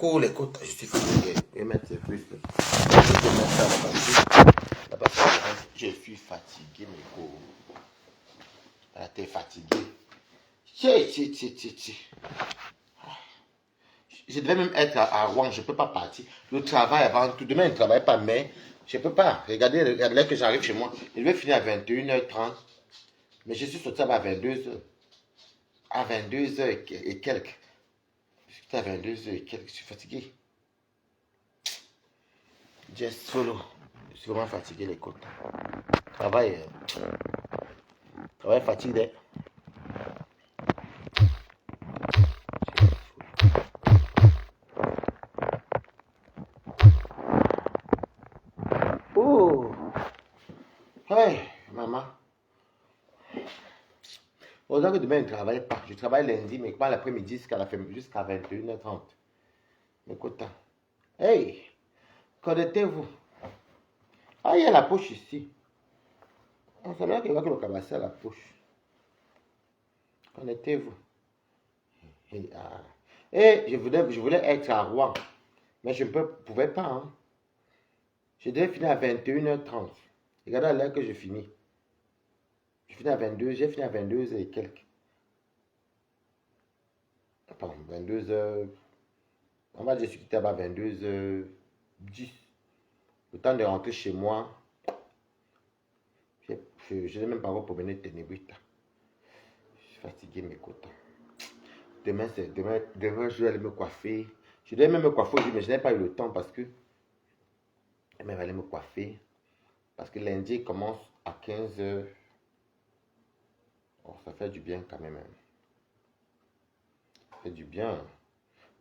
cours les côtes. Je suis fatigué. Je vais mettre plus. Je vais mettre ça là-bas. Je suis fatigué, mes cours. Ah, t'es fatigué. Je devais même être à Rouen, je ne peux pas partir. Le travail avant tout. Demain, je ne travaille pas, mais je ne peux pas. Regardez là que j'arrive chez moi. Je vais finir à 21h30. Mais je suis sorti à 22h. À 22h et quelques. Je suis à 22h et quelques. Je suis fatigué. Just solo. Je suis vraiment fatigué, les côtes. Travail. Travail fatigué. Oh! Hey, maman. Heureusement que demain, je ne travaille pas. Je travaille lundi, mais pas l'après-midi jusqu'à 21h30. Écoute. Hey! Connectez-vous. Ah, il y a la poche ici. On sait bien qu'il va que le cabasser à la poche. Connectez-vous. Et je voulais être à Rouen. Mais je ne pouvais pas. Hein. Je devais finir à 21h30. Regardez l'heure que je finis. Je finis à 22h, j'ai fini à 22h et quelques. Attends, 22h. On va dire que je suis quitté à 22h10. Le temps de rentrer chez moi. Je n'ai même pas encore promené de Ténébrita. Je suis fatigué, mes côtes. Demain, je vais aller me coiffer. Je devais même me coiffer aujourd'hui, mais je n'ai pas eu le temps parce que. Je vais aller me coiffer. Parce que lundi commence à 15h. Oh, ça fait du bien quand même. Ça fait du bien.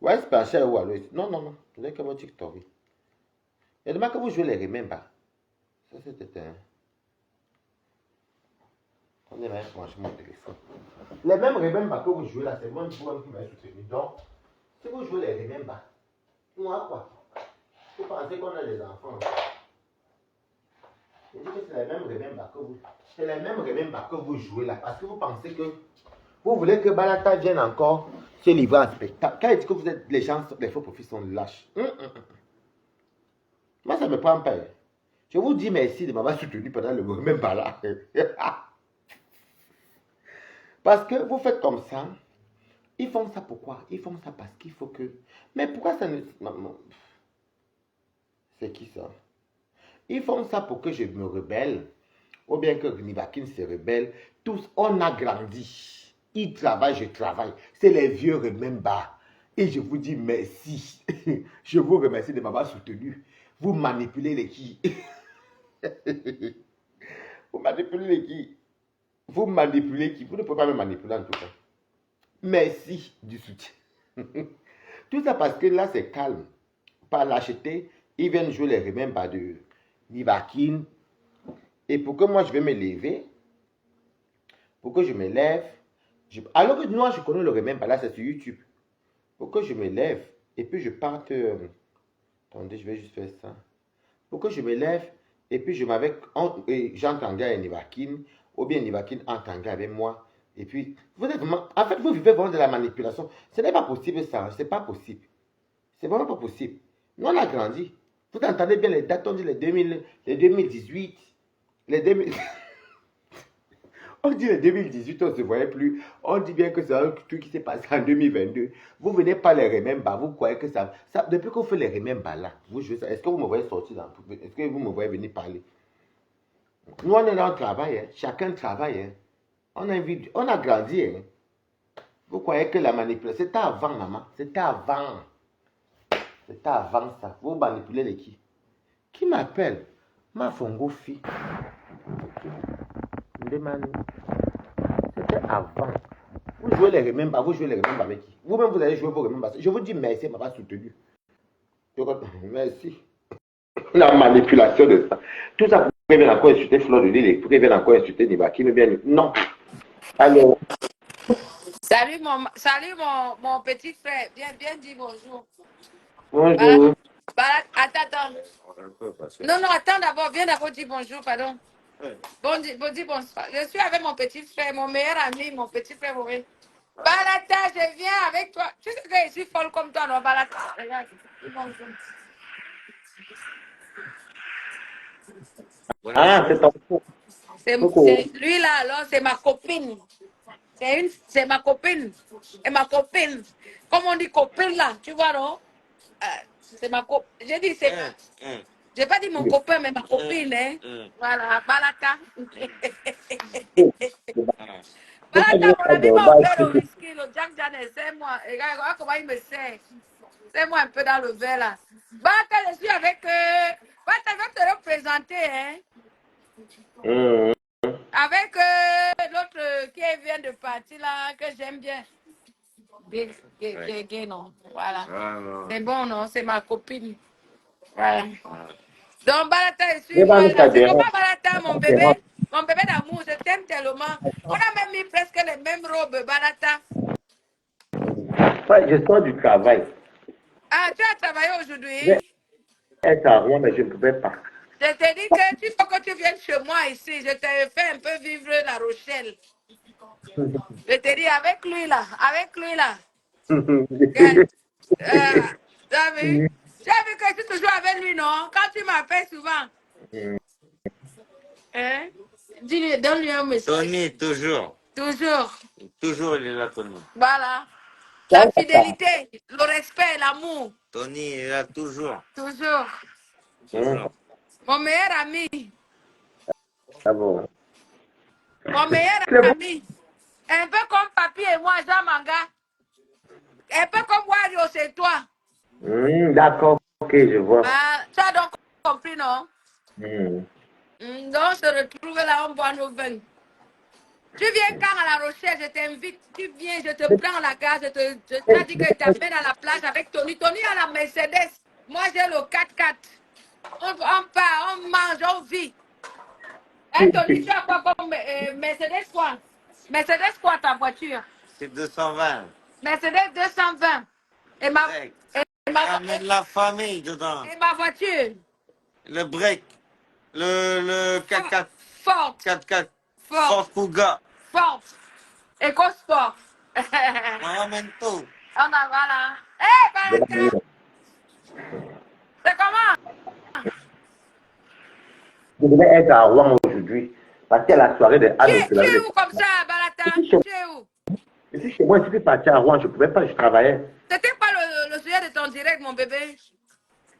Ouais, c'est pas cher ou alors. Non, non, non. Vous n'avez que votre TikTok. Et demain que vous jouez les remember. Ça, c'était un. On est même branché mon téléphone. Les mêmes remember que vous jouez là, c'est moi qui m'a soutenu. Donc, si vous jouez les remember, moi quoi? Vous pensez qu'on a des enfants? Je dis que c'est les mêmes remember que vous. C'est les mêmes remember que vous jouez là. Parce que vous pensez que. Vous voulez que Balata vienne encore se livrer en spectacle. Quand il dit que vous êtes les gens, les faux profils sont lâches. Moi, ça me prend pas. Je vous dis merci de m'avoir soutenu pendant le moment, même pas là. Parce que vous faites comme ça. Ils font ça pourquoi? Ils font ça parce qu'il faut que. Mais pourquoi ça ne. C'est qui ça? Ils font ça pour que je me rebelle. Ou bien que Nivakin se rebelle. Tous, on a grandi. Ils travaillent, je travaille. C'est les vieux remember. Et je vous dis merci. Je vous remercie de m'avoir soutenu. Vous manipulez les qui? Vous manipulez les qui? Vous manipulez qui? Vous ne pouvez pas me manipuler en tout cas. Merci du soutien. Tout ça parce que là, c'est calme. Par l'acheter, ils viennent jouer les remember de Nivakin. Et pour que moi, je vais me lever, pour que je me lève, alors que moi, je connais le remember, là, c'est sur YouTube. Pour que je me lève, et puis je parte... attendez, je vais juste faire ça. Pour que je me lève, et puis je m'avais... j'entendais à Nivakin, ou bien Nivakin entendait avec moi. Et puis, vous êtes vraiment... En fait, vous vivez vraiment de la manipulation. Ce n'est pas possible ça, c'est pas possible. C'est vraiment pas possible. Nous, on a grandi. Vous entendez bien les dates, on dit les 2018, les 2000... On dit les 2018, on ne se voyait plus. On dit bien que c'est un truc qui s'est passé en 2022. Vous venez pas les remember, vous croyez que ça depuis qu'on fait les remember là, vous jouez ça. Est-ce que vous me voyez sortir dans le... Est-ce que vous me voyez venir parler? Nous, on est dans le travail, hein. Chacun travaille. Hein. On a grandi. Hein. Vous croyez que la manipulation, c'était avant, maman. C'était avant. C'était avant ça. Vous manipulez les qui? Qui m'appelle? Ma fongo fille. C'était avant. Vous jouez les remember, vous jouez les remember avec qui? Vous-même, vous allez jouer vos remember. Je vous dis merci, m'avoir soutenu. Merci. La manipulation de ça. Tout ça pour que vienne encore insulter Fleur de Lille, pour que vienne encore insulter Nibaki, mais bien. Non. Alors. Salut mon petit frère. Viens dire bonjour. Bonjour. Attends. Non, attends d'abord. Viens d'abord dire bonjour, pardon. Bon, dis bonsoir. Je suis avec mon petit frère, mon meilleur ami, mon petit frère Maurice. Balata, je viens avec toi. Tu sais que je suis folle comme toi, non, Balata? Regarde. Ah, c'est ton fou. Lui là, alors, c'est ma copine. C'est ma copine. Et ma copine. Comme on dit copine là, tu vois, non? C'est ma copine. J'ai dit, c'est ma... J'ai pas dit mon copain, mais ma copine, hein. Voilà, Balata. Balata, mon ami m'a offert le whisky, le Jack Daniels, c'est moi. Et regarde comment il me sert. C'est moi un peu dans le verre là. Balata, je suis avec... Balata, je vais te représenter, hein. Avec l'autre qui vient de partir là, que j'aime bien. Gay, non. Voilà. C'est bon, non? C'est ma copine. Voilà. Donc, Balata, suis-moi là. C'est comment, Balata, mon bébé? Mon bébé d'amour, je t'aime tellement. On a même mis presque les mêmes robes, Balata. Ouais, je sors du travail. Ah, tu as travaillé Je vais aujourd'hui? être à Rouen, mais je ne pouvais pas. Je t'ai dit que tu faut que tu viennes chez moi ici. Je t'ai fait un peu vivre La Rochelle. Je t'ai dit avec lui là, avec lui là. Tu as vu? Tu as vu que je suis toujours avec lui, non? Quand tu m'appelles souvent. Hein? Dis-lui, donne-lui un message. Tony, toujours. Toujours. Toujours, il est là, Tony. Voilà. La fidélité, le respect, l'amour. Tony, il est là, toujours. Toujours. Toujours. Mon meilleur ami. Ah bon. Mon meilleur C'est bon. ami. Un peu comme Papi et moi, Jean Manga. Un peu comme Wario, c'est toi. D'accord, ok, je vois. Ah, tu as donc compris, non? Hmm. Donc, on se retrouve là, on boit nos vins. Tu viens quand à La Rochelle, je t'invite. Tu viens, je te prends à la gare, je t'ai dit que je t'amène à la plage avec Tony. Tony a la Mercedes. Moi, j'ai le 4x4. On part, on mange, on vit. Hein, Tony, tu as quoi comme Mercedes quoi? Mercedes quoi ta voiture? C'est 220. Mercedes 220. Et ma, Break. et ma, Amène la famille dedans. et ma voiture? Le break. Le 4x4. Ford. 4x4. Ford. Ford Kuga. Ford. EcoSport. On ramène tout. On en va là. Hé, Balata! C'est comment? Je devais être à Rouen aujourd'hui. Parce qu'il y a la soirée de Tu, Anne au tu Soleil. es où comme ça, Balata? Tu es où? Je suis chez moi, je suis parti à Rouen, je ne pouvais pas, je travaillais. C'était pas le sujet de ton direct, mon bébé?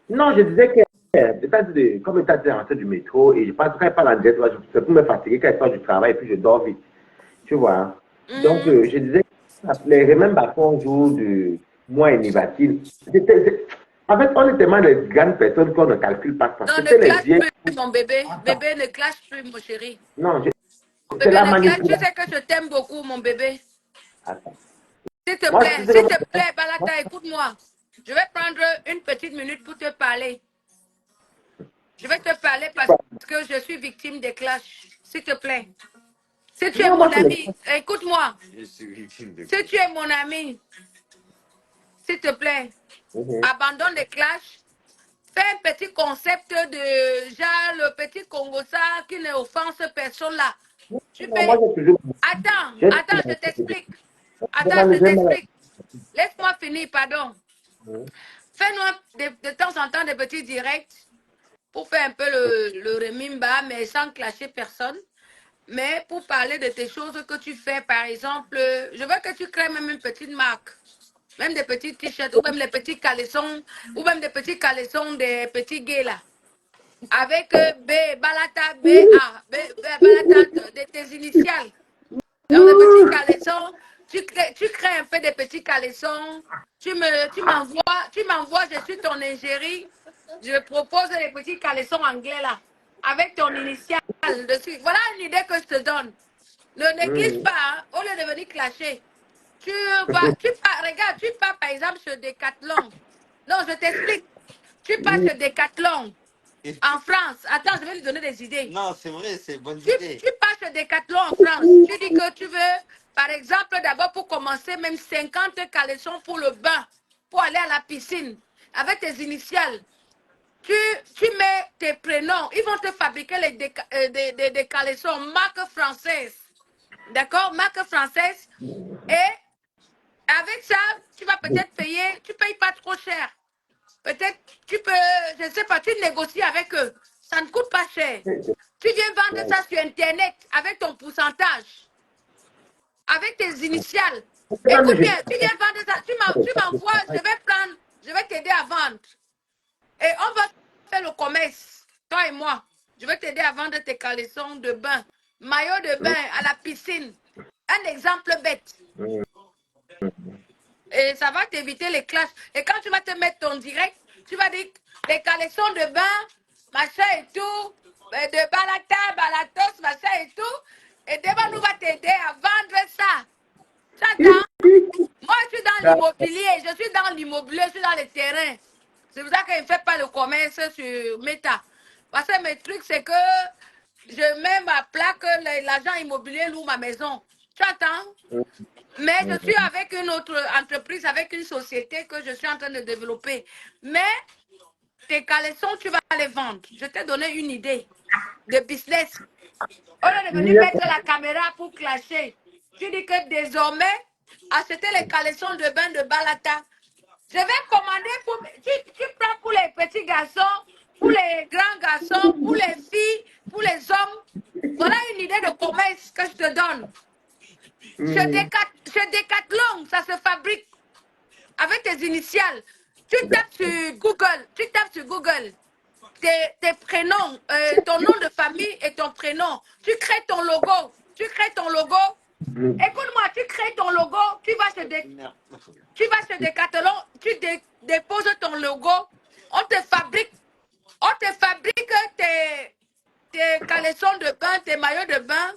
Non, je disais que, comme étant rentré du métro, et je pense que quand elle parle en direct, c'est pour me fatiguer quand elle sort du travail, et puis je dors vite. Tu vois. Donc, je disais que les mêmes bâtons jour de moi et Nivatine. En fait, on est tellement de grandes personnes qu'on ne calcule pas ça. Non, ne C'était les clash vieilles. plus, mon bébé. Bébé, ne clash plus, mon chéri. Non, Mon c'est bébé, la ne clash. Tu manipulation. sais que je t'aime beaucoup, mon bébé. Attends. Moi, tu sais S'il te que plaît, Balata, écoute-moi. Je vais prendre une petite minute pour te parler. Je vais te parler parce que je suis victime des clashs. S'il te plaît. Si tu es non, mon moi, c'est le ami, écoute-moi. Je suis victime de Si tu es mon ami, s'il te plaît, abandonne les clashs. Fais un petit concept de genre le petit Congossa qui ne offense personne là. Tu non, moi, fais. j'ai toujours. Attends, je t'explique. Attends, je t'explique. Laisse-moi finir, pardon. Fais-nous de temps en temps des petits directs pour faire un peu le remimba, mais sans clasher personne. Mais pour parler de tes choses que tu fais, par exemple, je veux que tu crées même une petite marque. Même des petits t-shirts, ou même des petits caleçons, ou même des petits caleçons des petits gays là. Avec B, Balata, BA, Balata, de tes initiales. Dans les petits caleçons, tu crées un peu des petits caleçons. Tu m'envoies, je suis ton ingérie. Je propose les petits caleçons anglais là, avec ton initiale dessus. Voilà une idée que je te donne. Ne glisse pas, hein, au lieu de venir clasher. Regarde, tu pars par exemple chez Decathlon. Non, je t'explique. Tu pars chez Decathlon en France. Attends, je vais lui donner des idées. Non, c'est vrai, c'est une bonne idée. Tu pars chez Decathlon en France. Tu dis que tu veux, par exemple, d'abord pour commencer, même 50 caleçons pour le bain, pour aller à la piscine, avec tes initiales. Tu mets tes prénoms. Ils vont te fabriquer des caleçons marque française. D'accord? Marque française. Et Avec ça, tu vas peut-être payer, tu ne payes pas trop cher. Peut-être, tu peux, je ne sais pas, tu négocies avec eux. Ça ne coûte pas cher. Tu viens vendre ça sur Internet avec ton pourcentage, avec tes initiales. Écoute bien, tu viens vendre ça, tu m'envoies, je vais t'aider à vendre. Et on va faire le commerce, toi et moi. Je vais t'aider à vendre tes caleçons de bain, maillot de bain à la piscine. Un exemple bête. Et ça va t'éviter les clashs. Et quand tu vas te mettre ton direct, tu vas dire les caleçons de bain, machin et tout, de balata, balatos, machin et tout. Et Deba nous va t'aider à vendre ça. Tu entends? Moi, je suis dans l'immobilier, je suis dans les terrains. C'est pour ça que je ne fais pas le commerce sur Meta. Parce que mes trucs, c'est que je mets ma plaque, l'agent immobilier loue ma maison. Tu entends? Mais je suis avec une autre entreprise, avec une société que je suis en train de développer. Mais tes caleçons, tu vas les vendre. Je t'ai donné une idée de business. Au lieu de venir mettre la caméra pour clasher, tu dis que désormais, acheter les caleçons de bain de Balata. Je vais commander pour... Tu prends pour les petits garçons, pour les grands garçons, pour les filles, pour les hommes. Voilà une idée de commerce que je te donne. Chez Decathlon, ça se fabrique avec tes initiales. Tu tapes sur Google tes prénoms, ton nom de famille et ton prénom. Tu crées ton logo. Écoute-moi, tu crées ton logo, tu vas chez Decathlon, tu déposes ton logo, on te fabrique tes caleçons de bain, tes maillots de bain.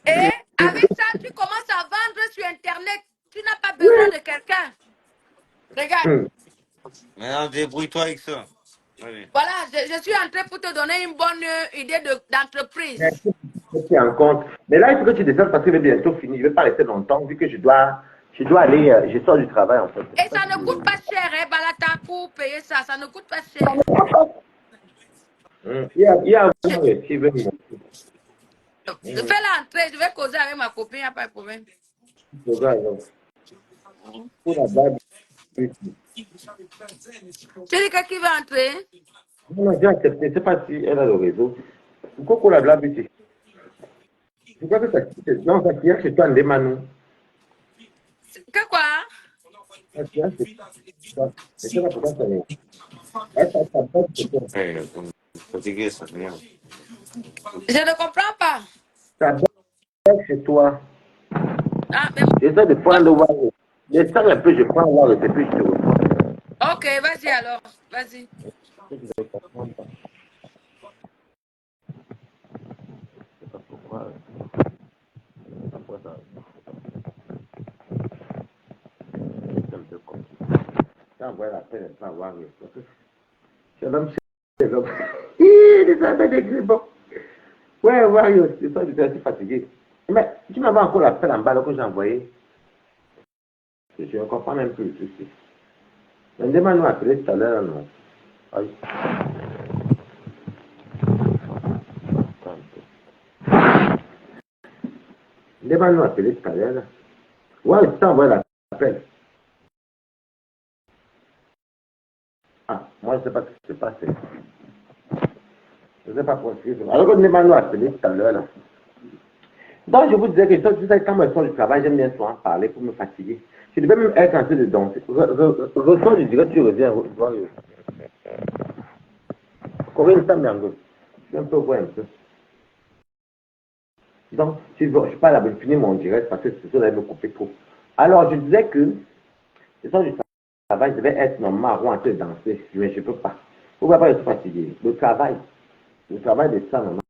Et avec ça, tu commences à vendre sur Internet. Tu n'as pas besoin de quelqu'un. Regarde. Maintenant, débrouille-toi avec ça. Allez. Voilà, je suis en train pour te donner une bonne idée d'entreprise. En compte. Mais là, il faut que tu descendes parce qu'il est bientôt fini. Je ne vais pas rester longtemps vu que je dois aller, je sors du travail en fait. Et ça ne coûte pas cher, hein, Balata, pour payer ça. Ça ne coûte pas cher. Il y a qui veut me Fais-la entrer, je vais causer avec ma copine, il n'y a pas de problème. pour la blague. Tu dis que qui veut entrer? Non, j'ai accepté. Je ne sais pas si elle a le réseau. Pourquoi qu'on la blague? Je crois que ça tient chez toi en démanou. Que quoi? Ça tient chez toi. Je ne sais pas pourquoi ça n'est. Fatigué, ça vient. Je ne comprends pas. Ça blague chez toi. Ah, mais... J'essaie de prendre voir. J'essaie un peu, je prends voir et puis je te reprends. Ok, vas-y alors. Vas-y. Je ne comprends pas. Je ne sais pas pourquoi. Quand on voit la peine, elle peut avoir le c'est l'homme, c'est l'homme. Les appels d'écrit, bon. Ouais, Wario, c'est ça, je suis fatigué. Mais tu m'avais encore l'appel en bas là, que j'ai envoyé. Je ne comprends même plus le souci. Mais demande-nous appeler tout à l'heure, non. Aïe. Demande-nous appeler tout à l'heure. Ouais, tu t'envoies l'appel. Ah, moi, je ne sais pas ce qui se passe. Je ne sais pas poursuivre. Alors, on demande-nous appeler tout à l'heure, là. Donc, je vous disais que tu sais, quand je sors du travail, j'aime bien souvent parler pour me fatiguer. Je devais même être en train de danser. Ressors du direct, tu reviens. Corinne, ça m'engueule. Je vais un peu voir un peu. Donc, je ne suis pas là de finir mon direct parce que c'est ça, là, me couper trop. Alors, je disais que je sors du travail, je vais être normalement en train de danser, mais je ne peux pas. Pourquoi pas, je suis fatigué. Le travail de ça, normalement.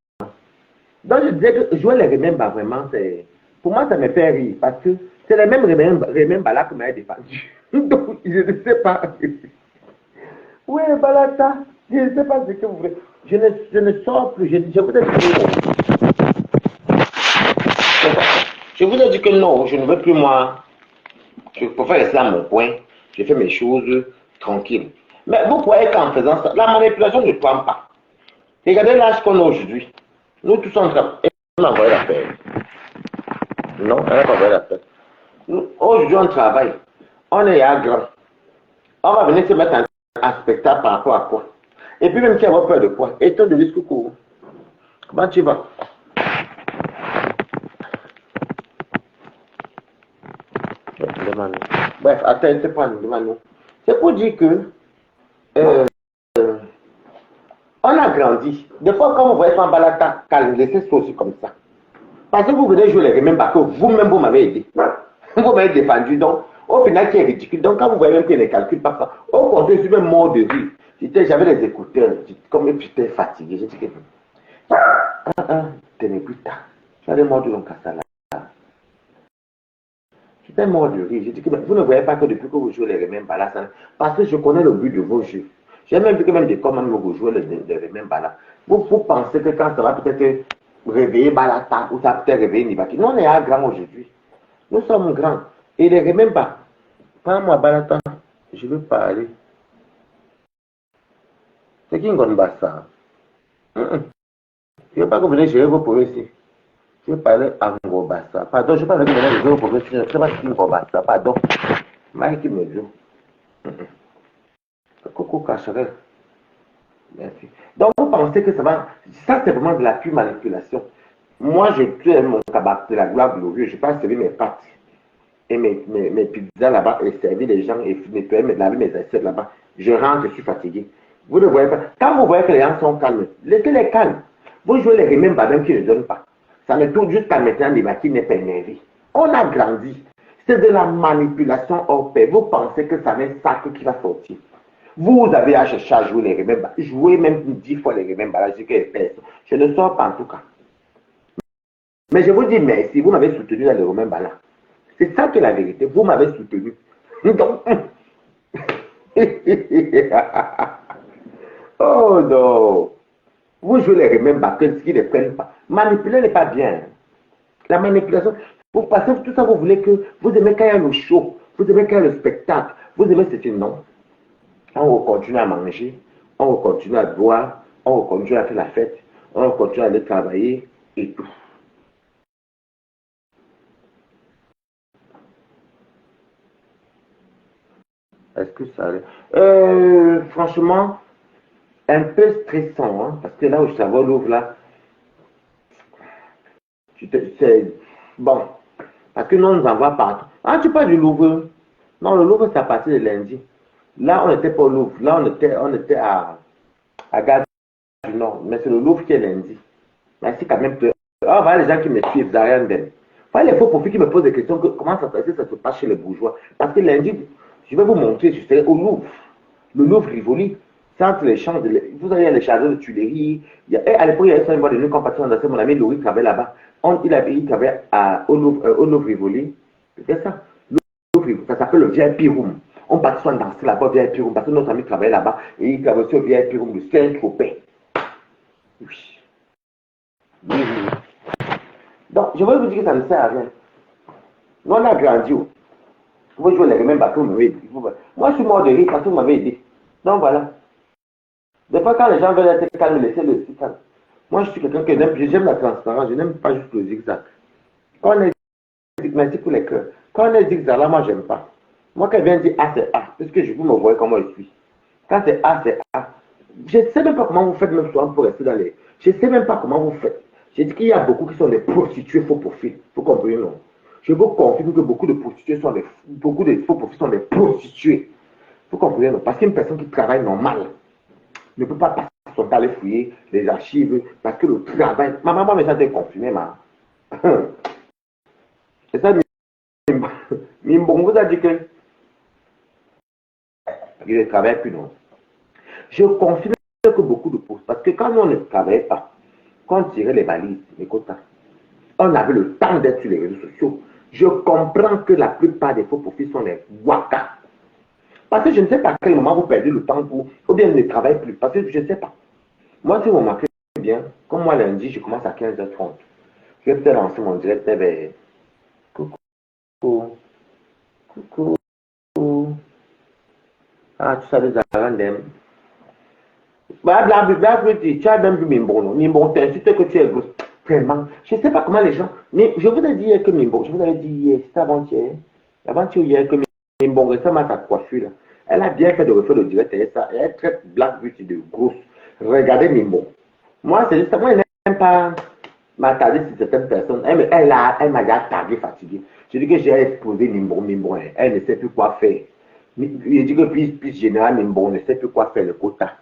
Donc, je disais que jouer les remembers, vraiment, c'est... Pour moi, ça me fait rire parce que c'est les mêmes remembers là que m'avait défendu. Donc, je ne sais pas. Oui, Balata, je ne sais pas ce que vous voulez. Je ne sors plus. Je vous ai dit que non. Je vous ai dit que non, je ne veux plus moi. Je préfère rester à mon coin. Je fais mes choses tranquilles. Mais vous voyez qu'en faisant ça, la manipulation ne prend pas. Regardez l'âge qu'on a aujourd'hui. Nous tous en train. Elle m'a envoyé la paix. Non, elle n'a pas envoyé la paix. Aujourd'hui, on travaille. On est à grand. On va venir se mettre en spectacle par rapport à quoi? Et puis même qui a peur de quoi? Et toi de discours court. Comment tu vas? Bref, attends, c'est pas une demande. C'est pour dire que euh, on a grandi. Des fois, quand vous voyez en balata, laissez ça aussi comme ça. Parce que vous venez jouer les remember que vous-même, vous m'avez aidé. Vous m'avez défendu. Donc, au final, qui est ridicule. Donc, quand vous voyez même que les calculs pas ça, au contraire, je suis même mort de rire. J'avais les écouteurs. Comme j'étais fatigué. J'ai dit que. Ténébrita. J'allais mort de l'Oncasala. J'étais mort de rire. J'ai dit que vous ne voyez pas que depuis que vous jouez les remember là, parce que je connais le but de vos jeux. J'ai même vu que même des commandes vous jouez les remember là. Vous pensez que quand ça va peut-être réveiller Balata ou ça peut-être réveiller Nibaki. Nous, on est à grand aujourd'hui. Nous sommes grands. Et les remember. Pas moi, Balata. Je veux parler. C'est qui une ça? Je ne veux pas que vous venez gérer vos problèmes ici. Je veux parler à Ngobassa. Pardon, je ne veux pas venir gérer vos problèmes ici. Je ne sais pas ce qui est Ngobassa. Pardon. Mike me dit. Coco Cacherel. Merci. Donc, vous pensez que ça va. Ça, c'est vraiment de la pure manipulation. Moi, je tue mon cabas de la gloire glorieuse. Je passe servir mes pâtes et mes pizzas là-bas et servir les gens et nettoyer, laver mes assiettes là-bas. Je rentre, je suis fatigué. Vous ne voyez pas. Quand vous voyez que les gens sont calmes, laissez-les calmes. Vous jouez les remember même qui ne donnent pas. Ça ne tourne jusqu'à maintenant, les qui n'est pas énervé. On a grandi. C'est de la manipulation hors pair. Vous pensez que ça va être ça qui va sortir. Vous avez à chercher à jouer les remember. Jouez même 10 fois les remember. Là, je ne sors pas en tout cas. Mais je vous dis merci. Vous m'avez soutenu dans les remember là. C'est ça que la vérité. Vous m'avez soutenu. Donc, oh non. Vous jouez les remember que ce qui ne prennent pas. Manipuler n'est pas bien. La manipulation, vous passez tout ça, vous voulez que vous aimez quand il y a le show, vous aimez quand il y a le spectacle, vous aimez c'est une non. On va continuer à manger, on va continuer à boire, on va continuer à faire la fête, on va continuer à aller travailler et tout. Est-ce que ça allait? Franchement, un peu stressant, hein, parce que là où je savais l'ouvre là, c'est bon, parce que nous on nous envoie partout. Ah, tu parles du Louvre? Non, le Louvre c'est à partir de lundi. Là, on n'était pas au Louvre, là on était à Gare du Nord, mais c'est le Louvre qui est lundi. Merci quand même. Ah, voilà les gens qui me suivent, Zarian Ben. Voilà les faux profils qui me posent des questions, comment ça se passe chez les bourgeois. Parce que lundi, je vais vous montrer, je serai au Louvre. Le Louvre Rivoli, c'est entre les champs, vous avez les chargeurs de Tuileries. À l'époque, il y avait une boîte de nuit qu'on partait dans mon ami Louis travaillait là-bas. Il travaillait au Louvre Rivoli. C'est ça. Ça s'appelle le VIP Room. On partait souvent danser là-bas au VIP Room parce que notre ami travaillait là-bas et il travaillait aussi au VIP Room de Saint-Tropez. Oui. Oui. Donc, je veux vous dire que ça ne sert à rien. Nous, on a grandi. Vous jouez les remember que vous m'avez dit. Moi, je suis mort de rire parce que vous m'avez aidé. Donc, voilà. Des fois, quand les gens veulent être calmes, laissez-le aussi calme. Moi, je suis quelqu'un que j'aime la transparence, je n'aime pas juste le zigzag. Quand on est merci pour les cœurs. Quand on est zigzag, là, moi, j'aime pas. Moi, quand elle vient dire A, c'est A, parce que vous me voyez comment je suis. Quand c'est A, c'est A. Je ne sais même pas comment vous faites, même souvent, pour rester dans les. Je ne sais même pas comment vous faites. J'ai dit qu'il y a beaucoup qui sont des prostituées faux profils. Vous comprenez, non? Je vous confirme que beaucoup de prostituées sont beaucoup de faux profils sont des prostituées. Vous comprenez, non? Parce qu'une personne qui travaille normal ne peut pas passer son temps à aller fouiller les archives parce que le travail. Ma maman me sentait confirmée, ma. C'est ça, Mimbon vous a dit que il ne travaille plus, non. Je confirme que beaucoup de postes, parce que quand nous on ne travaillait pas, quand on tirait les valises, les quotas, on avait le temps d'être sur les réseaux sociaux. Je comprends que la plupart des faux profils sont des wakas. Parce que je ne sais pas à quel moment vous perdez le temps pour, ou bien ne travaillez plus, parce que je ne sais pas. Moi, si vous remarquez bien, comme moi lundi, je commence à 15h30. Je vais peut-être lancer mon direct vers coucou. Ah, tu savais, Zarandem. Tu as même vu Mimbon. Mimbon, t'insultes que tu es gosse. Vraiment. Je ne sais pas comment les gens. Mais je vous ai dit que Mimbon, je vous avais dit hier, c'était avant-hier. Avant-hier, hier, que Mimbon récemment sa coiffure, là. Elle a bien fait de refaire le direct et ça. Elle traite Black Beauty de grosse. Regardez Mimbon. Moi, c'est juste, moi, je n'aime pas m'attarder sur certaines personnes. Elle m'a déjà tagué, fatigué. Je dis que j'ai exposé Mimbon, Mimbon. Elle ne sait plus quoi faire. Je dis que plus général, Mimbon ne sait plus quoi faire le quota.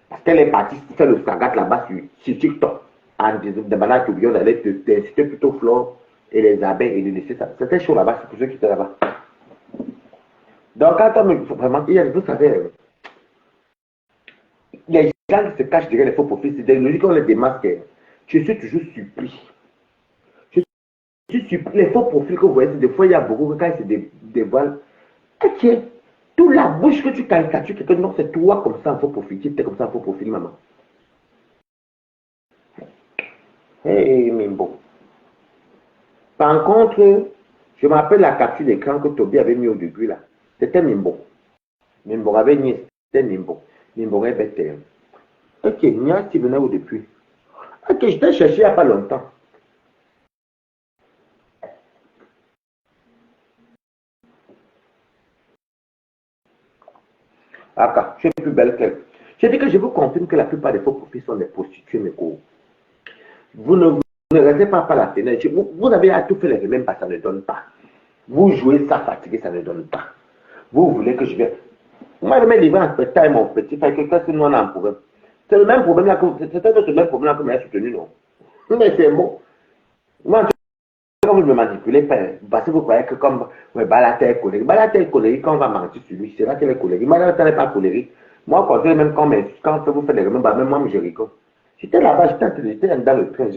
Parce qu'elle est partie faire le sagat là-bas sur TikTok. En demandant à Toubion d'aller t'inciter plutôt Flore et les abeilles et de laisser ça. C'était chaud là-bas, c'est pour ceux qui étaient là-bas. Donc, quand on vraiment, vous savez, les gens qui se cachent derrière les faux profils, c'est des logiques qu'on les démasque. Je suis toujours surpris. Je suis surpris. Les faux profils que vous voyez, des fois, il y a beaucoup, quand ils se dévoilent, tiens, toute la bouche que tu caricatures, quelqu'un, non, c'est toi comme ça, un faux profil, tu es comme ça, un faux profil, maman. Hey, mais bon. Par contre, je me rappelle la capture d'écran que Toby avait mis au début là. C'était Mimbo. Mimbo avait mis, c'était Mimbo. Mimbo avait bête. Ok, Nia, tu venais où depuis? Ok, je t'ai cherché il n'y a pas longtemps. Ah, je suis plus belle qu'elle. Je dis que je vous confirme que la plupart des faux profils sont des prostituées, mes cours. Vous ne restez pas par la fenêtre. Vous avez à tout faire les mêmes, ça ne donne pas. Vous jouez ça fatigué, ça ne donne pas. Vous voulez que je vienne. Moi, je me livre en spectacle, mon petit frère, quelqu'un si nous on a un problème. C'est le même problème là que c'est le même problème là que m'a soutenu, non? Mais c'est bon. Moi, quand vous me manipulez, parce que vous croyez que comme Balater est colérique, quand on va mentir sur lui, c'est là qu'elle est colérique. Balater n'est pas colérique. Moi, même quand vous faites les remèdes, même moi, je rigole. J'étais là-bas, j'étais dans le train,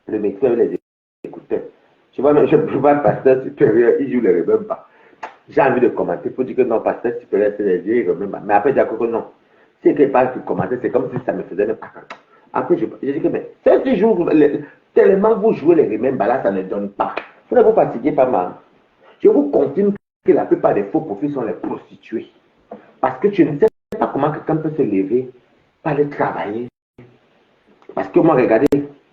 le médecin les écoutait. Je vois le pasteur supérieur, il joue les remèdes pas. J'ai envie de commenter. Il faut dire que non, pasteur supérieur, c'est les vieux remèdes. Mais après, j'ai dit que non. Si quelqu'un parle de commenter, c'est comme si ça me faisait même pas. Après, je dis que mais, ces jours, tellement vous jouez les remèdes, là, ça ne donne pas. Vous ne vous fatiguez pas mal. Je vous confirme que la plupart des faux profils sont les prostituées. Parce que tu ne sais pas comment quelqu'un peut se lever, pas aller travailler. Parce que moi, regardez,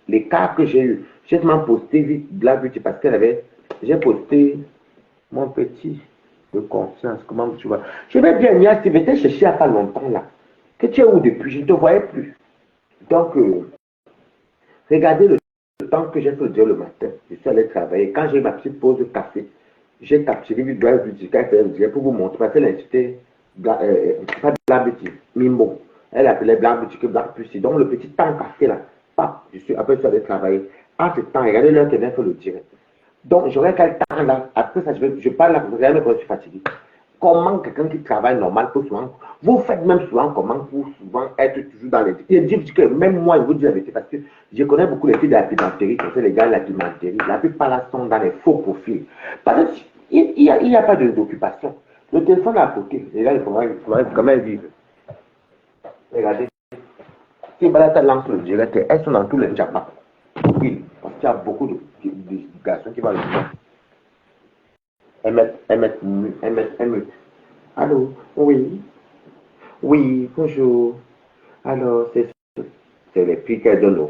les cas que j'ai eu, j'ai seulement posté Black Beauty parce qu'elle avait, j'ai posté mon petit de conscience, comment tu vois. Je vais bien, Nia, tu étais chercher il n'y a pas longtemps là. Que tu es où depuis? Je ne te voyais plus. Donc, regardez le temps que j'ai fait le matin. Je suis allé travailler. Quand j'ai eu ma petite pause de café, j'ai capturé le Black Beauty pour vous montrer. Parce qu'elle incitait, pas Black Beauty, Mimbo. Elle appelait Black Beauty que Black Beauty. Donc, le petit temps café là, après, je suis allé travailler. En ce temps, regardez l'heure qu'elle vient faire le direct. Donc, j'aurais quel temps là. Après ça, je parle là, regardez quand je suis fatigué. Comment quelqu'un qui travaille normal peut souvent. Vous faites même souvent comment pour souvent être toujours dans les. Je dis que même moi, je vous dis la vérité parce que je connais beaucoup les filles de la pimenterie, comme les gars de la pimenterie. La plupart là sont dans les faux profils. Parce qu'il n'y a pas d'occupation. Le téléphone est à côté. Et là, il faudrait quand même vivre. Regardez. Si Balata lance le direct, elles sont dans tous les Japas. Oui, parce qu'il y a beaucoup de garçons qui vont le faire. MS. Allô? Oui. Oui, bonjour. Alors, c'est les prix qu'elle donne.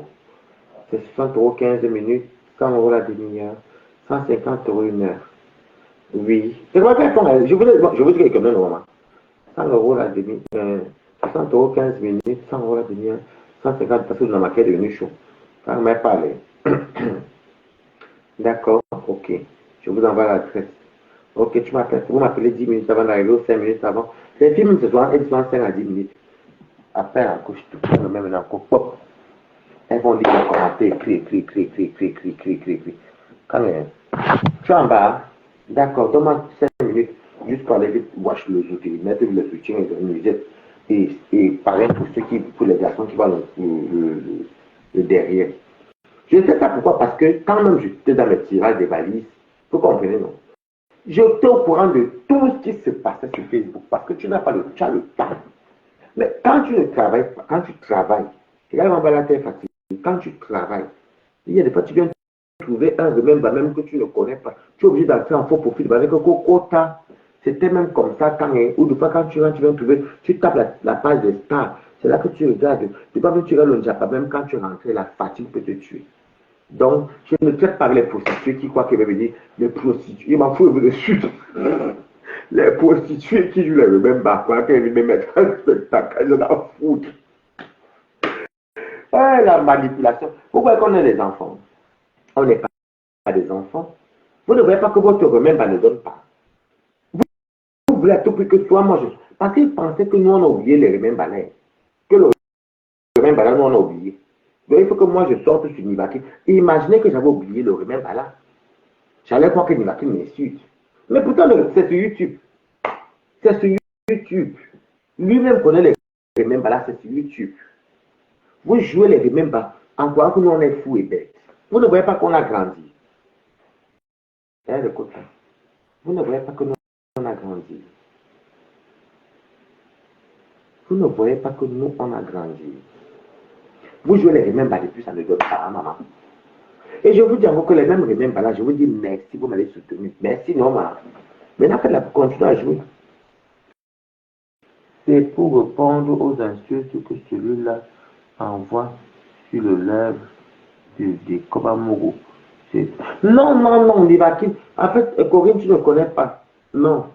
C'est 60 € 15 minutes, 100 € la demi-heure, 150 € une heure. Oui. C'est quoi qu'elle font? Je vous dis quelqu'un normalement. 100 € la demi-heure, 60 € 15 minutes, 100 € la demi-heure, 150 parce que dans ma quête est devenu chaud. Quand elle m'a parlé. D'accord, ok. Je vous envoie l'adresse. Ok, tu m'appelles. Vous m'appelez 10 minutes avant d'arriver ou 5 minutes avant. Les 10 minutes ce soir, elles sont 5 à 10 minutes. Après, la couche, tout le même encore. Pop. Elles vont lire les commentaires, écrit. Quand tu es en bas, d'accord, donne-moi 5 minutes juste pour aller vite wash le jour, mettre le soutien et le musette. Et pareil pour les garçons qui vont le derrière. Je ne sais pas pourquoi, parce que quand même j'étais dans le tirage des valises, vous comprenez, non? J'étais au courant de tout ce qui se passait sur Facebook, parce que tu n'as pas le temps. Mais quand tu ne travailles pas, quand tu travailles, regarde, on va la tête fatiguée. Quand tu travailles, il y a des fois tu viens trouver un remède même que tu ne connais pas. Tu es obligé d'entrer en faux profil. Parce que Kokota, c'était même comme ça quand, ou des fois quand tu viens trouver, tu tapes la page des stars. C'est là que tu regardes. Tu peux même tu regardes le Japa, même quand tu rentres, la fatigue peut te tuer. Donc, je ne traite pas les prostituées qui croient qu'elles veulent venir. Les prostituées, il m'en faut de suite. Les prostituées qui jouent les mêmes croient qu'elles veulent mettre un spectacle, je m'en fous. La manipulation. Pourquoi qu'on est des enfants? On n'est pas des enfants. Vous ne voyez pas que votre remember ne donne pas. Vous voulez à tout prix que toi, moi, je... Parce qu'ils pensaient que nous, on a oublié les remember. Que le remember, nous, on a oublié. Donc, il faut que moi, je sorte sur Nivakin. Imaginez que j'avais oublié le remember là. J'allais croire que Nivakin m'insulte. Mais pourtant, c'est sur YouTube. C'est sur YouTube. Lui-même connaît les remember là, c'est sur YouTube. Vous jouez les remember en croyant que nous, on est fous et bêtes. Vous ne voyez pas qu'on a grandi. Vous ne voyez pas que nous, on a grandi. Vous ne voyez pas que nous, on a grandi. Vous jouez les remember depuis, ça ne donne pas, maman. Et je vous dis encore que les mêmes remember là, je vous dis merci, vous m'avez soutenu. Merci, non, maman. Maintenant, faites-la, continuez à jouer. C'est pour répondre aux insultes que celui-là envoie sur le lèvre de Kobamogo. Non, Nivakin. En fait, Corinne, tu ne connais pas. Non.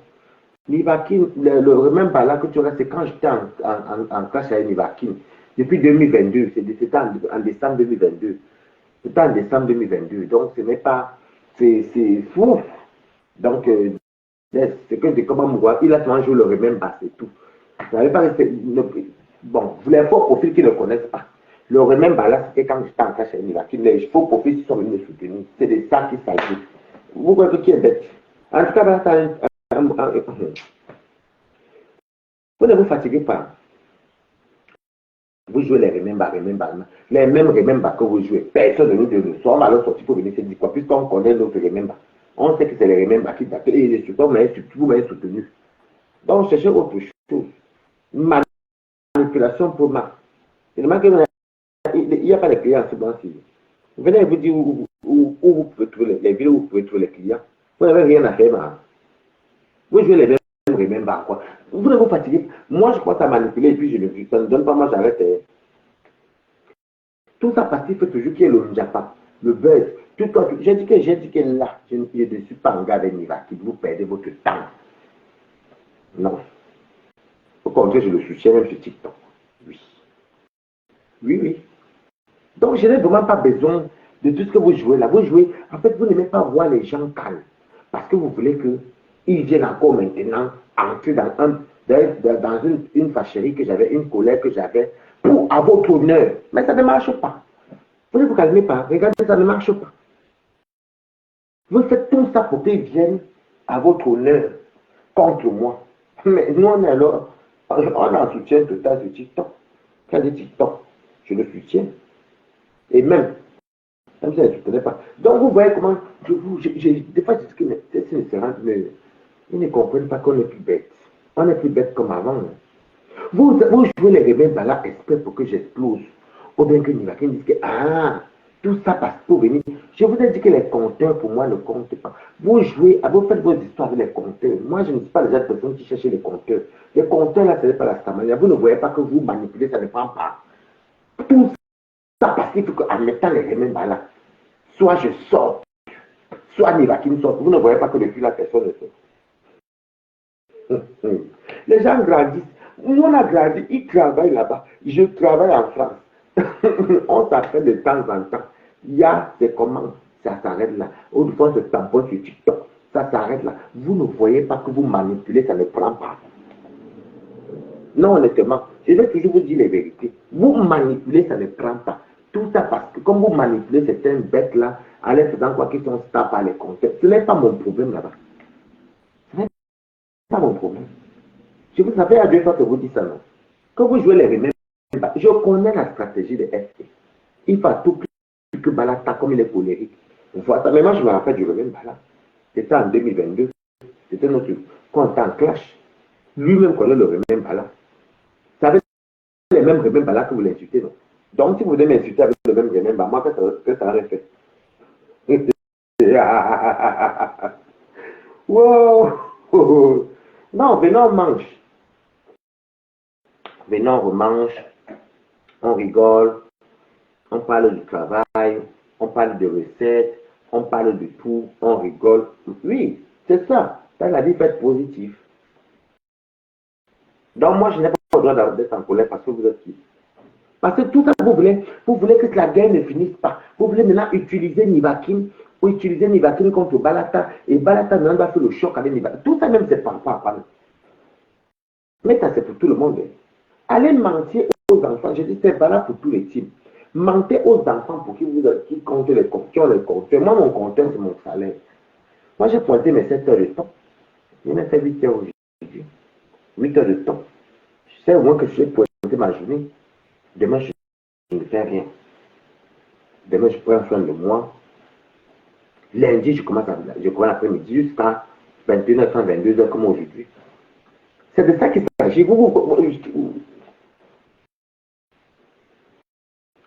Nivakin, le remember là que tu auras, c'est quand j'étais en classe avec Nivakin. Depuis 2022, c'était en décembre 2022. C'était en décembre 2022. Donc, ce n'est pas. C'est fou. Donc, c'est que de Kobamogo, il a souvent joué le remember, c'est tout. Vous n'avez pas resté. Bon, vous les faux profils qui ne connaissent pas. Le remember là, c'était quand j'étais en classe chez Nivakin. Les faux profils qui sont venus me soutenir. C'est de ça qu'il s'agit. Vous voyez qui est bête. En tout cas, là, vous ne vous fatiguez pas. Vous jouez les remember. Les mêmes remember que vous jouez. Personne ne nous dit le soir, on va leur sortir pour venir se dire quoi. Puisqu'on connaît notre remember. On sait que c'est les remember qui t'appellent. Et les supports, vous m'avez soutenu. Donc, cherchez autre chose. Manipulation pour ma. Il n'y a pas de clients en ce moment-ci. Venez vous dire où vous pouvez trouver les villes où vous pouvez trouver les clients. Vous n'avez rien à faire, man. Vous jouez les mêmes remember, quoi. Vous ne vous fatiguez. Moi, je crois à manipuler et puis ça ne donne pas, moi j'arrête. Tout ça parce qu'il faut toujours qu'il y ait le Njapa, le buzz. J'ai dit que là, je ne suis pas en garde Nivakin. Vous perdez votre temps. Non. Au contraire, je le soutiens même sur TikTok. Oui. Donc, je n'ai vraiment pas besoin de tout ce que vous jouez là. Vous jouez, en fait, vous n'aimez pas voir les gens calmes. Parce que vous voulez qu'ils viennent encore maintenant entrer dans une fâcherie que j'avais, une colère que j'avais, pour à votre honneur. Mais ça ne marche pas. Vous ne vous calmez pas. Regardez, ça ne marche pas. Vous faites tout ça pour qu'ils viennent à votre honneur contre moi. Mais nous, on est alors, on a un soutien total sur TikTok. Quand je dis TikTok, je le soutiens. Et même si je ne connais pas. Donc, vous voyez comment, des fois, je dis que mais ils ne comprennent pas qu'on est plus bête. On est plus bête comme avant. Vous jouez les remember là, exprès pour que j'explose. Ou bien que Nivakin dise que, tout ça passe pour venir. Je vous ai dit que les compteurs, pour moi, ne comptent pas. Vous jouez, vous faites vos histoires avec les compteurs. Moi, je ne suis pas les personnes qui cherchent les compteurs. Les compteurs, là, ce n'est pas la stamania. Vous ne voyez pas que vous manipulez, ça ne prend pas. Tout ça parce qu'il faut qu'en mettant les remember là, soit je sors, soit Nivakin sort. Vous ne voyez pas que depuis la personne ne sort. Les gens grandissent. Nous, on a grandi, ils travaillent là-bas. Je travaille en France. On s'appelle de temps en temps. Il y a des commandes, ça s'arrête là. Autrefois, ce tampon sur TikTok, ça s'arrête là. Vous ne voyez pas que vous manipulez, ça ne prend pas. Non, honnêtement, je vais toujours vous dire les vérités. Vous manipulez, ça ne prend pas. Tout ça parce que comme vous manipulez certaines bêtes là, en les faisant quoi qu'ils sont stars par les compteurs, ce n'est pas mon problème là-bas. Ce n'est pas mon problème. Je vous savais à deux fois que vous dites ça, non? Quand vous jouez les remèdes, je connais la stratégie de FT. Il faut tout plus que Balata comme il est colérique. Voilà. Mais moi, je me rappelle du remède Bala. C'était en 2022. C'était notre compte en clash. Lui-même connaît le remède Bala. Vous savez, les mêmes remèdes Bala que vous l'insultez, non? Donc, si vous voulez m'insulter avec le même remède Bala, moi, que ça aurait fait? Wow! Non, venons, on mange. Venons, on mange. On rigole. On parle du travail. On parle parle de recettes, on parle de tout, on rigole. Oui, c'est ça. Ça, la vie peut être positive. Donc, moi, je n'ai pas le droit d'être en colère parce que vous êtes qui? Parce que tout ça, vous voulez que la guerre ne finisse pas. Vous voulez maintenant utiliser Nivakin ou utiliser Nivakin contre Balata. Et Balata maintenant va faire le choc avec Nivakin. Tout ça même, c'est pas à mais ça, c'est pour tout le monde. Allez mentir aux enfants. Je dis, c'est valable pour tous les teams. Mentez aux enfants pour qui comptent les compteurs, les compteurs. Moi, mon compteur, c'est mon salaire. Moi, j'ai pointé mes 7 heures de temps. Je n'ai fait 8 heures aujourd'hui. 8 heures de temps. Je sais au moins que je vais pointer ma journée. Demain, je ne fais rien. Demain, je prends soin de moi. Lundi, je commence l'après-midi jusqu'à 21h, 22h comme aujourd'hui. C'est de ça qu'il s'agit.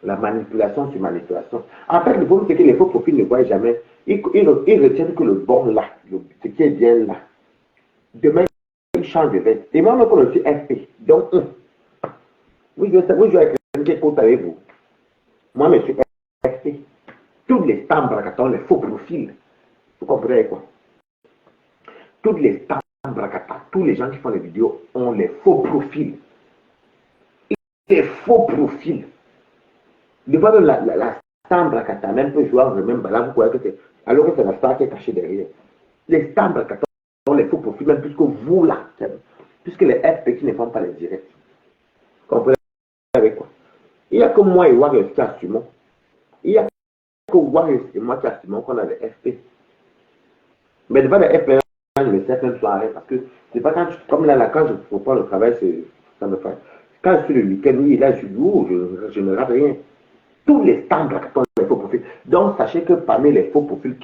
La manipulation sur manipulation. En fait, le problème, c'est que les faux profils ne voient jamais. Ils retiennent que le bon là, ce qui est bien là. Demain, ils changent de veste. Et moi, je suis FP. Donc, vous jouez avec quelqu'un qui est contre avec vous. Moi, je suis FP. Tous les tambracatons, les faux profils. Vous comprenez quoi? Tous les tambracatons, tous les gens qui font les vidéos ont les faux profils. Les faux profils. De voir la tambracata, même peut jouer le même ballon, vous croyez que c'est. Alors que c'est la star qui est cachée derrière. Les tambracatons ont les faux profils, même plus que vous là. Puisque les FP qui ne font pas les directs. Vous comprenez avec quoi? Il n'y a que moi et Warriors qui assumons. Il n'y a que Warriors et moi qui assumons qu'on a les FP. Mais devant les FP, je me sais même soirée parce que c'est pas quand comme là, quand je reprends le travail, ça me fait. Quand je suis le week-end, oui, là, je suis lourd, je ne rate rien. Tous les standards sont les faux profils. Donc, sachez que parmi les faux profils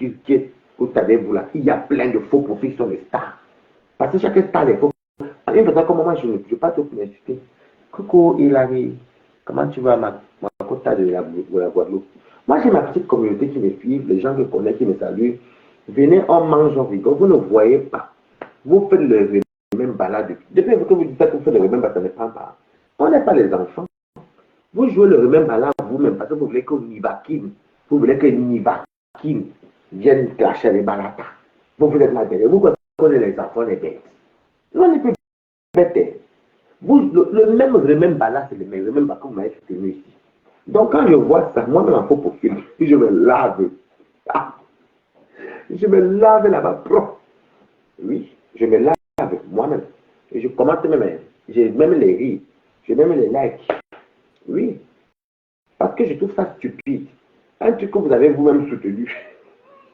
vous savez, vous là, il y a plein de faux profils sur les stars. Parce que chaque star est faux. Une personne comme moi, je ne peux pas te féliciter. Coucou, Hilary, comment tu vas, ma quota de la Guadeloupe? Moi, j'ai ma petite communauté qui me suit, les gens que je connais qui me saluent. Venez, on mange, on rigole. Vous ne voyez pas. Vous faites le même balade. Depuis que vous dites que vous faites le même balade, ça ne prend pas. On n'est pas les enfants. Vous jouez le même balade vous-même parce que vous voulez que Nivakin, vous voulez que Nivakin vienne clasher les balatas. Vous êtes là derrière. Vous connaissez les enfants, les bêtes. Non, on n'est plus bêtes. Le même balade, c'est le même balade que vous m'avez tenu ici. Donc, quand je vois ça, moi, dans mon faux profil, je me lave. Ah. Je me lave là-bas propre. Oui, je me lave moi-même. Et je commente même. J'ai même les rires. J'ai même les likes. Oui. Parce que je trouve ça stupide. Un truc que vous avez vous-même soutenu.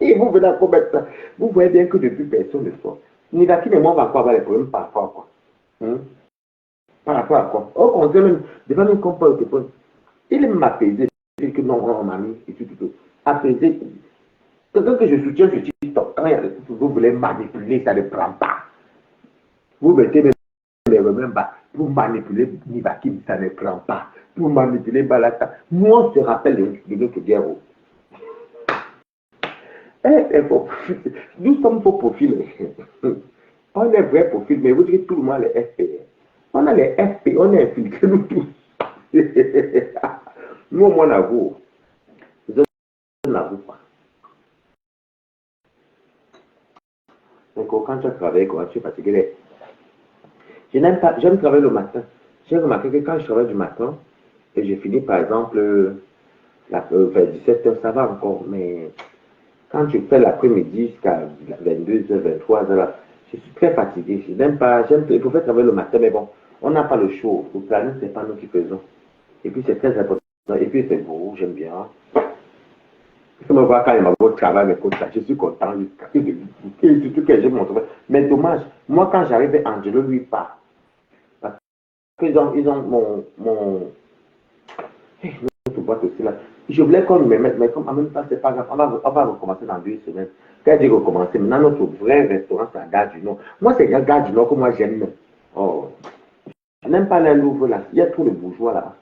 Et vous venez à commettre ça. Vous voyez bien que depuis personne ne sort. Nivakin et moi, on va encore avoir les problèmes par rapport à quoi? Par rapport à quoi? Au contraire, même, devant une compas au téléphone, il m'a apaisé. Il dit que non, on m'a mis et tout. Apaisé. Quelqu'un que je soutiens sur TikTok, quand vous voulez manipuler, ça ne prend pas. Vous mettez les remèdes pour manipuler Nivakin, ça ne prend pas. Pour manipuler Balata. Nous, on se rappelle de notre guerre. Nous sommes faux profils. On est vrai profil, mais vous dites tout le monde les FP. On a les FP, on est infiltrés, nous tous. Nous, au moins, on avoue. Vous n'avouez pas. Donc, quand tu travailles, quand tu es fatigué, j'aime travailler le matin. J'ai remarqué que quand je travaille du matin, et je finis par exemple vers 17h, ça va encore, mais quand je fais l'après-midi jusqu'à 22h, 23h, je suis très fatigué. Je n'aime pas, il faut faire travailler le matin, mais bon, on n'a pas le show. Le planning, ce n'est pas nous qui faisons. Et puis c'est très important. Et puis c'est beau, j'aime bien. Je me vois quand il m'a beau travail, mais comme ça, je suis content. Surtout que j'aime mon travail. Mais dommage, moi quand j'arrive, Angelo lui part. Parce qu'ils ont mon boîte aussi là. Je voulais qu'on me mette, mais comme en même temps, c'est pas grave. On va recommencer dans 2 semaines. Quand je dis recommencer, maintenant notre vrai restaurant, c'est à Gare du Nord. Moi, c'est Gare du Nord que moi j'aime. Oh. Je n'aime pas les Louvre là. Il y a tous les bourgeois là.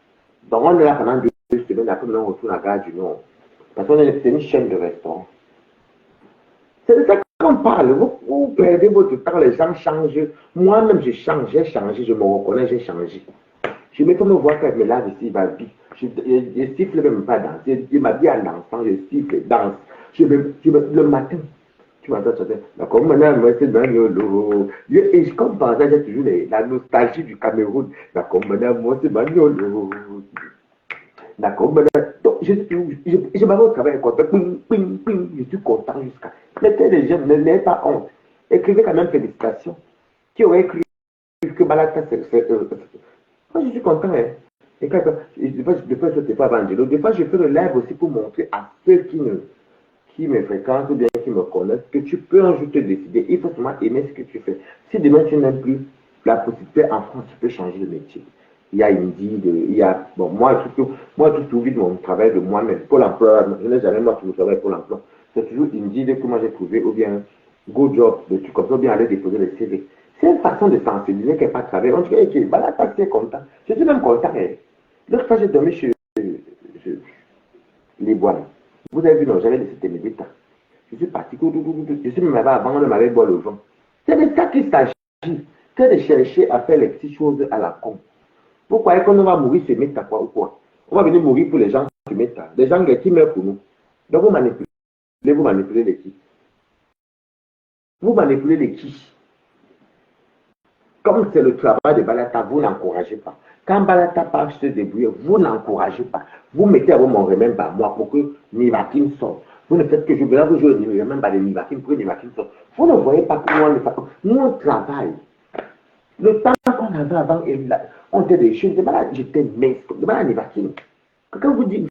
Donc on est là pendant 2 semaines, après on retourne à Gare du Nord. Parce qu'on est une chaîne de restaurants. C'est de ça qu'on parle. Vous perdez votre temps, les gens changent. Moi-même, j'ai changé, je me reconnais, j'ai changé. Je me fais me voir quand il me lave ici, il va vite. Je siffle même pas danser. Il m'a dit en dansant, je siffle, danse. Le matin, tu m'entends chanter. D'accord, maintenant, moi, c'est dans le. Et comme par hasard, j'ai toujours la nostalgie du Cameroun. D'accord, maintenant, moi, c'est Magnolo. D'accord, maintenant, donc, je m'avais au travail, quoi. Ping, ping, ping, je suis content jusqu'à. Mettez les jeunes, n'ayez pas honte. Écrivez quand même félicitations. Qui aurait écrit que Balaka, moi, je suis content, hein. Et quand, des fois, je pas Angelo. Des fois, je fais le live aussi pour montrer à ceux qui me fréquentent ou bien qui me connaissent que tu peux un jour te décider. Il faut seulement aimer ce que tu fais. Si demain tu n'aimes plus la possibilité en France, tu peux changer de métier. Il y a Indeed, il y a. Bon, moi, tout vite mon travail de moi-même. Pôle emploi, je n'ai jamais moi tout travail pour l'emploi. C'est toujours Indeed que moi j'ai trouvé, ou bien Go Job, des trucs comme ça, ou bien aller déposer les CV. C'est une façon de sensibiliser qu'il n'y a pas de travail. On dit, ok, bah là, tu es content. Je suis même content. Hein. L'autre fois, j'ai dormi chez les bois. Vous avez vu, non, j'avais laissé mes états. Je suis parti, je suis même avant, on m'avait boire le vent. C'est de ça qu'il s'agit, que de chercher à faire les petites choses à la con. Pourquoi est-ce qu'on va mourir se mettre à quoi ou quoi? On va venir mourir pour les gens qui se mettent à. Des gens qui meurent pour nous. Donc vous manipulez les qui? Vous manipulez les qui? Comme c'est le travail de Balata, vous n'encouragez pas. Quand Balata part se débrouiller, vous n'encouragez pas. Vous mettez à vous mon remède par moi pour que Nivakin sorte. Vous ne faites que je vais vous jouer le remède par les Nivakin pour que Nivakin sorte. Vous ne voyez pas comment on le fait. Nous, on travaille. Le temps qu'on avait avant, on était des jeunes. J'étais mince. De malade Nivakin. Quand vous dites,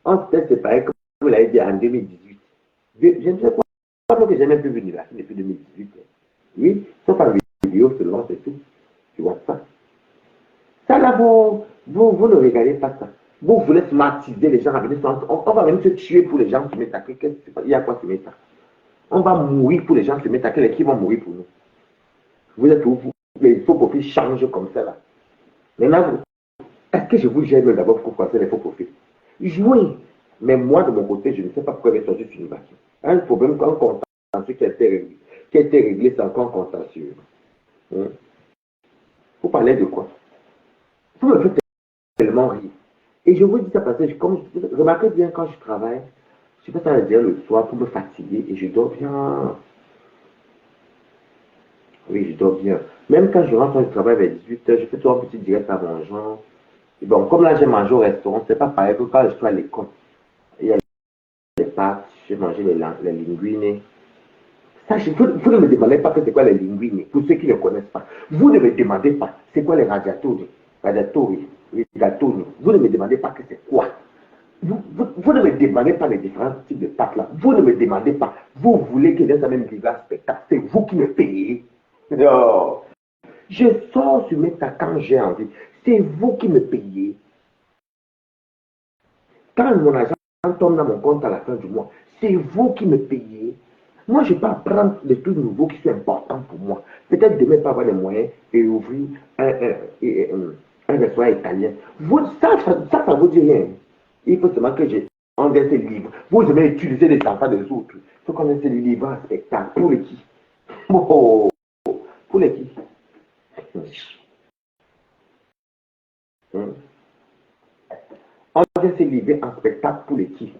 on s'était séparés, comme vous l'avez dit en 2018. Je ne sais pas que j'ai même plus vu Nivakin depuis 2018. Oui, sauf en vidéo seulement, c'est tout. Tu vois ça? Ça là, vous ne regardez pas ça. Vous voulez smartiser les gens à venir. On va même se tuer pour les gens qui mettent à quel. Il y a quoi se mettre à? On va mourir pour les gens qui se mettent à quel et qui vont mourir pour nous. Vous êtes où? Les faux profils changent comme ça là. Maintenant, est-ce que je vous gêne d'abord pour passer les faux profils? Jouez. Mais moi, de mon côté, je ne sais pas pourquoi j'ai sorti sur une vague. Un problème, un contentieux qui a été réglé, c'est encore un contentieux. Vous parlez de quoi? Vous me faites tellement rire. Et je vous dis ça parce que, comme remarquez bien, quand je travaille, je fais ça dire le soir pour me fatiguer et je dors bien. Oui, je dors bien. Même quand je rentre du travail vers 18h, je fais toujours un petit direct à mon genre. Et bon, comme là, j'ai mangé au restaurant, c'est pas pareil que quand je suis à l'école. Il y a les pâtes, j'ai mangé les linguines. Ça, vous ne me demandez pas que c'est quoi les linguines, pour ceux qui ne connaissent pas. Vous ne me demandez pas c'est quoi les radiatori. Vous ne me demandez pas que c'est quoi. Vous ne me demandez pas les différents types de pâtes là. Vous ne me demandez pas. Vous voulez que les amis vivent un spectacle. C'est vous qui me payez. Non. Je sors sur mes tas quand j'ai envie. C'est vous qui me payez. Quand mon argent tombe dans mon compte à la fin du mois, c'est vous qui me payez. Moi, je peux apprendre des trucs nouveaux qui sont importants pour moi. Peut-être demain, pas avoir les moyens et ouvrir un restaurant italien. Ça vous dit rien. Il faut seulement que on laisse libre. Vous aimez utiliser les enfants des autres. Il faut qu'on laisse les livres en spectacle. Pour les qui? Oh, pour les qui? On laisse les livres en spectacle pour les qui?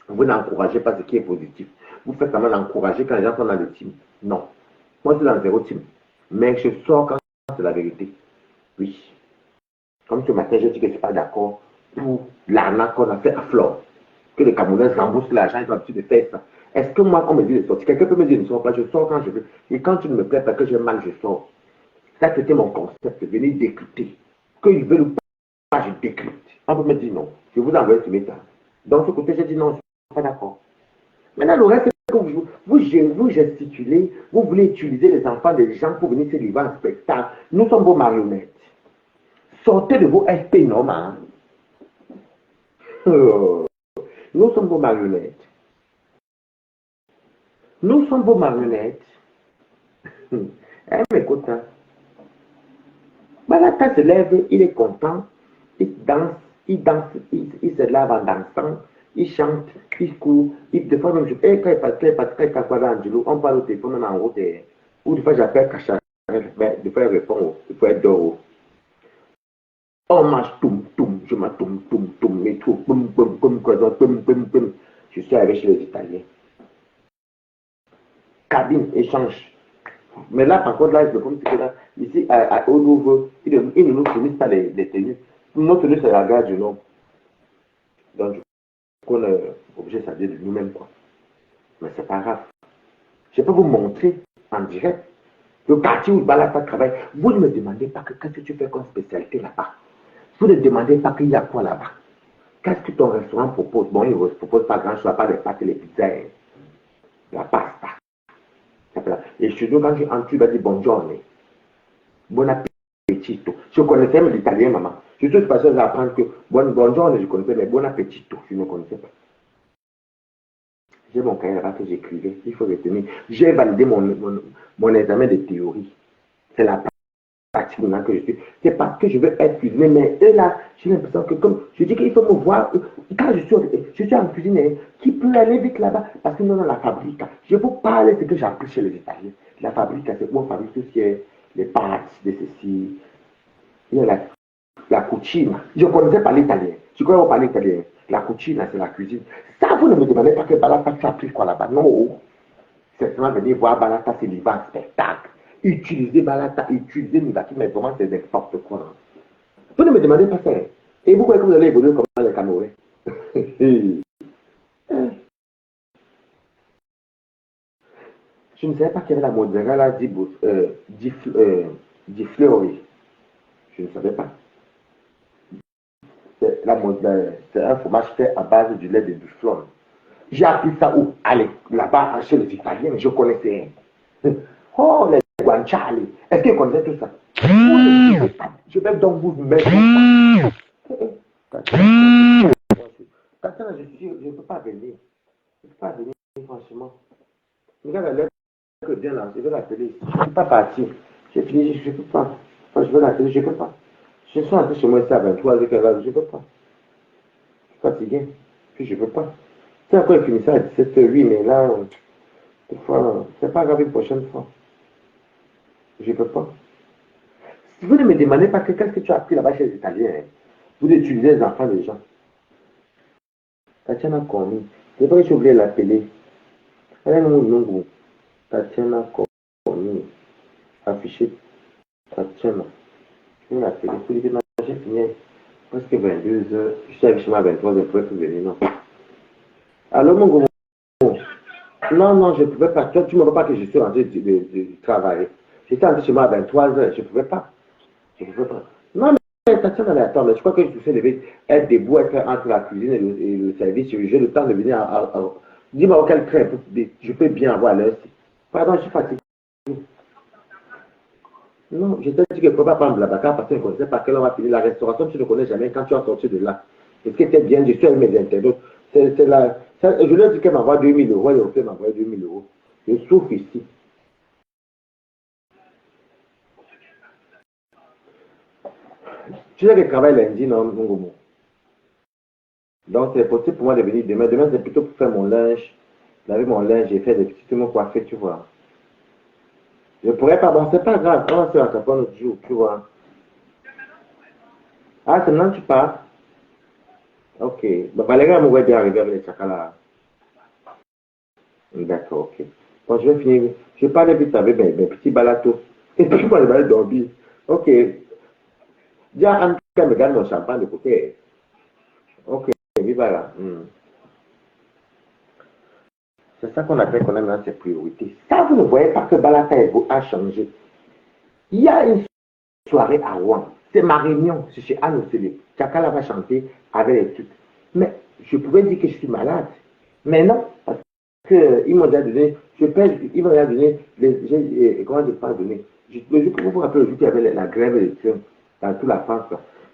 Vous n'encouragez pas ce qui est positif. Vous faites seulement d'encourager quand les gens sont dans le team. Non. Moi, je suis dans zéro team. Mais je sors quand c'est la vérité. Oui. Comme ce matin, je dis que je ne suis pas d'accord pour l'arnaque qu'on a fait à Flore. Que les Camerounais remboursent l'argent, ils ont l'habitude de faire ça. Est-ce que moi, on me dit de sortir? Quelqu'un peut me dire de ne sors pas, je sors quand je veux. Et quand tu ne me plais pas, que j'ai mal, je sors. Ça, c'était mon concept, venir décrypter. Qu'ils veulent pas, je décrypte. On peut me dire non. Je vous envoie ce message. Dans ce côté, j'ai dit non, je ne suis pas d'accord. Maintenant, le reste, c'est que vous gesticulez, vous voulez utiliser les enfants des gens pour venir se livrer en spectacle. Nous sommes vos marionnettes. Sortez de vos SP normales. Nous sommes vos marionnettes. Nous sommes vos marionnettes. Écoute, hein. Balata se lève, il est content, il danse, il se lave en dansant, il chante, il court, des fois même on parle au téléphone même en route, ou des fois j'appelle Kacha, des fois il répond, des fois il dort. On mange toum, toum, je mange toum, toum, toum, et tout, poum, poum, poum, poum, poum, poum, poum. Je suis arrivé chez les Italiens. Cabine, échange. Mais là, par contre, là, le problème, c'est que là, ici, au Louvre, ils ne nous fournissent pas les tenues. Notre tenue, c'est la garde du Nord. Donc, du coup, on est obligé de s'habiller de nous-mêmes, quoi. Mais c'est pas grave. Je peux vous montrer en direct le quartier où Balata travaille. Vous ne me demandez pas que qu'est-ce que tu fais comme spécialité là-bas. Vous ne demandez pas qu'il y a quoi là-bas. Qu'est-ce que ton restaurant propose? Bon, il ne propose pas grand-chose, à part les pâtes et les pizzas, hein. La pasta. Et chez nous, quand tu entres, tu vas dire bonjour. Bon appetito. Je connaissais même l'italien, maman. Je suis passé à apprendre que bonjour, je connaissais, mais bon appetito, je ne connaissais pas. J'ai mon cahier là-bas que j'écrivais. Il faut retenir. J'ai validé mon examen de théorie. C'est la pratique maintenant que je suis. C'est parce que je veux être cuisinier, mais eux là, j'ai l'impression que comme je dis qu'il faut me voir. Quand je suis en cuisine, qui peut aller vite là-bas? Parce que non, la fabrique. Je vous parle de ce que j'ai appris chez les Italiens. La fabrique, c'est où on fabrique tout ce qui est les pâtes, de ceci. Il y a la cucine. Je ne connaissais pas l'italien. Je connais pas l'italien. La cucine, c'est la cuisine. Ça, vous ne me demandez pas que Balata, tu as appris quoi là-bas. Non. C'est seulement venir voir Balata, c'est livrer un spectacle. Utiliser Balata, utiliser Nivaki, mais vraiment, c'est n'importe quoi. Vous ne me demandez pas ça. Et vous croyez que vous allez évoluer comme les Camerounais? Je ne savais pas qu'il y avait la mozzarella di Fleury. Je ne savais pas. C'est un fromage fait à base du lait de bufflon. J'ai appris ça où? Allez, là-bas, chez les Italiens, je connaissais. Oh, les guanciale. Est-ce qu'ils connaissaient tout ça? Je vais donc vous mettre. Quand je ne peux pas venir. Je ne peux pas venir, franchement. Regarde la lettre que bien là, je vais l'appeler. Je ne peux pas partir. J'ai fini, je ne peux pas. Enfin, je vais l'appeler, je ne peux pas. Je suis rentré chez moi ici à 23h, je ne peux pas. Je suis fatigué. Puis je ne peux pas. C'est encore il finissait à 17h, oui, mais là, c'est pas grave une prochaine fois. Je ne peux pas. Si vous ne me demandez pas qu'est-ce que tu as appris là-bas chez les Italiens, hein? Vous utilisez les enfants des gens. Tatiana Komi. C'est vrai que j'ai oublié l'appeler. Elle est non. Tatiana Komi. Affiché. Tatiana. Je vais l'appeler. J'ai fini presque 22h. Je suis arrivé chez moi à 23h. Je pourrais plus venir, non. Allô, mon gros. Non, je ne pouvais pas. Toi, tu ne me vois pas que je suis en train de travailler. J'étais entré chez moi à 23h. Je ne pouvais pas. Non, mais Tatiana, mais attends, mais je crois que je suis lever, être debout, être entre la cuisine et le service. J'ai le temps de venir dis-moi quel train je peux bien avoir l'heure. Pardon, je suis fatigué. Non, je t'ai dit que je ne peux pas prendre Blablacar parce que je ne connaissais pas quelle on va finir. La restauration, tu ne connais jamais quand tu vas sortir de là. Et ce qui était bien, je suis avec mes internautes. Je leur dis qu'elle m'envoie 2000 euros, et elle m'envoie 2000 euros. Je souffre ici. Tu sais que je travaille lundi, non, mon gomo. Donc, c'est possible pour moi de venir demain. Demain, c'est plutôt pour faire mon linge. Laver mon linge et faire des petits trucs coiffés, tu vois. Je pourrais pas, bon, c'est pas grave. On va faire un autre jour, tu vois. Ah, c'est maintenant que tu pars? Ok. Bah, Valérie m'aurait bien arrivé avec les chakalas. D'accord, ok. Bon, je vais finir. Je vais parler vite avec mes petits balatos. Et puis, je vais aller dormir. Ok. Déjà, Anne, me garde mon champagne de côté. Ok, viva là. C'est ça qu'on appelle qu'on aime dans ses priorités. Ça, vous ne voyez pas que Balata a changé. Il y a une soirée à Rouen. C'est ma réunion. C'est chez Anne Océlé. Chakala va chanter avec les trucs. Mais je pouvais dire que je suis malade. Mais non, parce qu'ils m'ont déjà donné, ils m'ont déjà donné, comment je peux donner? Le jour que vous vous rappelez, le jour qu'il y avait la grève des trains dans toute la France,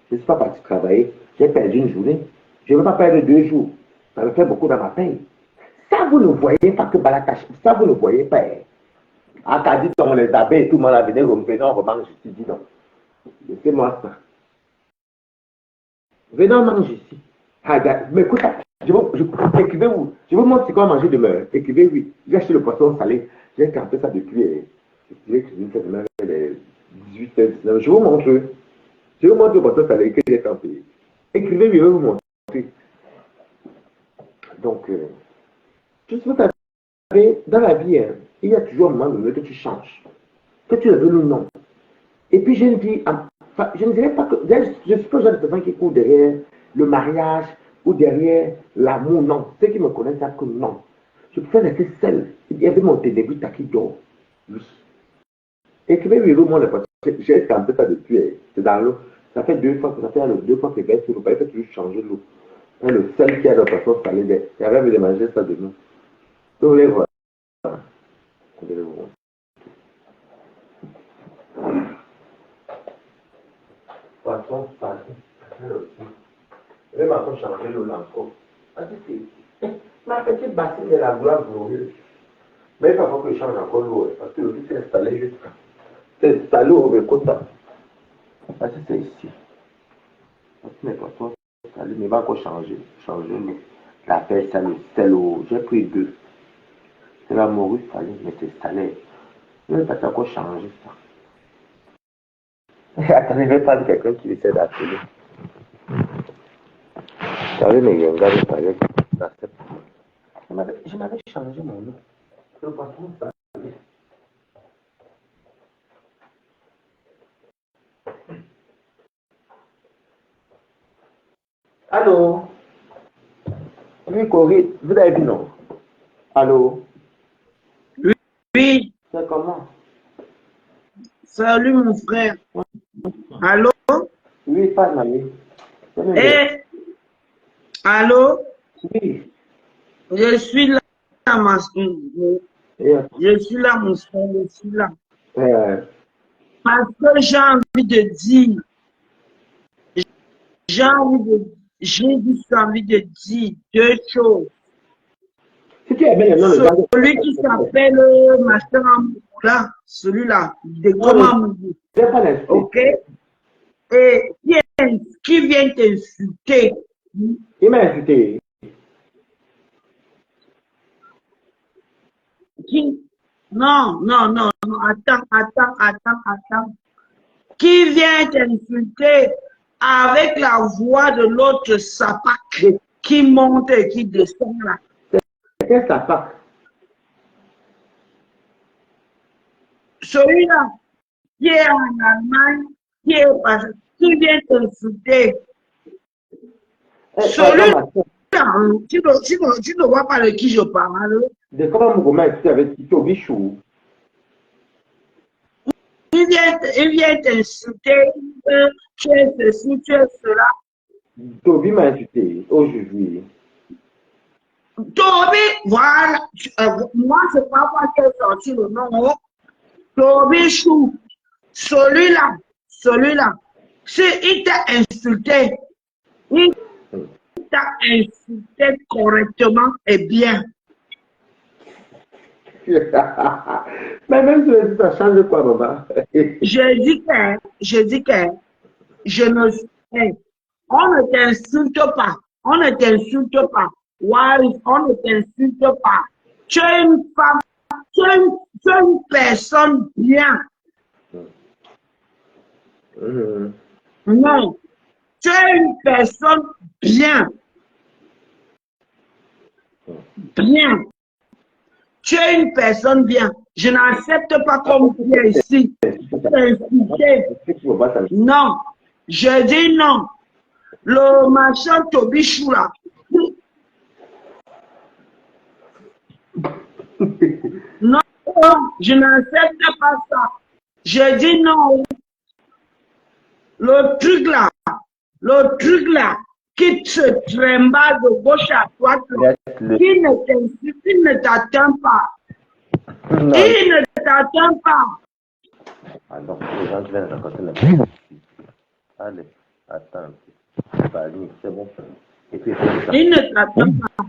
je ne suis pas parti travailler. J'ai perdu une journée. Je ne veux pas perdre 2 jours. Ça me fait beaucoup dans ma paye. Ça, vous ne voyez pas que Balata, ça, vous ne voyez pas. À Kadit, on les abeilles, tout le monde a venu, on mange, je te dis non. Laissez-moi ça. Venez, on mange ici. Mais écoute, écrivez-vous. Je vous montre ce qu'on va manger demain. Écrivez, oui. J'ai acheté le poisson salé. J'ai campé ça depuis. Je vais cuisiner ça demain vers les 18h, 19h. Je vous montre. Je vous montre le portefeuille salarié que j'ai campé. Écrivez, je vais vous montrer. Donc, tout ce que vous savez, dans la vie, hein, il y a toujours un moment donné que tu changes. Que tu le veux ou non. Et puis, je ne dis, enfin, je ne dirais pas que. Je suis pas le genre de personne qui court derrière le mariage ou derrière l'amour, non. Ceux qui me connaissent savent que non. Je préfère rester seul. Il y avait mon télébrita qui dort. Oui. Écrivez, oui, moi, le portefeuille. J'ai campé ça depuis. C'est dans l'eau. Ça fait 2 fois, ça fait 2 fois que je vais sur l'eau. Il faut toujours changer l'eau. Le seul qui a le poisson salé, il avait envie de manger ça de nous. Vous voulez voir? Vous voulez voir? Poisson salé. Je vais maintenant changer l'eau là encore. Ma petite bassine de la gloire glorieuse. Mais il va falloir que je change encore l'eau. Parce que l'eau s'est installée juste là. C'est installé au Bécota. Parce que c'est ici. Mes poissons salés, mais il va encore changer l'eau. La pêche salée, c'est l'eau. J'ai pris 2. C'est la morue salée, mais c'est salé. Je ne vais pas encore changer ça. Attendez, je vais prendre quelqu'un qui essaie d'appeler. J'avais mes regards de palais. Je m'avais changé mon nom. Le poisson salé. Allô? Oui, Corée, vous avez vu, non? Allô? Oui, C'est comment? salut mon frère. Allô? Oui, pas mamie. Eh, allô? Oui. Je suis là, je suis là, mon frère, je suis là. Parce que j'ai envie de dire, j'ai juste envie de dire 2 choses. Si tu as bien le nom, le gars. Celui qui s'appelle Master Amoula, celui-là, de comment Je vais pas l'insulter. ok? Et qui vient t'insulter. Il m'a insulté. Non, attends. Qui vient t'insulter avec la voix de l'autre sapac qui monte et qui descend là? Quel sapac? Celui-là, qui est en Allemagne, qui vient t'insulter. Celui-là, tu ne vois pas de qui je parle. De comment vous m'insulter avec Tito Bichou? Il vient t'insulter, tu es ceci, tu es cela. Toby m'a insulté aujourd'hui. Toby, voilà, moi c'est pas moi qui ai sorti le nom. Toby Chou, celui-là, il t'a insulté, il t'a insulté correctement et bien. Mais même si ça change quoi, maman? Je dis que je ne sais. On ne t'insulte pas. On ne t'insulte pas. Wife, on ne t'insulte pas. Tu es une femme, tu es une personne bien. Non. Tu es une personne bien. Bien. Tu es une personne bien. Je n'accepte pas comme tu es ici. Non. Je dis non. Le machin Tobichou là. Non, je n'accepte pas ça. Je dis non. Le truc là, qui se trimballe de gauche à droite, qui ne t'atteint pas. Il ne t'atteint pas. Ah non, les gens viennent raconter la même. Allez, attends. C'est bon. Et puis, il ne t'attend pas.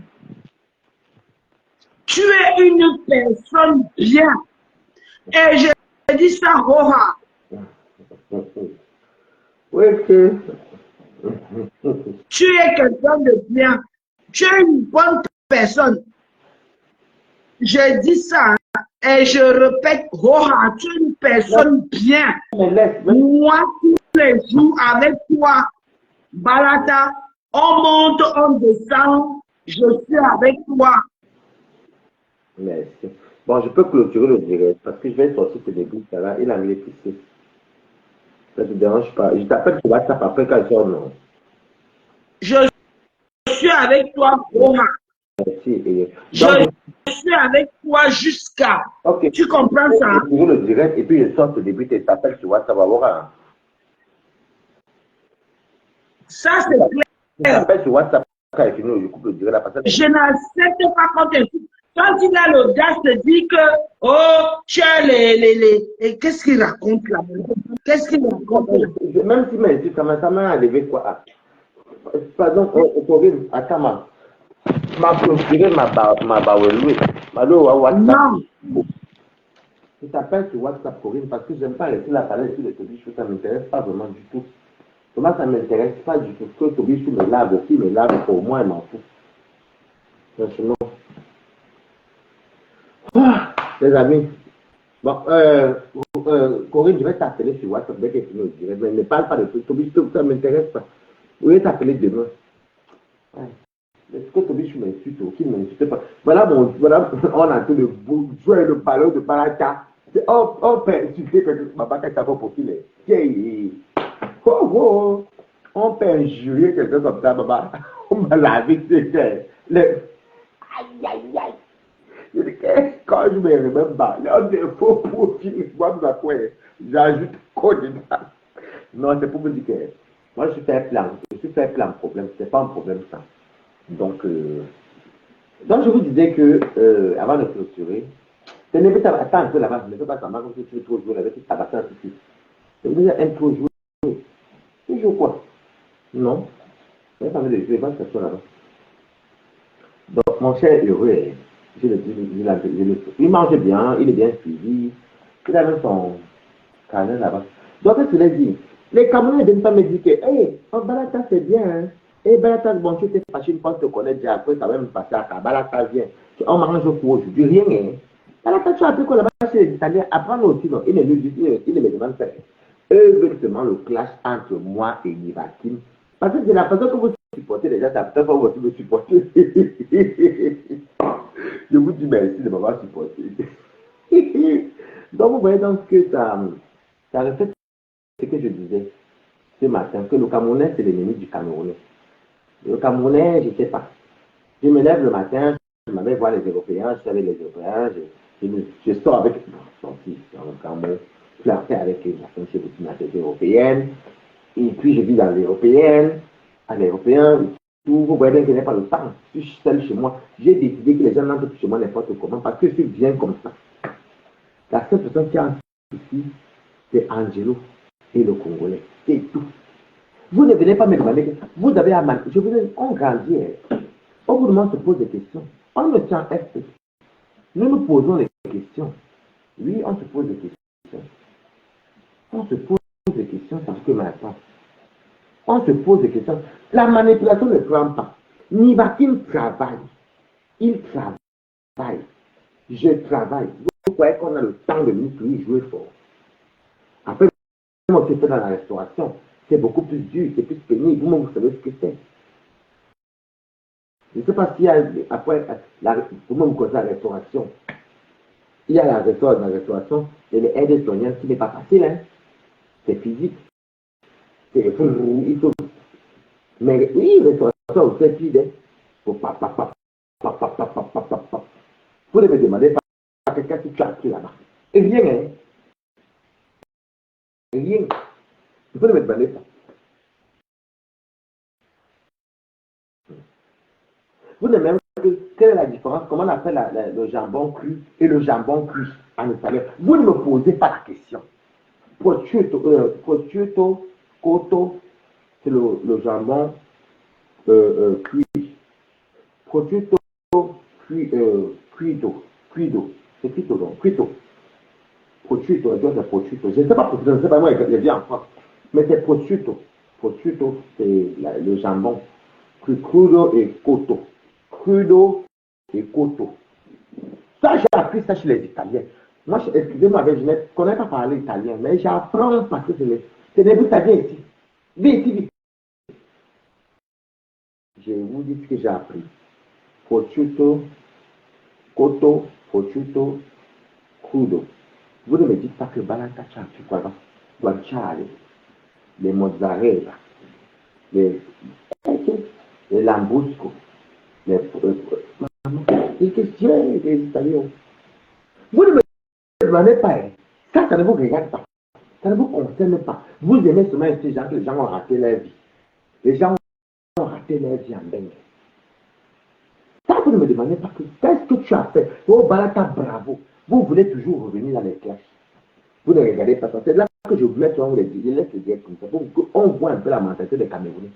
Tu es une personne bien. Et je dis ça, Roha. Oui, Tu es quelqu'un de bien. Tu es une bonne personne. Je dis ça et je répète, Roha, tu es une personne bien. Moi qui les jours avec toi, Balata. On monte, on descend. Je suis avec toi. Merci. Bon, je peux clôturer le direct parce que je vais sortir ce début. Ça va, il a mis les pistes. Ça ne te dérange pas. Je t'appelle sur WhatsApp après quand il sort, non? Je suis avec toi, Roma. Merci. Et... Je suis avec toi jusqu'à. Ok. Tu comprends ça? Je vais le direct et puis je sors ce début et t'appelles sur WhatsApp. Voilà. Ça, c'est clair. Je t'appelle sur WhatsApp quand il finit. Je coupe le direct. Je n'accepte pas quand quand il a l'audace de dire que, oh, tu as et qu'est-ce qu'il raconte là? Qu'est-ce qu'il raconte là? Même si ça m'a enlevé quoi? Pardon, Corinne, attends, m'a clôturé ma baoueloué. Non. Je t'appelle sur WhatsApp, Corinne, parce que j'aime pas laisser la palette sur le Tobichou, ça ne m'intéresse pas vraiment du tout. Comment ça ne m'intéresse pas du tout? Que Tobichou me lave aussi, me lave pour moi, il m'en fout. Franchement. Ah, les amis. Bon, Corinne, je vais t'appeler sur WhatsApp dès que tu me dirais. Mais ne parle pas de Tobichou, ça ne m'intéresse pas. Je vais t'appeler demain. Ouais. Est-ce que Tobichou m'insulte ou qu'il ne m'insulte pas? Voilà, on a tout le jouer le ballon de Baraka. On peut insulter quelqu'un, Babaka Tabo pour qu'il est. On peut injurier quelqu'un comme ça, Baba. On m'a lavé, c'est aïe, aïe, aïe. Je dis que quand je me remets bas, on des faux profils, moi, j'ajoute code dedans. Non, c'est pour me dire que moi, je suis fait plein de problèmes. C'est pas un problème, ça. Donc, je vous disais que, avant de clôturer, attends un peu là-bas, ne fais pas semblant comme si tu veux trop jouer avec ta bassin ici. Je vous dis, aime trop jouer. Tu joues quoi? Non. Je n'ai pas envie de jouer, pas de question là-bas. Donc, mon cher est heureux, il mange bien, il est bien suivi, il a même son carnet là-bas. Donc, qu'est-ce qu'il a dit? Les Camerounais ne viennent pas me dire que, hey, oh, Balata, c'est bien, hein. Et Balata, bon, tu t'es fâché une fois, tu te connais déjà, après, ça va même passer à ça. Balata vient. On m'arrange pour aujourd'hui, rien, hein. Balata, tu as appris quoi là-bas chez les Italiens? Apprends aussi, non. Ils ne me demandent pas. Eux veulent seulement le clash entre moi et Nivakin. Parce que c'est la façon que vous supportez déjà, ça peut-être pas vous me supporter. Je vous dis merci de m'avoir supporté. Donc, vous voyez donc que ça reflète ce que je disais ce matin, que le Camerounais, c'est l'ennemi du Camerounais. Le Camerounais, je ne sais pas. Je me lève le matin, je m'avais voir les Européens, je suis avec les Européens, je sors avec, sorti dans le Cameroun, flirter avec la French nationalité européenne, et puis je vis dans l'européenne, à l'européen, tout, vous voyez bien que je n'ai pas le temps. Si je suis seul chez moi, j'ai décidé que les gens n'entrent plus chez moi n'importe comment, parce que je suis bien comme ça. La seule personne qui a ici, c'est Angelo et le Congolais. C'est tout. Vous ne venez pas me demander, vous avez à man... Je vous dis, on grandit. On vous demande, se pose des questions. On me tient FP. Nous nous posons des questions. Oui, on se pose des questions. On se pose des questions parce que maintenant, on se pose des questions. La manipulation ne prend pas. Nivakin travaille. Il travaille. Je travaille. Vous croyez qu'on a le temps de nous jouer fort. Après, moi, je fais dans la restauration. C'est beaucoup plus dur, c'est plus pénible. Vous-même, vous savez ce que c'est. Je ne sais pas s'il y a, après, vous-même, vous connaissez la restauration. Il y a la restauration et les aides soignantes qui n'est pas facile. Hein. C'est physique. Il faut. Mais oui, restauration, c'est vide. Vous ne me demandez pas à quelqu'un qui tu as appris là-bas. Et rien, hein. Rien. Il faut ne me demander pas. Vous ne même que quelle est la différence? Comment on appelle le jambon cru et le jambon cuit en italien? Vous ne me posez pas la question. Prosciutto, cotto, c'est le jambon cuit. Prosciutto, cuito. C'est cuito, donc. Cuito. Prosciutto, c'est prosciutto. Je ne sais pas, je ne sais pas, moi, je viens en France. Mais c'est prosciutto. Prosciutto, c'est le jambon. Crudo et cotto. Crudo et cotto. Ça, j'ai appris ça chez les Italiens. Moi, excusez-moi, je ne connais pas parler italien, mais j'apprends parce que Ténébrita, viens ici. Viens ici, vite. Je vous dis ce que j'ai appris. Prosciutto, cotto, prosciutto, crudo. Vous ne me dites pas que balata tu as appris quoi, guanciale, les mozzarella, les lambrusco, les questions des Italiens. Vous ne me demandez pas, hein. Ça ne vous regarde pas. Ça ne vous concerne pas. Vous aimez seulement ces gens que les gens ont raté leur vie. Les gens ont raté leur vie en dingue. Ça, vous ne me demandez pas que qu'est-ce que tu as fait. Oh, Balata, bravo. Vous voulez toujours revenir dans les classes. Vous ne regardez pas ça. C'est là que je vous mets sur les je laisse les dire comme ça. Pour qu'on voit un peu la mentalité des Camerounais.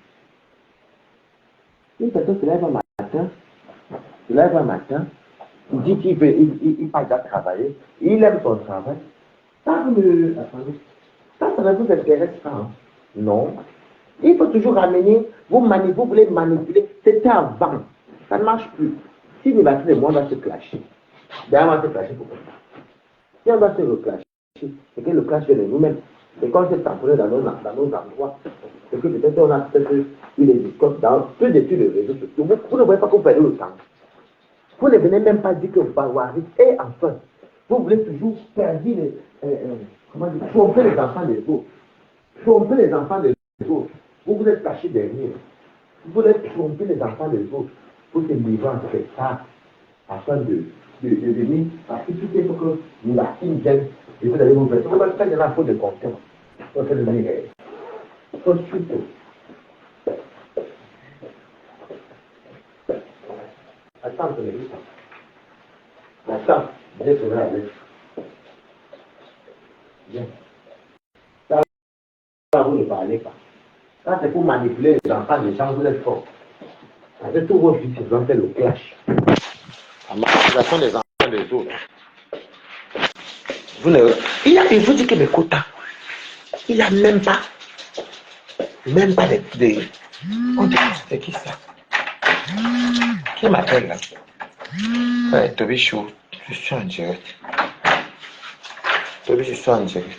Une personne se lève un matin, il dit qu'il veut, il part déjà travailler, il aime son travail. Ça, attendez, ça ne vous intéresse pas. Hein? Non. Il faut toujours ramener, vous voulez manipuler. C'était avant. Ça ne marche plus. Si nous battons, on va se clasher. D'ailleurs, on va se clasher pour ça. Si on va se reclasher, c'est que le clash vient de nous-mêmes. Et quand c'est tamponné dans nos endroits, c'est que peut-être on a peut-être eu des discours dans peu d'études de réseaux sociaux. Vous ne voyez pas qu'on perd le temps. Vous ne venez même pas dire que vous barbarisez. Et enfin, vous voulez toujours perdre tromper les enfants des autres. Tromper les enfants des autres. Vous voulez cacher derrière. Vous voulez tromper les enfants des autres pour se livrer en spectacle afin de venir. Parce que tout est pour que nous la vienne et vous allez vous faire. Vous allez faire de la faute de confiance. Vous allez venir. Ensuite, attends, je vais dire ça. Attends, viens te mettre avec. Viens. Ça, vous ne parlez pas. Ça, c'est pour manipuler les enfants des gens, vous êtes forts. Avec tout vos fils, ils ont fait le clash. La manipulation des enfants des autres. Vous ne... Il vous dit que mes quotas, il n'y a même pas des... C'est qui ça? Qui m'appelle là? Ouais, Toby Chou, je suis en direct. Toby, je suis en direct.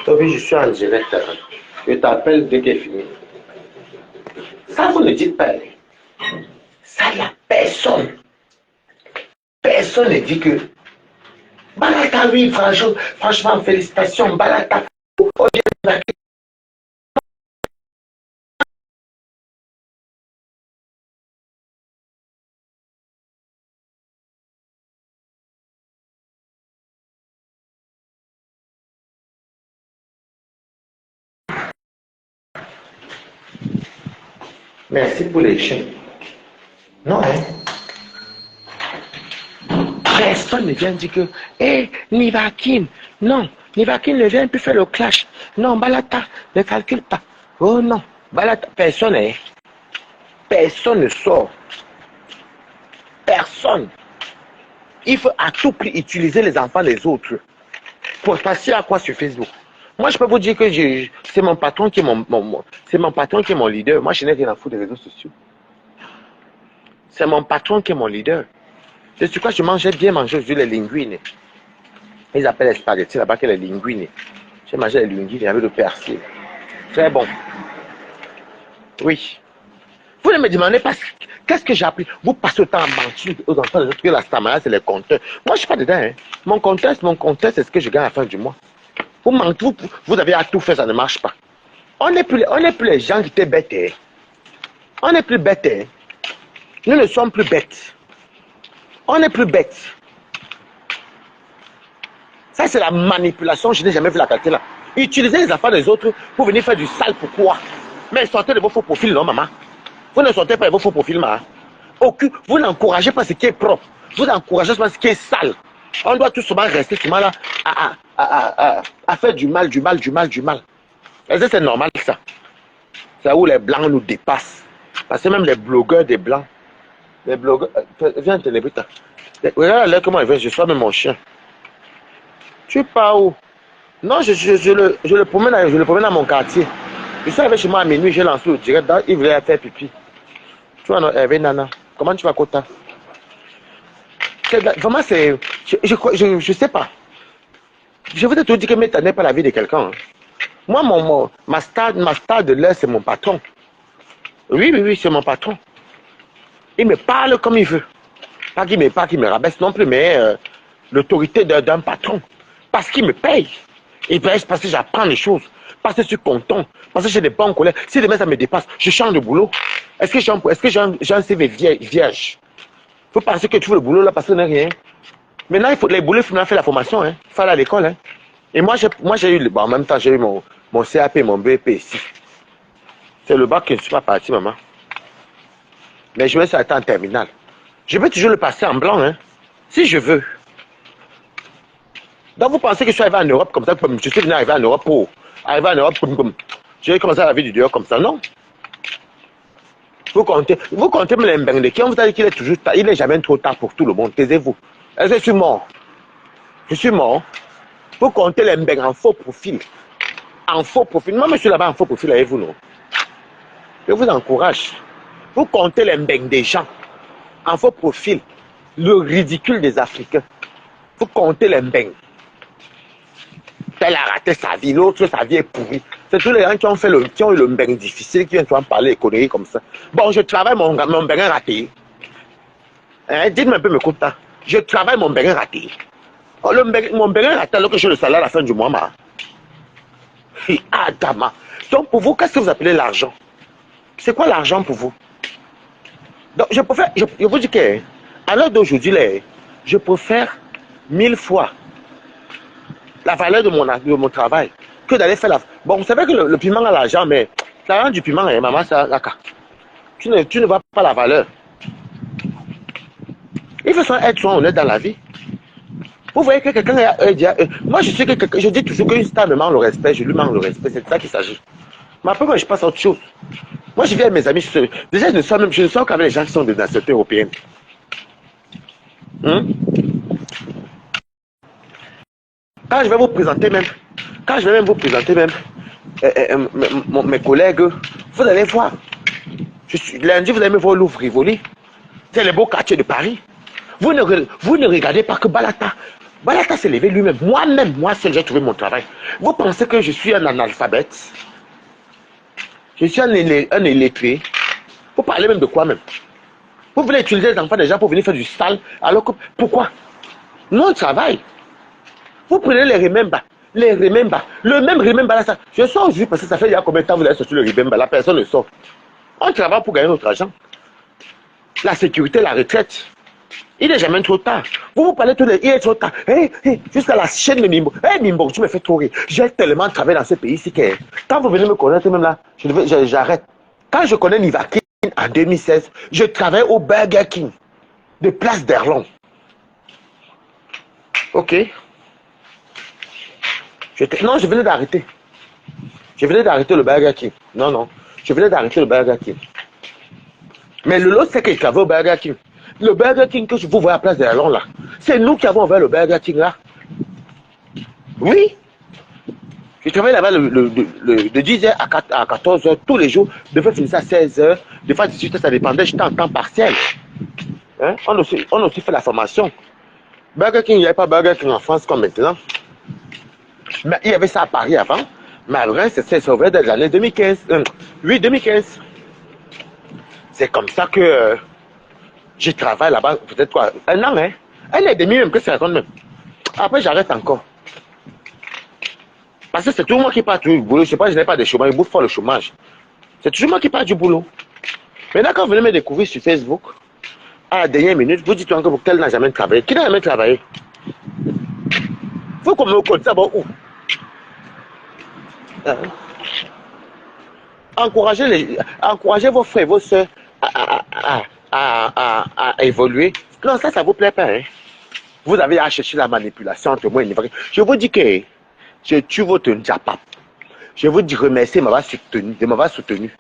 Toby, je suis en direct. Je t'appelle dès qu'elle finit. Ça, vous ne dites pas. Ça, il n'y a personne. Personne ne dit que Balata, oui, franchement, félicitations, Balata. Merci pour les chiens. Non, hein? Personne ne vient dire que, hé, Nivakin, non, Nivakin ne vient plus faire le clash. Non, Balata, ne calcule pas. Oh non, Balata, personne, hein? Personne ne sort. Personne. Il faut à tout prix utiliser les enfants des autres pour passer à quoi sur Facebook. Moi, je peux vous dire que c'est mon patron qui est c'est mon patron qui est mon leader. Moi, je n'ai rien à foutre des réseaux sociaux. C'est mon patron qui est mon leader. C'est sur quoi je mangeais bien manger aujourd'hui les linguines. Ils appellent les spaghettis là-bas que les linguines. J'ai mangé les linguines avec le persil. Très bon. Oui. Vous ne me demandez pas qu'est-ce que j'ai appris. Vous passez autant à mentir aux enfants des autres que la stamina, c'est les compteurs. Moi, je ne suis pas dedans. Hein. Mon compteur, c'est ce que je gagne à la fin du mois. Vous mentez, vous avez à tout faire, ça ne marche pas. On n'est plus les gens qui étaient bêtes. Hein. On n'est plus bêtes. Hein. Nous ne sommes plus bêtes. On n'est plus bêtes. Ça, c'est la manipulation. Je n'ai jamais vu la qualité là. Utilisez les affaires des autres pour venir faire du sale. Pourquoi? Mais sortez de vos faux profils, non, maman? Vous ne sortez pas de vos faux profils, maman. Vous n'encouragez pas ce qui est propre. Vous encouragez pas ce qui est sale. On doit tout souvent rester souvent là à faire du mal. Est-ce que c'est normal ça? C'est où les blancs nous dépassent. Parce que même les blogueurs des blancs, les blogueurs, viens Ténébrita. Regarde là comment il fait, je sois même mon chien. Tu pars où? Non, je le promène dans mon quartier. Je suis arrivé chez moi à minuit, j'ai lancé le direct, il voulait faire pipi. Tu vois, non, Hervé Nana, comment tu vas, Kota? Vraiment, c'est. Je sais pas. Je voudrais te dire que Meta n'est pas la vie de quelqu'un. Hein. Moi, ma star de l'air, c'est mon patron. Oui, c'est mon patron. Il me parle comme il veut. Pas qu'il me rabaisse non plus, mais l'autorité d'un patron. Parce qu'il me paye. Il paye parce que j'apprends les choses. Parce que je suis content. Parce que j'ai des bons collègues. Si demain ça me dépasse, je change de boulot. Est-ce que j'ai un CV vierge? Faut penser que tu veux le boulot là parce que ce n'est rien. Maintenant, il faut les boulots, il faut faire la formation. Hein. Il faut aller à l'école. Hein. Et moi, j'ai eu, bon, en même temps, j'ai eu mon CAP, mon BEP ici. C'est le bac que je ne suis pas parti, maman. Mais je vais s'arrêter en terminale. Je peux toujours le passer en blanc, hein, si je veux. Donc, vous pensez que je suis arrivé en Europe comme ça, je suis venu arriver en Europe pour arriver en Europe comme j'ai commencé à la vie du dehors comme ça, non? Vous comptez me l'embêter. Qui vous a dit qu'il est toujours tard? Il n'est jamais trop tard pour tout le monde. Taisez-vous. Est-ce que je suis mort? Je suis mort. Vous comptez les en faux profil. En faux profil. Moi, je suis là-bas en faux profil avec vous, non? Je vous encourage. Vous comptez les des gens. En faux profil. Le ridicule des Africains. Vous comptez les mbengs. Elle a raté sa vie, l'autre, sa vie est pourrie. C'est tous les gens qui ont eu le mbeng difficile, qui viennent en parler des conneries comme ça. Bon, je travaille mon mbeng raté. Hein, dites-moi un peu, me coûte. Je travaille mon mbeng raté. Oh, mon mbeng raté alors que j'ai le salaire à la fin du mois, ma. Ah, dama. Donc, pour vous, qu'est-ce que vous appelez l'argent? C'est quoi l'argent pour vous? Donc, je préfère, je vous dis que, à l'heure d'aujourd'hui, je préfère 1000 fois la valeur de mon travail que d'aller faire la... Bon, vous savez que le piment a l'argent, mais l'argent du piment, maman, c'est la cas. Tu ne vois pas la valeur. Il faut être honnête dans la vie. Vous voyez que quelqu'un moi, je dis toujours qu'une star me manque le respect, je lui manque le respect, c'est de ça qu'il s'agit. Mais après, moi, je passe à autre chose. Moi, je viens avec mes amis, déjà, je ne sors qu'avec les gens qui sont de nationalité européenne. Quand je vais vous présenter même, mes collègues, vous allez voir. Lundi, vous allez me voir Louvre Rivoli. C'est les beaux quartiers de Paris. Vous ne regardez pas que Balata. Balata s'est levé lui-même. Moi seul, j'ai trouvé mon travail. Vous pensez que je suis un analphabète? Je suis un illettré. Vous parlez même de quoi même? Vous voulez utiliser les enfants des gens pour venir faire du sale, alors que, pourquoi? Nous, on travaille. Vous prenez les remember. Le même remember là, ça. Je sors aujourd'hui parce que ça fait il y a combien de temps vous avez sorti le remember? La personne ne sort. On travaille pour gagner notre argent. La sécurité, la retraite. Il n'est jamais trop tard. Vous parlez tous les... Il est trop tard. Jusqu'à la chaîne de Mimbo. Mimbo, tu me fais trop rire. J'ai tellement travaillé dans ce pays ici que... Quand vous venez me connaître même là, j'arrête. Quand je connais Nivakin en 2016, je travaille au Burger King de Place d'Erlon. Ok. Non, je venais d'arrêter. Je venais d'arrêter le Burger King. Non. Je venais d'arrêter le Burger King. Mais le lot, c'est qu'il travaille au Burger King. Le Burger King que vous voyez à Place d'Erlon là, c'est nous qui avons ouvert le Burger King là. Oui. Je travaille là-bas de 10h à 14h tous les jours. De fois, finir à 16h. De fois, 18h, ça dépendait. J'étais en temps partiel. Hein? On aussi fait la formation. Burger King, il n'y avait pas Burger King en France comme maintenant. Mais il y avait ça à Paris avant. Mais après, c'est ouvert dans les années 2015. Oui, 2015. C'est comme ça que je travaille là-bas, peut-être quoi, un an, hein. Un an et demi même, que ça raconte même. Après, j'arrête encore. Parce que c'est toujours moi qui pars du boulot. Je sais pas, je n'ai pas de chômage, ils bouffent fort le chômage. C'est toujours moi qui pars du boulot. Maintenant, quand vous venez me découvrir sur Facebook, à la dernière minute, vous dites encore qu'elle n'a jamais travaillé. Qui n'a jamais travaillé? Faut qu'on me compte ça, bon, où? Encouragez vos frères et vos soeurs à évoluer. Non, ça vous plaît pas. Hein? Vous avez à chercher la manipulation entre moi et Nivakin. Je vous dis que je tue votre Njapap. Je vous dis remercier de m'avoir soutenu.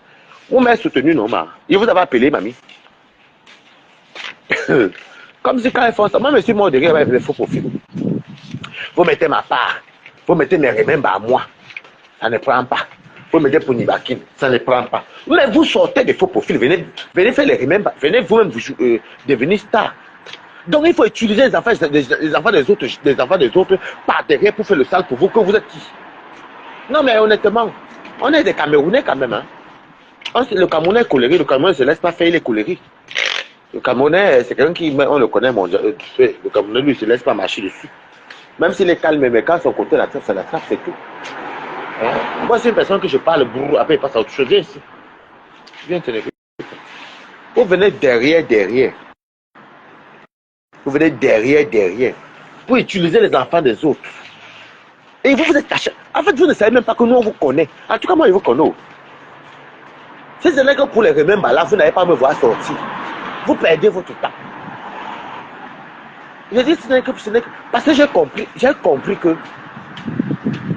Vous m'avez soutenu, non, ma? Il vous avez appelé, mamie. Comme si quand ils font ça, moi, je suis mort de rire avec les faux profils. Vous mettez ma part, vous mettez mes remèdes à moi, ça ne prend pas. Vous mettez pour Nibakin, ça ne prend pas. Mais vous sortez des faux profils, venez faire les remèdes, venez vous-même devenir star. Donc il faut utiliser les enfants des autres par derrière pour faire le sale pour vous, que vous êtes qui? Non mais honnêtement, on est des Camerounais quand même. Hein. Le Camerounais est colérique, le Camerounais ne se laisse pas faire, il est colérique. Le Camerounais, c'est quelqu'un qui, on le connaît mondial. Le Camerounais, lui, ne se laisse pas marcher dessus. Même s'il est calme, mais quand son côté la trappe, ça la trappe, c'est tout. Hein? Moi, c'est une personne que je parle, bourreau, après il passe à autre chose. Viens ici. Viens te lever. Vous venez derrière. Vous venez derrière. Pour utiliser les enfants des autres. Et vous êtes caché. En fait, vous ne savez même pas que nous, on vous connaît. En tout cas, moi, je vous connais. Si ce n'est que pour les remèdes, là, vous n'allez pas me voir sortir. Vous perdez votre temps. Je dis ce n'est que parce que j'ai compris que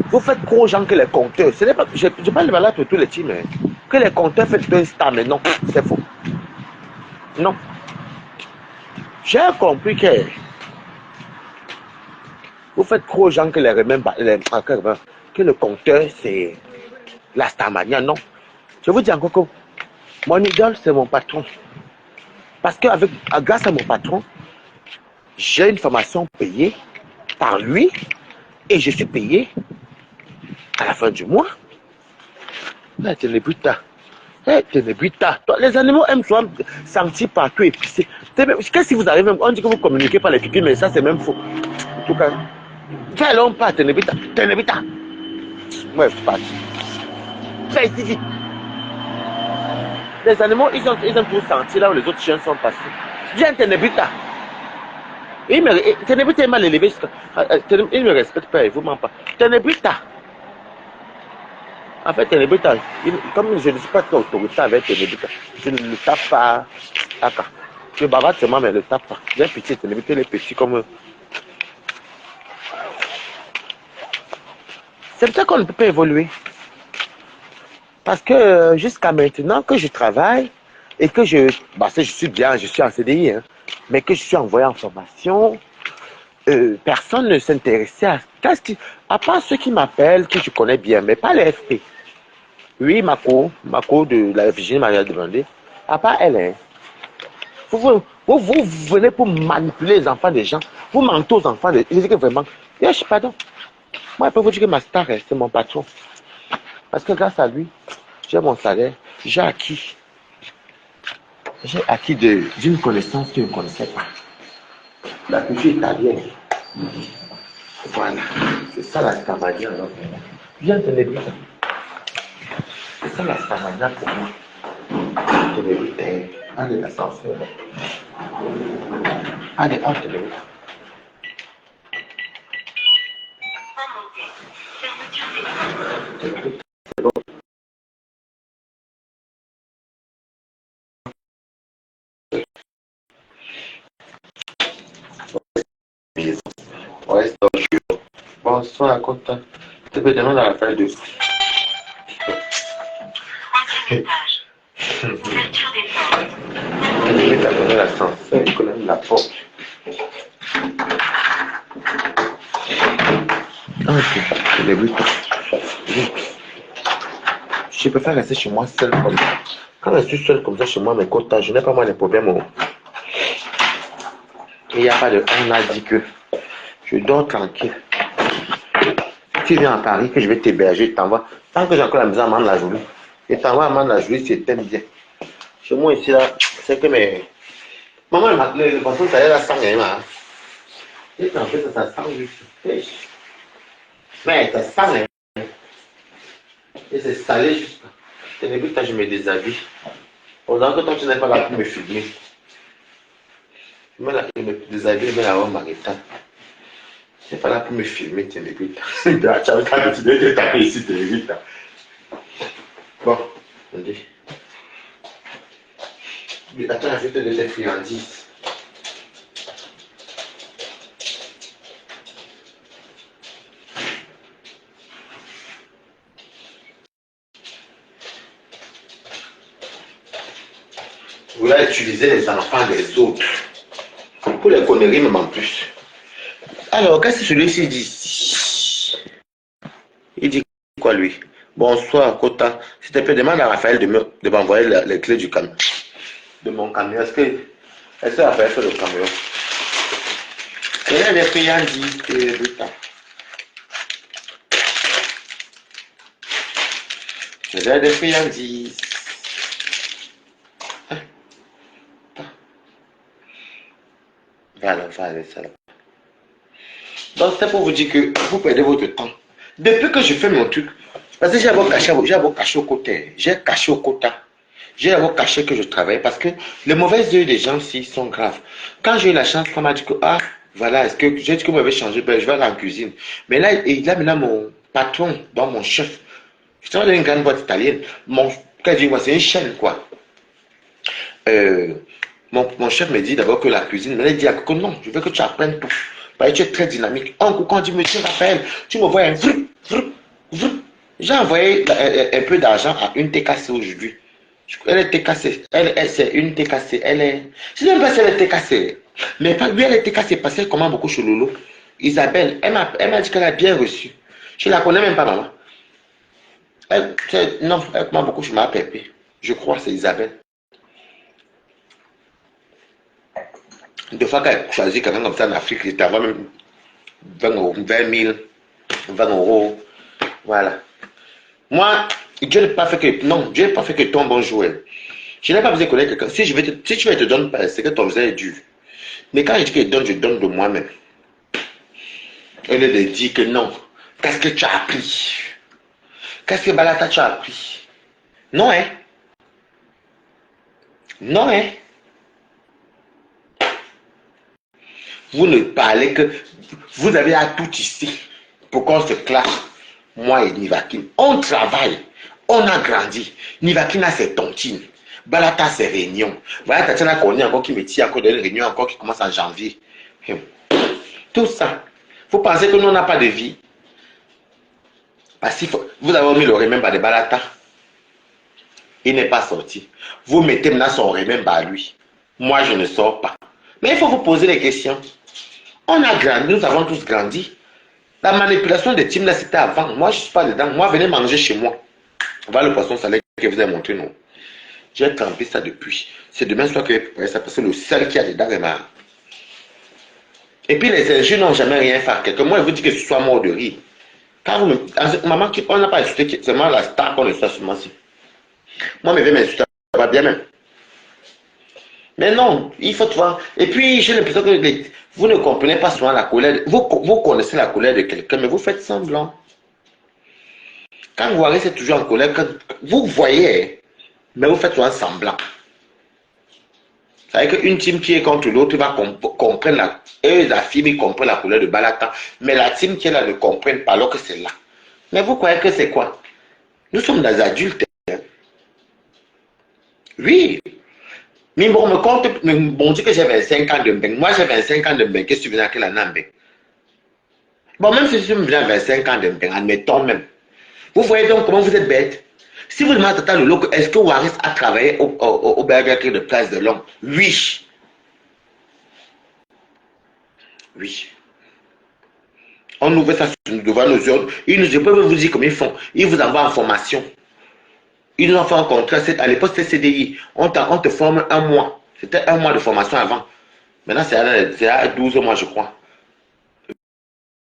vous faites trop aux gens que les compteurs. Ce n'est pas, je parle de malade pour tous les teams, hein, que les compteurs font un star, mais non, c'est faux. Non. J'ai compris que vous faites trop aux gens que les remèdes, que le compteur c'est la starmania. Non. Je vous dis encore que mon idole c'est mon patron. Parce que grâce à mon patron, j'ai une formation payée par lui et je suis payé à la fin du mois. Les animaux aiment souvent sentir partout épicé. Qu'est-ce que vous avez même? On dit que vous communiquez par les piqûres, mais ça c'est même faux. En tout cas, quel homme pas Ténébita? Ouais, c'est parti. Les animaux, ils ont tout senti là où les autres chiens sont passés. Viens Ténébita. Ténébita est mal élevé. Il ne me respecte pas, il ne vous ment pas. Ténébita. En fait, Ténébita, comme je ne suis pas très autoritaire avec Ténébita, je ne le tape pas. Je bavarde seulement, mais je ne le tape pas. J'ai pitié, Ténébita, il est petit comme eux. C'est peut-être qu'on ne peut pas évoluer. Parce que jusqu'à maintenant que je travaille et que je suis bien, je suis en CDI, hein, mais que je suis envoyé en formation, personne ne s'intéressait à part ceux qui m'appellent, que je connais bien, mais pas les FP. Oui, Mako de la Virginie Maria Demandé, à part elle, hein. Vous venez pour manipuler les enfants des gens, vous mentez aux enfants des gens. Je dis que vraiment, pardon. Moi, je peux vous dire que ma star, c'est mon patron. Parce que grâce à lui, j'ai mon salaire, j'ai acquis d'une connaissance que je ne connaissais pas. La culture italienne. Voilà. C'est ça la Starmania. Viens te lever. C'est ça la Starmania pour moi. Te lever. Allez, l'ascenseur. Allez, on te lever. Ouais, bonsoir, à contact. Tu peux demander à la feuille de. Je vais t'abonner l'ascenseur et connaître la porte. Ok, je l'ai vu. Je préfère rester chez moi seul comme ça. Quand je suis seul comme ça chez moi, mes quotas, je n'ai pas moi les problèmes. Il n'y a pas de. On a dit que je dors tranquille. Tu viens à Paris, que je vais t'héberger, t'envoie. Tant que j'ai encore la maison à Mande-la-Jolie, et t'envoie à Mande-la-Jolie si tu t'aimes bien. Chez moi ici, là, c'est que mes. Maman, le patron, ça y est, là, sang, là. Et en fait, ça sent juste. Mais ça sent, hein. Et c'est salé juste. Et depuis que je me déshabille. Pendant que toi, tu n'es pas là pour me filmer. Je me déshabille, mais là, on m'arrête. Tu n'es pas là pour me filmer, tu es vite. Tu dois taper ici, tu es vite. Bon, on dit. Attends, je vais te donner des friandises. Vous voulez utiliser les enfants des autres Pour les conneries, même en plus. Alors, qu'est-ce que celui-ci dit? Il dit quoi, lui? Bonsoir, Kota. S'il te plaît, demande à Raphaël de m'envoyer les clés du camion. De mon camion. Est-ce que Raphaël fait le camion? Et les friandises de temps. J'ai des friandises. Voilà, voilà, ça là. Donc, c'est pour vous dire que vous perdez votre temps. Depuis que je fais mon truc, parce que j'ai d'abord caché au côté. J'ai caché au quota. J'ai d'abord caché que je travaille parce que les mauvaises yeux des gens ci sont graves. Quand j'ai eu la chance, on m'a dit que, ah, voilà, est-ce que j'ai dit que vous m'avez changé, ben, je vais aller en cuisine. Mais là, maintenant mon patron, donc mon chef, je travaille dans une grande boîte italienne. C'est une chaîne, quoi. Mon chef me dit d'abord que la cuisine, il a dit que non, je veux que tu apprennes tout. Parce que tu es très dynamique. Un coup, quand tu me dis, Raphaël, tu me vois un vrup, vrup, vrup. J'ai envoyé un peu d'argent à une TKC aujourd'hui. Elle est TKC. C'est une TKC. Elle est. Je ne sais même pas si elle est TKC. Mais pas lui, elle est TKC parce qu'elle commande beaucoup chez Lolo. Isabelle, elle m'a dit qu'elle a bien reçu. Je ne la connais même pas, maman. Non, elle commande beaucoup chez ma pépé. Je crois que c'est Isabelle. Des fois, quand elle choisit quelqu'un comme ça en Afrique, il t'envoie même 20 euros, 20 000, 20 euros. Voilà. Moi, Dieu n'a pas fait que. Non, Dieu n'a pas fait que ton bon joueur. Je n'ai pas besoin de connaître quelqu'un. Si tu veux te donner, c'est que ton visage est dur. Mais quand je dis que je donne de moi-même. Elle de dire que non. Qu'est-ce que tu as appris? Qu'est-ce que Balata tu as appris? Non, hein? Non, hein? Vous ne parlez que. Vous avez à tout ici pour qu'on se clash. Moi et Nivakin. On travaille. On a grandi. Nivakin a ses tontines. Balata ses réunions. Voilà, Tatiana connaît encore qui me tire encore des réunions encore qui commencent en janvier. Tout ça. Vous pensez que nous, on n'a pas de vie? Parce que vous avez mis le remember de Balata. Il n'est pas sorti. Vous mettez maintenant son remember à lui. Moi, je ne sors pas. Mais il faut vous poser des questions. On a grandi, nous avons tous grandi. La manipulation des teams là, c'était avant. Moi, je ne suis pas dedans. Moi, venez manger chez moi. Voilà le poisson salé que vous avez montré, non? J'ai trempé ça depuis. C'est demain soir que je vais préparer ça parce que le sel qu'il y a dedans est marre. Et puis les ingénieurs n'ont jamais rien fait. Quelqu'un, moi, je vous dis que ce soit mort de rire. Quand vous me... Maman, on n'a pas insulté, c'est moi la star qu'on le soit seulement si. Moi, je vais m'insulter, ça va bien même. Mais non, il faut voir. Et puis, j'ai l'impression que vous ne comprenez pas souvent la colère. Vous connaissez la colère de quelqu'un, mais vous faites semblant. Quand vous voyez, c'est toujours en colère. Vous voyez, mais vous faites souvent semblant. Ça veut dire qu'une team qui est contre l'autre va comprendre la... Eux, la fille, ils comprennent la couleur de Balata. Mais la team qui est là ne comprenne pas alors que c'est là. Mais vous croyez que c'est quoi? Nous sommes des adultes. Hein? Oui. Mais bon, me compte, on dit que j'ai 25 ans de mbeng. Moi, j'ai 25 ans de mbeng. Qu'est-ce que tu veux dire que la mbeng? Bon, même si je me viens 25 ans de mbeng, admettons même. Vous voyez donc comment vous êtes bête? Si vous demandez à Tata Lolo, est-ce que Waris a travaillé au Burger de Place de l'Homme? Oui. Oui. On ouvre ça devant nos ordres. Je peux vous dire comment ils font. Ils vous envoient en formation. Ils nous ont fait un contrat. À l'époque, c'était CDI. On te forme un mois. C'était un mois de formation avant. Maintenant, c'est à 12 mois, je crois.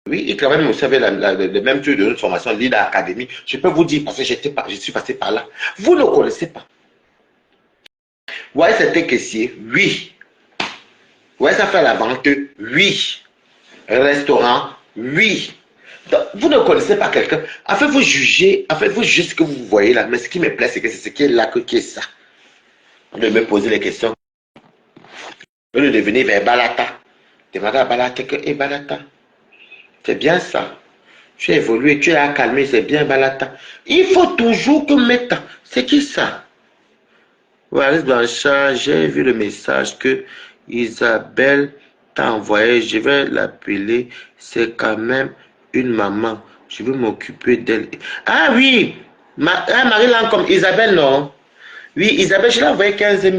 Oui, ils travaillent aussi avec le même truc de notre formation, Lida Academy. Je peux vous dire, parce que je suis passé par là. Vous ne connaissez pas. Vous voyez, c'était caissier? Oui. Vous voyez, ça fait la vente? Oui. Restaurant? Oui. Donc, vous ne connaissez pas quelqu'un. En fait, vous jugez ce que vous voyez là. Mais ce qui me plaît, c'est que c'est ce qui est là, qui est ça. De me poser les questions. De devenir vers Balata. Demander à Balata que, hé Balata, c'est bien ça. Tu as évolué, tu as calmé, c'est bien Balata. Il faut toujours que mettre. C'est qui ça? Waris Blanchard, j'ai vu le message que Isabelle t'a envoyé. Je vais l'appeler. C'est quand même une maman. Je veux m'occuper d'elle. Ah oui! Marie-Lan comme Isabelle, non? Oui, Isabelle, je l'ai envoyé 15 000.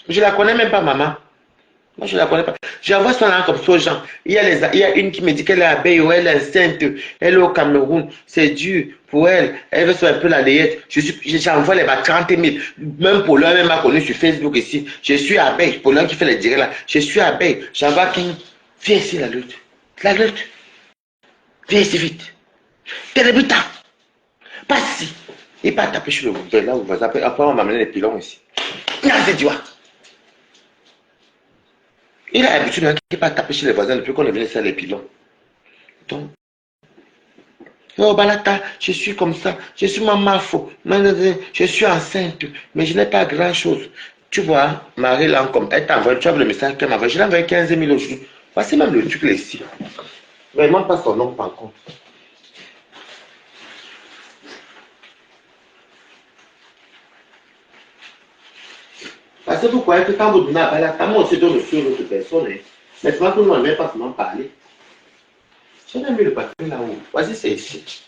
Je la connais même pas, maman. Moi, je ne la connais pas. J'envoie son nom comme ça aux gens. Il y a une qui me dit qu'elle est abeille ou elle est enceinte. Elle est au Cameroun. C'est dur pour elle. Elle veut faire un peu la layette. J'envoie les 30 000. Même Paulin, même m'a connu sur Facebook ici. Je suis abeille. Paulin qui fait les directs là. Je suis abeille. J'envoie King. Viens ici, la lutte. La lutte. Viens ici vite. T'es débutant. Passe ici. Il pas taper sur le voisin. Là, vous après, on m'a amené les pilons ici. Non, c'est du Il a l'habitude de ne pas taper chez les voisins depuis qu'on est venu faire les pilons. Donc, oh Balata, je suis comme ça, je suis maman faux, je suis enceinte, mais je n'ai pas grand chose. Tu vois, Marie là, comme elle t'a envoyé, tu as vu le message qu'elle m'a envoyé, je l'ai envoyé 15 000 aujourd'hui. Voici même le truc là ici. Mais il ne pas son nom par contre. Parce que vous croyez que quand vous donnez à Balata, moi aussi je donne sur l'autre personne. Maintenant, tout le monde ne veut pas seulement parler. J'ai même mis le papier là-haut. Voici, c'est ici.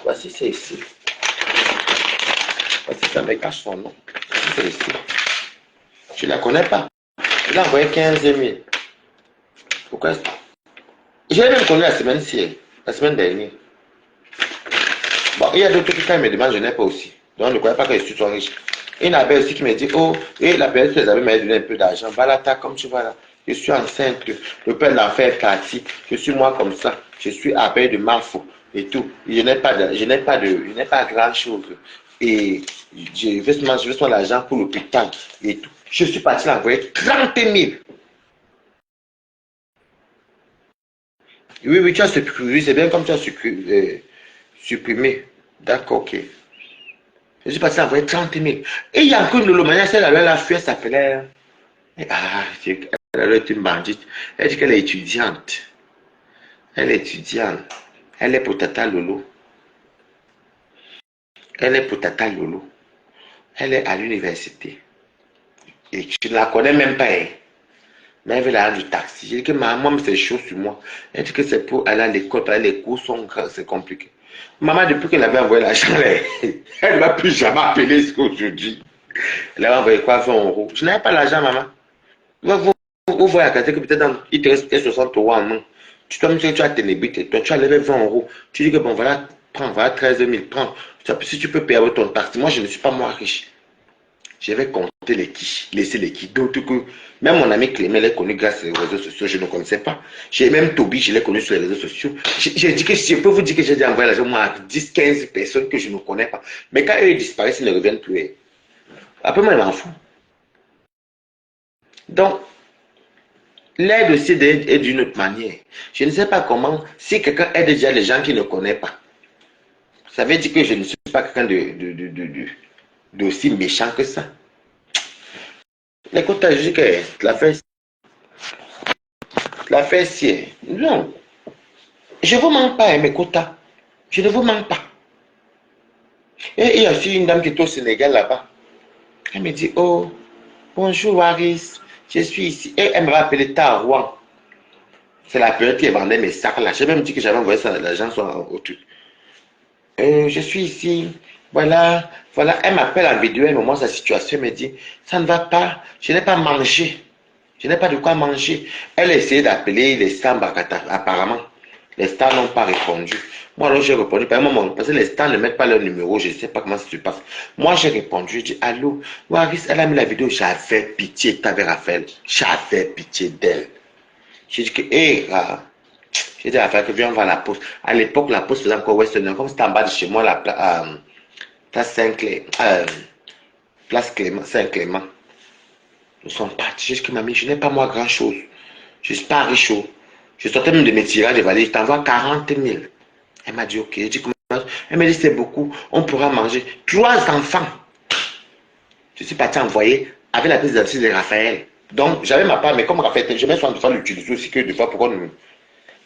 Voici, c'est ici. Voici, ça me cache son nom. C'est ici. Je ne la connais pas. Je l'ai envoyé 15 000. Pourquoi? Je l'ai même connu la semaine-ci, la semaine dernière. Bon, il y a d'autres qui, quand ils me demandent, je n'ai pas aussi. Donc, je ne crois pas que je suis trop riche. Il y en avait aussi qui me dit, oh, et la personne qui les avait donné un peu d'argent. Balata, comme tu vois là. Je suis enceinte, le père d'enfant est parti. Je suis moi comme ça. Je suis abeille de Marfo et tout. Je n'ai pas grand chose. Et je veux seulement l'argent pour l'hôpital et tout. Je suis parti l'envoyer 30 000. Oui, oui, tu as supprimé. C'est bien comme tu as supprimé. D'accord, ok. Je suis parti l'envoyer 30 000. Et il y a encore une lolomania, celle-là, la fille, elle s'appelait. Ah, elle est une bandite. Elle dit qu'elle est étudiante. Elle est étudiante. Elle est pour Tata Lolo. Elle est pour Tata Lolo. Elle est à l'université. Et je ne la connais même pas. Hein. Mais elle veut aller du taxi. J'ai dit que maman, c'est chaud sur moi. Elle dit que c'est pour aller à l'école. Les cours sont c'est compliqué. Maman, depuis qu'elle avait envoyé l'argent, elle ne va plus jamais appeler ce qu'aujourd'hui. Elle a envoyé quoi, 20 euros. Je n'avais pas l'argent, maman. Vous voyez à côté que peut-être il te reste 60 euros en main. Tu toi, tu as ténébrité, toi, tu as levé 20 euros. Tu dis que bon, voilà, prends, voilà 13 000, prends. Si tu peux payer avec ton taxi, moi, je ne suis pas moi riche. Je vais compter les quiches, laisser les quiches. D'autres que, même mon ami Clément, elle est connu grâce aux réseaux sociaux, je ne connaissais pas. J'ai même Toby, je l'ai connu sur les réseaux sociaux. J'ai dit que je peux vous dire que j'ai déjà envoyé l'argent à 10, 15 personnes que je ne connais pas. Mais quand eux disparaissent, ils ne reviennent plus. Après, moi, je m'en fous. Donc, l'aide aussi est d'une autre manière. Je ne sais pas comment, si quelqu'un aide déjà les gens qui ne connaissent pas, ça veut dire que je ne suis pas quelqu'un d'aussi méchant que ça. Écoute, je dis que la fête, c'est... Non. Je ne vous manque pas, mes quotas. Je ne vous manque pas. Et il y a aussi une dame qui est au Sénégal là-bas. Elle me dit, oh, bonjour Waris, je suis ici. Et elle me rappelait Rouen. C'est la période qui vendait mes sacs là. J'ai même dit que j'avais envoyé ça, l'argent au truc. Je suis ici. Voilà, voilà. Elle m'appelle en vidéo, elle me montre sa situation. Elle me dit, ça ne va pas. Je n'ai pas mangé. Je n'ai pas de quoi manger. Elle a essayé d'appeler les stars Bakata. Apparemment, les stars n'ont pas répondu. Moi, alors, j'ai répondu. Parce que les stars ne mettent pas leur numéro. Je ne sais pas comment ça se passe. Moi, j'ai répondu. J'ai dit, allô, Waris, elle a mis la vidéo. J'avais pitié. T'avais Raphaël. J'avais pitié d'elle. J'ai dit que, j'ai dit à Raphaël que viens, on va à la poste. À l'époque, la poste faisait encore Western. Comme c'était en bas de chez moi, la place Saint-Clément. Nous sommes partis. J'ai dit que mamie, je n'ai pas moi grand chose. Je ne suis pas riche. Je sortais même de mes tirages de valises. Je t'envoie 40 000. Elle m'a dit, ok. J'ai dit, comment? Elle m'a dit, c'est beaucoup. On pourra manger 3 enfants. Je suis parti envoyer avec la pièce d'identité de Raphaël. Donc, j'avais ma part, mais comme Raphaël, je mets soin de faire l'utiliser aussi que de fois pourquoi nous.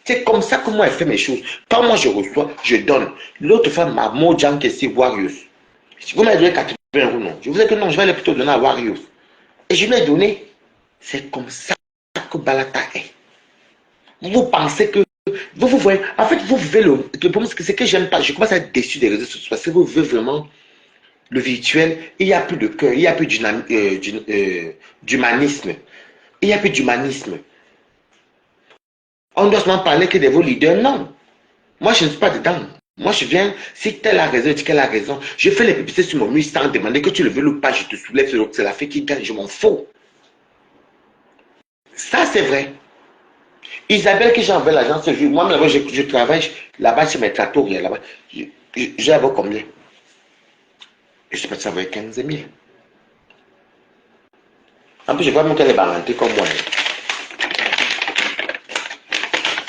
C'est comme ça que moi, elle fait mes choses. Quand moi, je reçois, je donne. L'autre femme m'a Mojang que c'est Warriors. Vous m'avez donné 80 euros, non. Je vous ai dit que non, je vais aller plutôt donner à Warriors. Et je lui ai donné. C'est comme ça que Balata est. Vous pensez que. Vous voyez. En fait, vous vivez le. C'est que j'aime pas. Je commence à être déçu des réseaux sociaux parce que vous vivez vraiment le virtuel. Il n'y a plus de cœur. Il n'y a plus d'humanisme. Il n'y a plus d'humanisme. On doit seulement parler que de vos leaders. Non. Moi, je ne suis pas dedans. Moi, je viens, si telle a raison, je dis qu'elle a raison. Je fais les publicités sur mon mur sans demander que tu le veux ou pas. Je te soulève, c'est la fille qui gagne, je m'en fous. Ça, c'est vrai. Isabelle, que j'ai envoyé l'agence ce jour, moi, je travaille là-bas chez mes trattoriens, là-bas. J'ai avoir combien? Je sais pas si ça va être 15 000. En plus, je vois même qu'elle est barantée comme moi.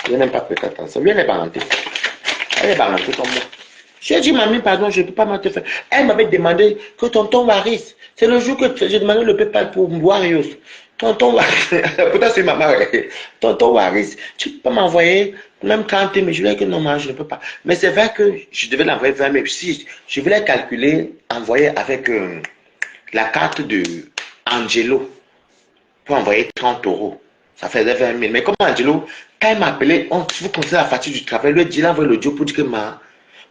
Je n'aime pas faire attention. Lui, elle est barantée. Elle est barantée comme moi. J'ai dit, mamie, pardon, je ne peux pas te faire. Elle m'avait demandé que tonton Waris, c'est le jour que j'ai demandé le PayPal pour Warius. Tonton Waris, pourtant c'est maman. Tonton Waris, tu peux pas m'envoyer même 30 000, mais je lui ai dit que non, moi, je ne peux pas. Mais c'est vrai que je devais l'envoyer 20 000. Si je voulais calculer, envoyer avec la carte de Angelo pour envoyer 30 €. Ça faisait 20 000. Mais comme Angelo, quand il m'a appelé, vous connaissez la fatigue du travail, lui dit, il a envoyé l'audio pour dire que moi,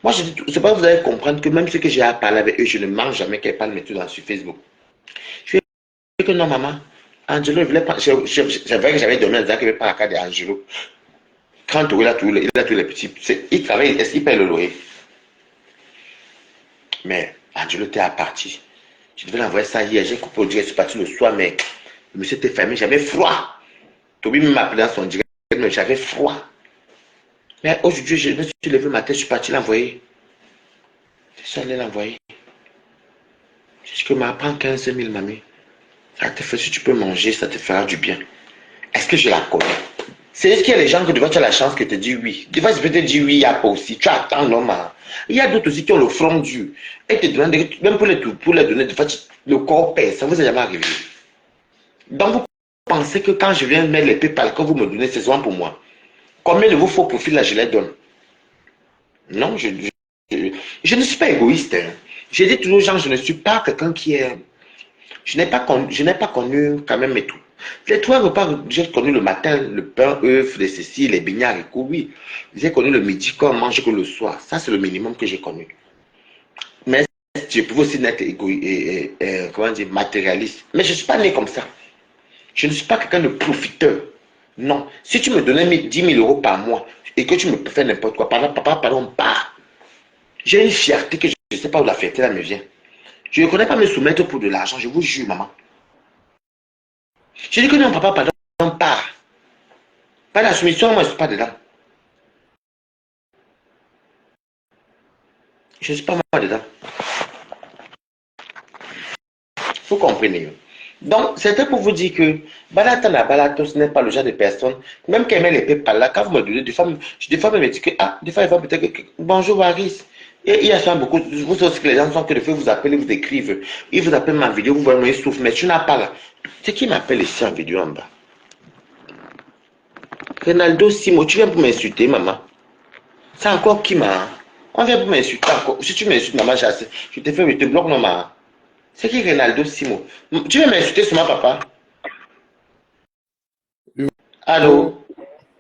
je dis, c'est pas que vous allez comprendre que même ce que j'ai à parler avec eux, je ne mange jamais qu'elle parle tout sur Facebook. Je lui ai dit que non, maman, Angelo, il voulait pas. C'est vrai que j'avais donné un exemple qu'il ne veut pas la carte d'Angelo. 30 €, il a tous les petits. Il travaille, il paye le loyer. Mais Angelo était à partir. Je devais l'envoyer ça hier. J'ai coupé au direct, je suis parti le soir, mais le monsieur était fermé, j'avais froid. Toby m'a appelé dans son direct, mais j'avais froid. Mais aujourd'hui, je me suis levé le matin, je suis parti l'envoyer. Je suis allé l'envoyer. Je dis que prends 15 000, mamie. Ça te fait, si tu peux manger, ça te fera du bien. Est-ce que je la connais? C'est juste qu'il y a les gens que devant tu as la chance que te dire oui. Des fois, je peux te dire oui, il n'y a pas aussi. Tu attends l'homme. Il y a d'autres aussi qui ont le front dur. Et te demandent, même pour les donner, des fois, le corps pèse. Ça ne vous est jamais arrivé. Donc, vous pensez que quand je viens mettre les PayPal que vous me donnez, c'est souvent pour moi. Combien de vos faux profils là, je les donne? Non, je ne suis pas égoïste. Hein. Je dis toujours aux gens, je ne suis pas quelqu'un qui est... Je n'ai pas connu quand même et tout. Les trois repas, j'ai connu le matin, le pain, œufs, les ceci, les beignets haricots, oui. J'ai connu le midi quand on mange que le soir. Ça, c'est le minimum que j'ai connu. Mais je pouvais aussi être comment dire, matérialiste. Mais je ne suis pas né comme ça. Je ne suis pas quelqu'un de profiteur. Non. Si tu me donnais 10 000 € par mois et que tu me fais n'importe quoi, papa, pardon, pas. J'ai une fierté que je ne sais pas où la fierté là me vient. Je ne connais pas me soumettre pour de l'argent, je vous jure, maman. Je dis que non, papa, pardon, pas. Pas la soumission, moi, je ne suis pas dedans. Je ne suis pas moi dedans. Vous comprenez. Donc, c'était pour vous dire que Balatana Balato, ce n'est pas le genre de personne, même qu'elle met les PayPal là, quand vous me donnez, des fois, elle me dit que, des fois, il va peut-être que, bonjour Waris. Et il y a souvent beaucoup, vous savez que les gens sont que des fois vous appellent, vous écrivent, ils vous appellent ma vidéo, vous voyez, ils souffrent, mais tu n'as pas là. C'est qui m'appelle ici en vidéo en bas? Ronaldo Simo, tu viens pour m'insulter, maman. C'est encore qui, maman? On vient pour m'insulter encore. Si tu m'insultes, maman, je te fais, je te bloque, non, maman. C'est qui Ronaldo Simo? Tu veux m'insulter sur ma papa? Allô?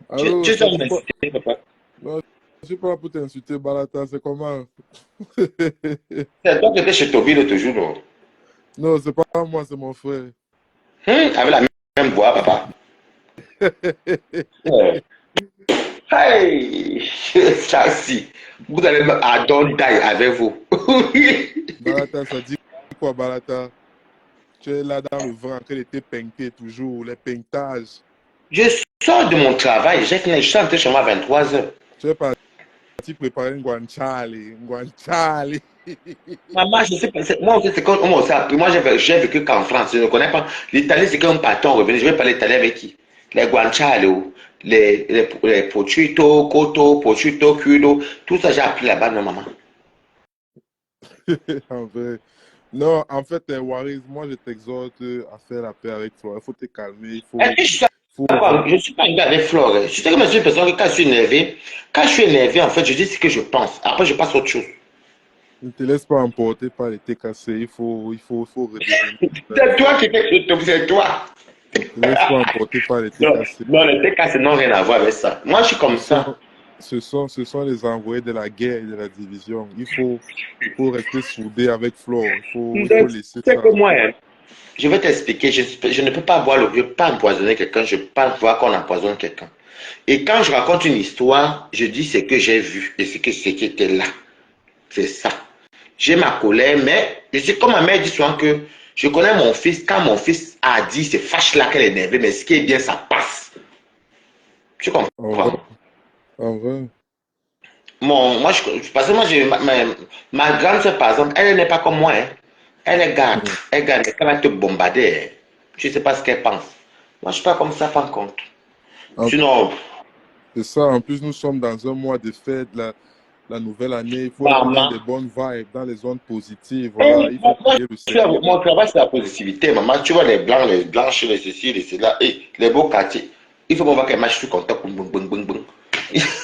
Allô, Tu veux m'insulter, papa? non, je suis pas là pour t'insulter, Balata, c'est comment? C'est toi qui étais chez Toby l'autre jour, non? Non, c'est pas moi, c'est mon frère. Avec la même voix, papa. Hey! Chassis! Vous allez me adonner avec vous. Balata, ça dit quoi, Balata? Tu es là dans le vent, qu'elle était peintée toujours, les peintages. Je sors de mon travail, je suis rentré chez moi à 23 h. Tu es parti préparer un guanciale. Maman, je sais pas, moi aussi, c'est comme on s'est appris. Moi, j'ai vécu qu'en France, je ne connais pas. L'Italie, c'est qu'un patron revenu. Je vais parler italien avec qui? Les guanciale, les prosciutto, cotto, prosciutto, crudo, tout ça, j'ai appris là-bas, non, maman. En vrai. Non, en fait, Waris, moi, je t'exhorte à faire la paix avec toi. Il faut te calmer, il faut... Je ne suis pas un gars avec Flore. Je sais que je suis une personne que quand je suis énervé, en fait, je dis ce que je pense. Après, je passe à autre chose. Ne te laisse pas emporter par les TKC. Il faut redevenir. C'est toi qui fais c'est toi. Ne te laisse pas emporter par les TKC. Non, les TKC n'ont rien à voir avec ça. Moi, je suis comme ça. Ce sont les envoyés de la guerre et de la division. Il faut rester soudé avec Flore. Il faut laisser ça. C'est que moi, hein. Je vais t'expliquer. Je ne peux pas voir je peux pas empoisonner quelqu'un. Je ne peux pas voir qu'on empoisonne quelqu'un. Et quand je raconte une histoire, je dis ce que j'ai vu et ce qui était là. C'est ça. J'ai ma colère, mais je sais comme ma mère dit souvent que je connais mon fils. Quand mon fils a dit, c'est fâche là qu'elle est énervée, mais ce qui est bien, ça passe. Tu En vrai. comprends? En vrai. Parce que moi, ma grande soeur, par exemple, elle n'est pas comme moi. Hein. Elle est garde. Elle garde. Mais quand elle te bombarder, hein, tu ne sais pas ce qu'elle pense. Moi, je ne suis pas comme ça, par contre. En- Sinon, C'est ça. En plus, nous sommes dans un mois de fête, la nouvelle année. Il faut être dans maman. des bonnes vibes, dans les zones positives. Voilà, il faut Moi, prier le Seigneur. mon travail, c'est la positivité. Maman, tu vois les blancs, les blanches, les ceci, les cela, et les beaux quartiers. Il faut qu'on voit qu'elle marche sur contact.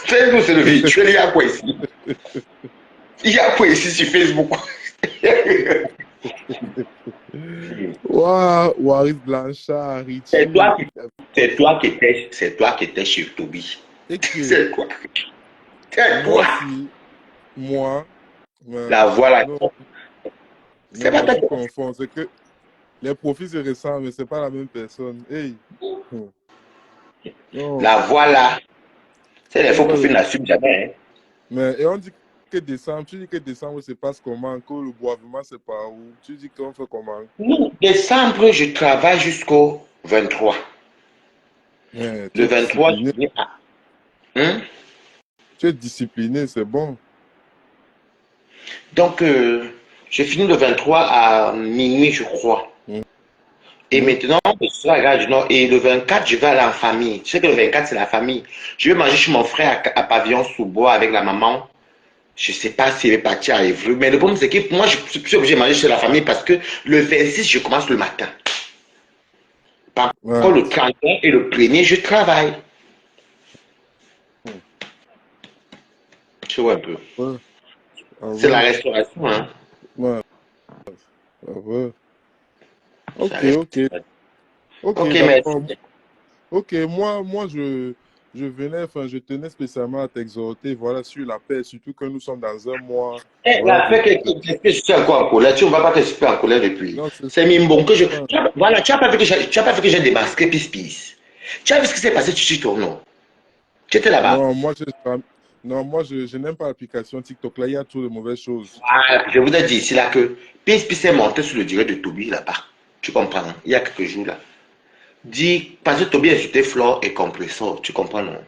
Facebook, c'est le virtuel. Il y a quoi ici? Il y a quoi ici sur Facebook? Waouh, Waris Blanchard, C'est Richie. toi qui c'est toi qui étais chez Toby. Et que C'est quoi? C'est moi, toi. si, moi, La voilà. non, C'est non, pas toi tu qui. confonds. C'est que les profils se ressemblent, mais c'est pas la même personne. Hey. Non, La voilà. C'est les c'est faux pas profils le... n'assument jamais. Hein. Mais, et on dit que décembre, tu dis que décembre se passe comment, que le boisement c'est par où, tu dis qu'on fait comment. Nous, décembre, je travaille jusqu'au 23. Mais tu Le es 23, je discipliné, viens à. Hein? c'est bon. Donc, je finis le 23 à minuit, je crois. Et Mhm. maintenant, je suis à la gare du Nord. Et le 24, je vais aller en famille. Tu sais que le 24, c'est la famille. Je vais manger chez mon frère à Pavillon-sous-Bois avec la maman. Je ne sais pas s'il est parti à Évreux. Mais le problème, c'est que moi, je suis obligé de manger chez la famille parce que le 26, je commence le matin. Par contre, Ouais. le 31 et le premier, je travaille. Tu vois un peu. Ouais. Ah C'est la ouais. restauration, hein. Ouais. Ah ouais. C'est la Ok, ok. restauration. Ok, Ok, d'accord. merci. Ok, moi je venais, enfin, je tenais spécialement à t'exhorter, voilà, sur la paix, surtout que nous sommes dans un mois, Eh, voilà, la fait que je suis encore en colère. Tu ne vas pas que je suis en colère depuis. Non, c'est C'est Mimbon que je. ça. Voilà, tu n'as pas vu que j'ai démasqué Pis. Tu as vu ce qui s'est passé sur Tourneau. Tu étais là-bas. Non, non, moi, je n'aime pas l'application TikTok, là, il y a trop de mauvaises choses. Voilà, je vous ai dit ici là que Pis est monté sur le direct de Toby là-bas. Tu comprends, hein? Il y a quelques jours là. Dit, parce que Toby a insulté Flore et Compressor. Tu comprends, non?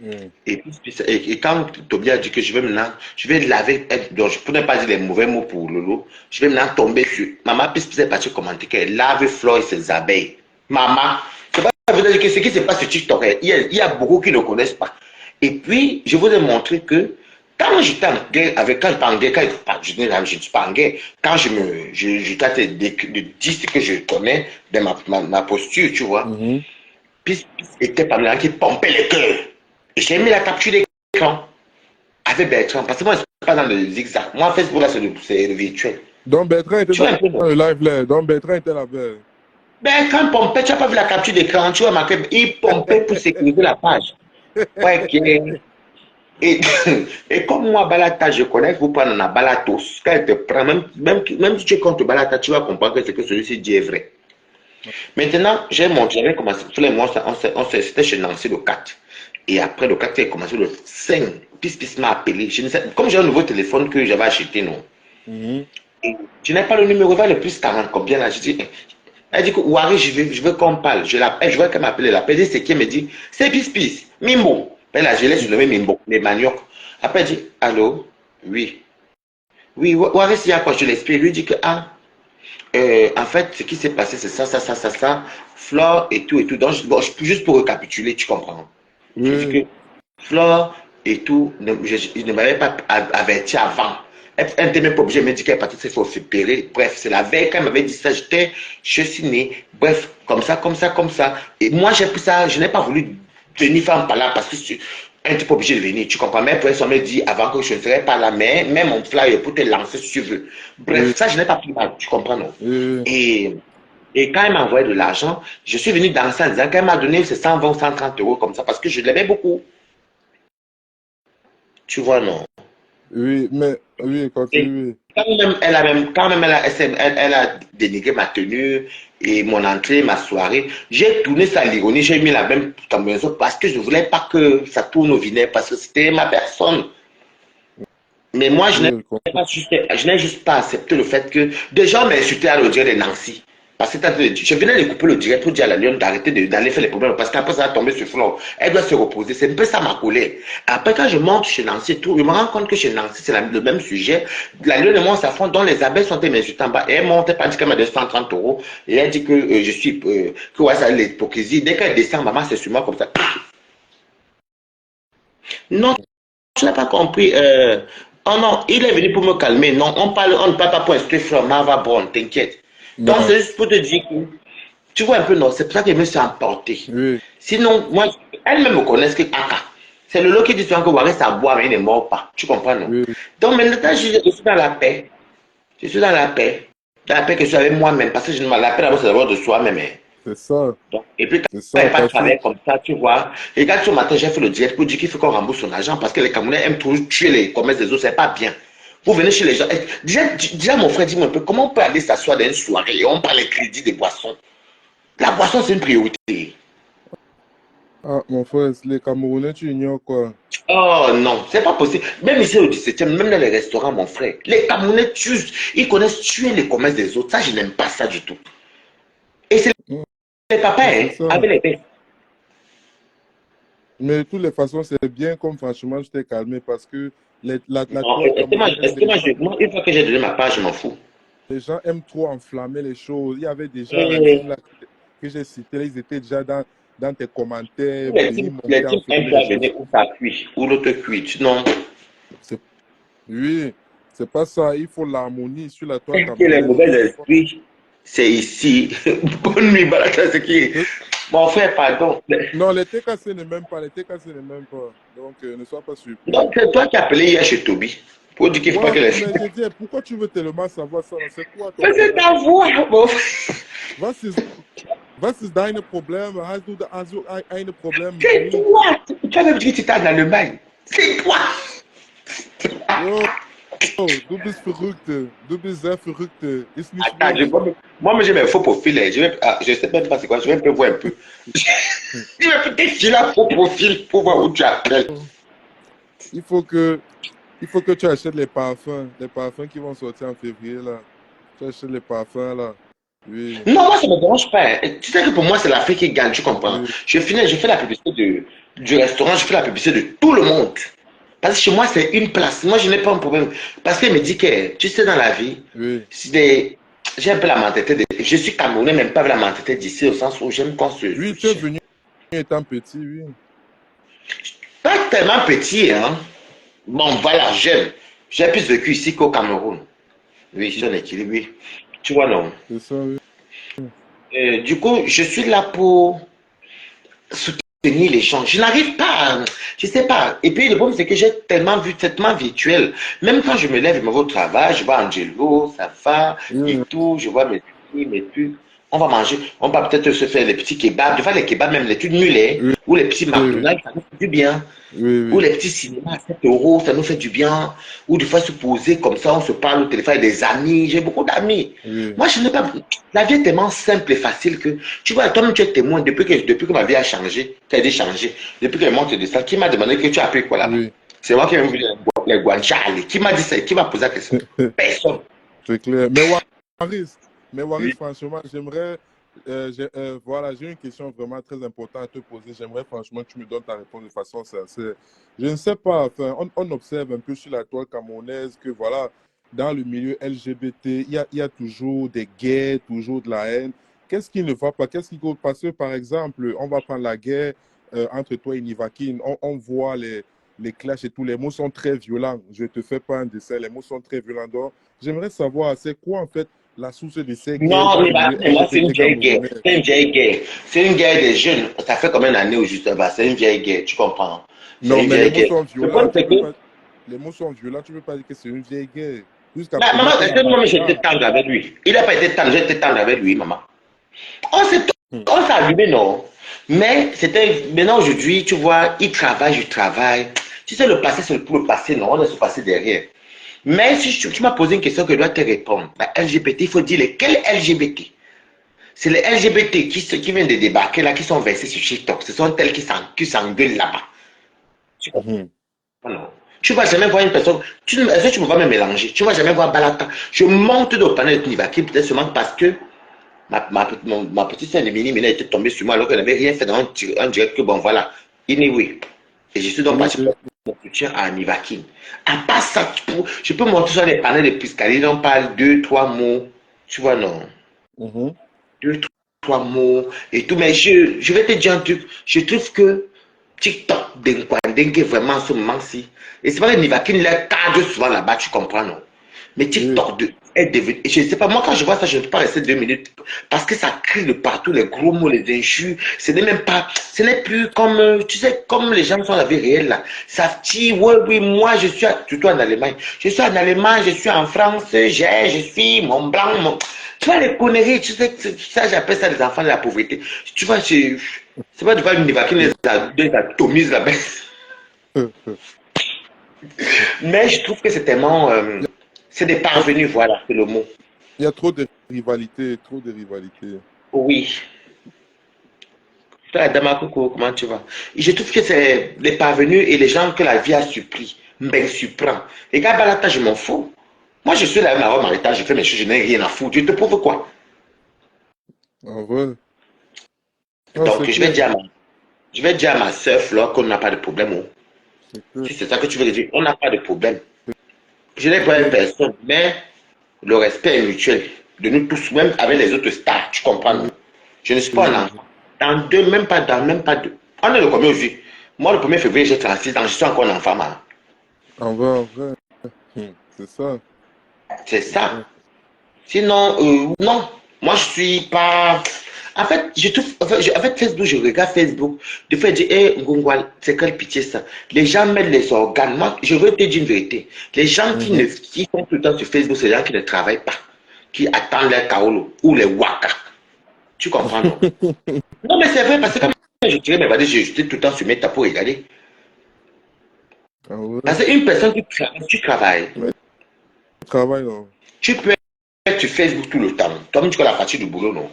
Hmm. Et quand Toby a dit que je vais laver, donc je ne peux pas dire les mauvais mots pour Lolo, je vais maintenant tomber sur. Maman Pis est partie commenter qu'elle lave Flore et ses abeilles. Maman, c'est pas ça veut dire que ce qui se passe sur TikTok, il y a beaucoup qui ne connaissent pas. Et puis, je vous ai montré que quand j'étais en guerre, quand j'étais en guerre, je ne suis pas en guerre, quand je traite de dire ce que je connais de ma posture, tu vois, Mhm. puis était parmi les gens qui pompaient les cœurs. Et j'ai mis la capture d'écran avec Bertrand, parce que moi, je ne suis pas dans le zigzag. Moi, Facebook, là, c'est le virtuel. Donc Bertrand était Tu vois un peu, dans non? le live là, donc Bertrand était là-bas. Bertrand pompait, tu n'as pas vu la capture d'écran, tu vois marqué, il pompait pour sécuriser la page. Ouais, ok. Et, et comme moi, Balata, je connais, vous prenez la Balatos. Quand elle te prend, même si tu es contre Balata, tu vas comprendre que ce que celui-ci dit est vrai. Maintenant, j'avais commencé, tous les mois, c'était chez Nancy le 4. Et après le 4, il a commencé le 5. Pis m'a appelé. Je ne sais, comme j'ai un nouveau téléphone que j'avais acheté, non. Mhm. Et je n'ai pas le numéro, vers le plus 40, combien là? Je dis, elle dit que Wari, je veux qu'on parle. Je l'appelle, je vois qu'elle m'appelle. Elle appelle, c'est qui? Elle me dit, c'est Pis, Mimbo. Elle a, je l'ai surnommé Mimbo, les maniocs. Après, elle dit, allô? Oui. Oui, Wari, s'il y a quoi? Je l'explique. Lui dit que, ah, en fait, ce qui s'est passé, c'est ça. Flore et tout. Donc, bon, juste pour récapituler, tu comprends. Je dis que Oui. Flore et tout, il ne m'avait pas averti avant. Elle n'était même pas obligée, elle m'a dit qu'elle partait, il faut s'opérer. Bref, c'est la veille qu'elle m'avait dit ça, je suis né. Bref, comme ça. Et moi, j'ai pris ça, je n'ai pas voulu tenir femme par là parce que elle n'était pas obligée de venir, tu comprends. Mais pour elle, on me dit avant que je ne serais pas là, mais même mon flyer pour te lancer si tu veux. Oui. Bref, ça, je n'ai pas pris mal, tu comprends, non? Oui. Et, et quand elle m'a envoyé de l'argent, je suis venu danser en disant qu'elle m'a donné ces 120 ou 130 euros comme ça parce que je l'aimais beaucoup. Tu vois, non? Oui, mais oui, Et continue. elle a dénigré ma tenue et mon entrée, ma soirée. J'ai tourné ça à l'ironie, j'ai mis la même combinaison parce que je ne voulais pas que ça tourne au vinaigre, parce que c'était ma personne. Mais moi, Oui, je comprends. je n'ai juste pas accepté le fait que des gens m'insultaient à l'audio de Nancy. Parce que je venais de couper le direct pour dire à la Lyon d'arrêter d'aller faire les problèmes. Parce qu'après, ça va tomber sur flanc. Elle doit se reposer. C'est un peu ça ma colère. Après, quand je monte chez Nancy et tout, je me rends compte que chez Nancy, c'est le même sujet. La Lyon et moi, on s'affronte, dont les abeilles sont m'insultant en bas. Et elle monte, pas dit qu'elle m'a donné 130 euros. Et elle dit que je suis, que ouais, ça l'hypocrisie. Dès qu'elle descend, maman, c'est sur moi comme ça. Non, je n'ai pas compris. Oh non, il est venu pour me calmer. Non, on ne parle pas pour instruire from Mava Brown, t'inquiète. Donc, Non, c'est juste pour te dire que, tu vois un peu, non, c'est pour ça qu'elle me s'est emporté. oui, Sinon, moi, elle-même me connaît que Aka. C'est le lot qui dit souvent que Warren, ça boit, mais il ne mord pas. Tu comprends, non? oui, Donc, maintenant, je suis dans la paix. Je suis dans la paix. Dans la paix que je suis avec moi-même. Parce que je ne la paix d'abord, c'est d'abord de soi-même. Hein. c'est ça, Donc, et puis, c'est quand ça, il pas parce que, travailler comme ça, tu vois. Et regarde, ce matin, j'ai fait le direct pour dire qu'il faut qu'on rembourse son argent parce que les Camerounais aiment toujours tuer les commerces des autres, c'est pas bien. Vous venez chez les gens. Déjà, mon frère, dis-moi un peu, comment on peut aller s'asseoir dans une soirée et on parle les crédits des boissons? La boisson, c'est une priorité. ah, mon frère, les Camerounais, tu ignores quoi? Oh non, c'est pas possible. Même ici au 17e, même dans les restaurants, mon frère, les Camerounais tuent, ils connaissent tuer les commerces des autres. Ça, je n'aime pas ça du tout. Et c'est Mm, les papas, c'est hein, ça. avec les bêtes. Mais de toutes les façons, c'est bien comme franchement, je t'ai calmé parce que la Non, toile camerounaise, moi, une fois que j'ai donné ma part, je m'en fous. les gens aiment trop enflammer les choses. Il y avait déjà la Et team là, que j'ai citée, là, ils étaient déjà dans tes commentaires, les venir les monter, teams aiment enflammer les pas choses. venir où ça cuit, où l'autre cuit. Non. C'est- Oui, c'est pas ça. Il faut l'harmonie sur la toile Que les camerounaise. mauvais esprits, c'est ici. Bonne nuit, Balaka, c'est qui? Le- Mon frère, pardon. Non, les TKC ne m'aiment pas. Les TKC ne m'aiment pas. Donc, ne sois pas surpris. Donc, c'est toi qui as appelé hier chez Toby pour dire qu'il ne faut pas Ouais, que les filles. mais j'ai dit, pourquoi tu veux tellement savoir ça? C'est quoi ton Mais c'est problème? ta voix, mon frère. Was ist, was ist dein Problem? Hast du ein Problem mit C'est mir? toi. Tu as même dit que tu étais en Allemagne. C'est toi. Yo, du bist verrückt. Du bist sehr verrückt. Ist nicht Attends, wichtig. moi, j'ai mes faux profils. Hein. Je sais même pas c'est quoi. Je vais un peu voir un peu. Je vais peut-être filer un faux profil pour voir où tu appelles. Il faut que, il faut que tu achètes les parfums qui vont sortir en février là. Tu achètes les parfums là. Oui, Non, moi, ça ne me dérange pas. Hein. Tu sais que pour moi, c'est l'Afrique qui gagne, tu comprends. oui, Je fais la publicité du restaurant, je fais la publicité de tout le monde. Parce que chez moi, c'est une place. Moi, je n'ai pas un problème. Parce qu'elle me dit que, tu sais, dans la vie, oui. j'ai un peu la mentalité je suis Camerounais, même pas avec la mentalité d'ici, au sens où j'aime qu'on se Oui, tu es soutient. venu étant petit, oui. Pas tellement petit, hein. Bon, voilà, j'aime. J'ai plus vécu ici qu'au Cameroun. Oui, c'est un équilibre, oui. Tu vois, non. C'est ça, oui. Du coup, je suis là pour soutenir les gens. Je n'arrive pas, je sais pas. Et puis le problème, c'est que j'ai tellement vu, tellement virtuel. Même quand je me lève, je me vais au travail, je vois Angelo, ça va, et Oui, tout, je vois mes filles, mes trucs. On va manger, on va peut-être se faire les petits kebabs. Des fois, les kebabs, même les trucs nuls, hein, oui, ou les petits oui, oui, McDonald's, ça nous fait du bien. oui, Ou oui, les petits cinémas à 7 euros, ça nous fait du bien. Ou des fois se poser comme ça, on se parle au téléphone avec des amis. J'ai beaucoup d'amis. oui. Moi, je n'ai pas. La vie est tellement simple et facile que. Tu vois, toi-même, tu es témoin. Depuis que ma vie a changé, tu as été changé. Depuis que je monte de ça, qui m'a demandé que tu as appris quoi là-bas? Oui. C'est moi qui ai vu les guanchales. Qui m'a dit ça? Qui m'a posé la question? Personne. C'est clair. Waris, mais Waris, Oui. franchement, j'aimerais, voilà, j'ai une question vraiment très importante à te poser. J'aimerais franchement que tu me donnes ta réponse de façon sincère. Je ne sais pas, enfin, on observe un peu sur la toile camerounaise que, voilà, dans le milieu LGBT, il y a toujours des guerres, toujours de la haine. Qu'est-ce qui ne va pas? Qu'est-ce qui cause? Parce que, par exemple, on va prendre la guerre entre toi et Nivakin. On voit les clashs et tout. Les mots sont très violents. Je ne te fais pas un dessin. Les mots sont très violents. Donc, j'aimerais savoir, c'est quoi en fait la source de ces guerres Non, dans mais le milieu moi, c'est une LGBT vieille guerre. camerounais? C'est une vieille guerre. C'est une guerre des jeunes. Ça fait combien d'années au juste là? C'est une vieille guerre, tu comprends? C'est Non, une mais les vieille mots guerre. sont Le violents. problème, Tu c'est peux que. pas... Les mots sont violents. Tu ne peux pas dire que c'est une vieille guerre. Jusqu'à Mais présent, maman, c'est est-ce la que moi, j'étais bagarre. tendre avec lui? Il n'a pas été tendre, j'ai été tendre avec lui, maman. Hmm. On s'est allumé, non. Mais c'était. Maintenant, aujourd'hui, tu vois, il travaille, je travaille. Tu sais, le passé, c'est pour le passé, non, on doit se passer derrière. Mais si tu m'as posé une question que je dois te répondre, bah, LGBT, il faut dire lesquels LGBT. C'est les LGBT qui viennent de débarquer là, qui sont versés sur TikTok. Ce sont elles qui s'engueulent là-bas. Tu comprends? Mhm. Non. Tu ne vas jamais voir une personne. Est-ce que tu ne vas pas me mélanger? Tu ne vas jamais voir Balata. Je monte de panel de Nivaki, peut-être seulement parce que ma petite sœur de Mini était tombée sur moi alors qu'elle n'avait rien fait dans un direct que bon voilà. Anyway. Et je suis donc parti Oui, pour mon soutien à Nivaki. À part ça, je peux monter sur les panels de Piscali, on parle deux, trois mots. Tu vois, non? mhm. Deux, trois mots et tout. Mais je vais te dire un truc. Je trouve que TikTok dengue vraiment en ce moment-ci. Et c'est pas que Nivakin les cadre souvent là-bas, tu comprends, non? Mais Oui, TikTok est devenu. Je ne sais pas, moi quand je vois ça, je ne peux pas rester 2 minutes. Parce que ça crie de partout, les gros mots, les injures. Ce n'est même pas. Ce n'est plus comme. Tu sais, comme les gens sont dans la vie réelle là. Ça dit, oui, oui, moi je suis surtout en Allemagne. Je suis en Allemagne, je suis en France, je suis mon blanc, mon. Tu vois les conneries, tu sais, ça j'appelle ça les enfants de la pauvreté. Tu vois, c'est pas de voir une Nivakin les atomise là-bas. Mais je trouve que c'est tellement. Il C'est des y a, parvenus, voilà, c'est le mot. il y a trop de rivalités, trop de rivalités. Oui. Toi, Adama Koko, comment tu vas? Je trouve que c'est les parvenus et les gens que la vie a surpris. Ben, surprend. Et gars, Balata, je m'en fous. Moi, je suis là, ma robe mariage, je fais mes choses, je n'ai rien à foutre. Je te prouve quoi? En vrai. Non, Donc, c'est clair, je vais dire à ma soeur, Flore, qu'on n'a pas de problème. Oh. c'est clair. Si c'est ça que tu veux dire, on n'a pas de problème. Je n'ai pas une Oui, personne, mais le respect est mutuel de nous tous, même avec les autres stars, tu comprends, non? oui, Je ne suis pas oui, un enfant. Dans deux, même pas deux. On est le combien aujourd'hui? Moi, le 1er février, j'ai 36 ans, je suis encore un enfant, man. en vrai, en vrai. C'est ça, C'est c'est ça. ça. Sinon, non. Moi, je suis pas. En fait, je trouve. En fait, Facebook, je regarde Facebook. Des fois, je dis, hé, Ngongwal, c'est quelle pitié ça. Les gens mettent les organes. Moi, je veux te dire une vérité. Les gens Mhm. qui sont tout le temps sur Facebook, c'est les gens qui ne travaillent pas. Qui attendent les kaolo ou les waka. Tu comprends, non? Non, mais c'est vrai, parce que quand je dirais, mais vas-y, j'étais tout le temps sur mes tapes pour regarder. En vrai. Parce qu'une personne qui travaille, tu travailles. Mais le travail, non. Tu peux être sur Facebook tout le temps. Toi-même, tu connais la partie du boulot, non?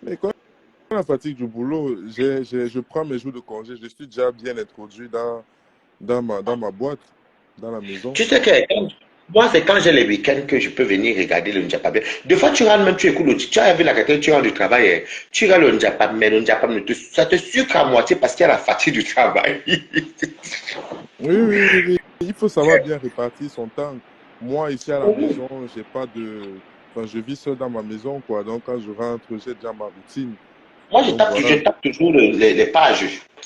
Mais quand la fatigue du boulot, je prends mes jours de congé. Je suis déjà bien introduit dans ma boîte, dans la maison. Tu sais que moi, c'est quand j'ai les week-ends que je peux venir regarder le Njapabé. Des fois, tu rentres même, tu écoutes tu as vu la qualité, tu rentres du travail, tu regardes le Njapab, mais le Njapab, ça te sucre à moitié parce qu'il y a la fatigue du travail. Oui, oui, oui, oui. Il faut savoir bien répartir son temps. Moi, ici à la maison, j'ai pas de. Enfin, je vis seul dans ma maison, quoi. Donc, quand je rentre, j'ai déjà ma routine. Moi, Donc, je voilà. tape toujours les pages.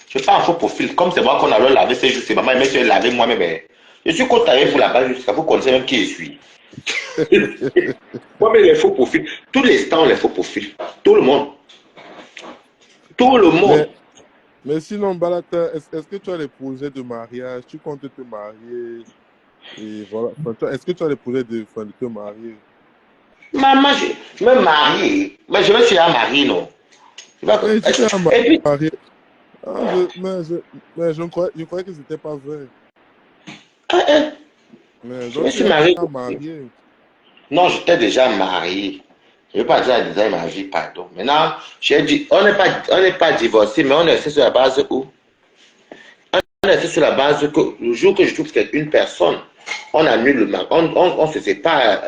Je fais un faux profil. Comme c'est moi qu'on a le lavé ces jours, c'est maman, mais je vais laver moi-même. Je suis content avec vous là-bas jusqu'à vous connaissez même qui je suis. Moi, mais les faux profils, tous les stars, les faux profils. Tout le monde. Tout le monde. Mais, mais sinon, Balata, est-ce que tu as des projets de mariage? Tu comptes te marier? Et voilà. Enfin, est-ce que tu as des projets enfin, de te marier? Maman, je me marie. Mais je me suis marié, non. Et tu t'es Et puis, marié? Ah, mais je croyais que c'était pas vrai. hein, hein, Mais je me donc, tu suis es marié. déjà marié. Non, j'étais déjà marié. Je ne veux pas dire déjà ma vie, pardon. Maintenant, j'ai dit, on n'est pas divorcé, mais on est resté sur la base où? On est resté sur la base que le jour que je trouve qu'une personne, on annule le mariage. On se sépare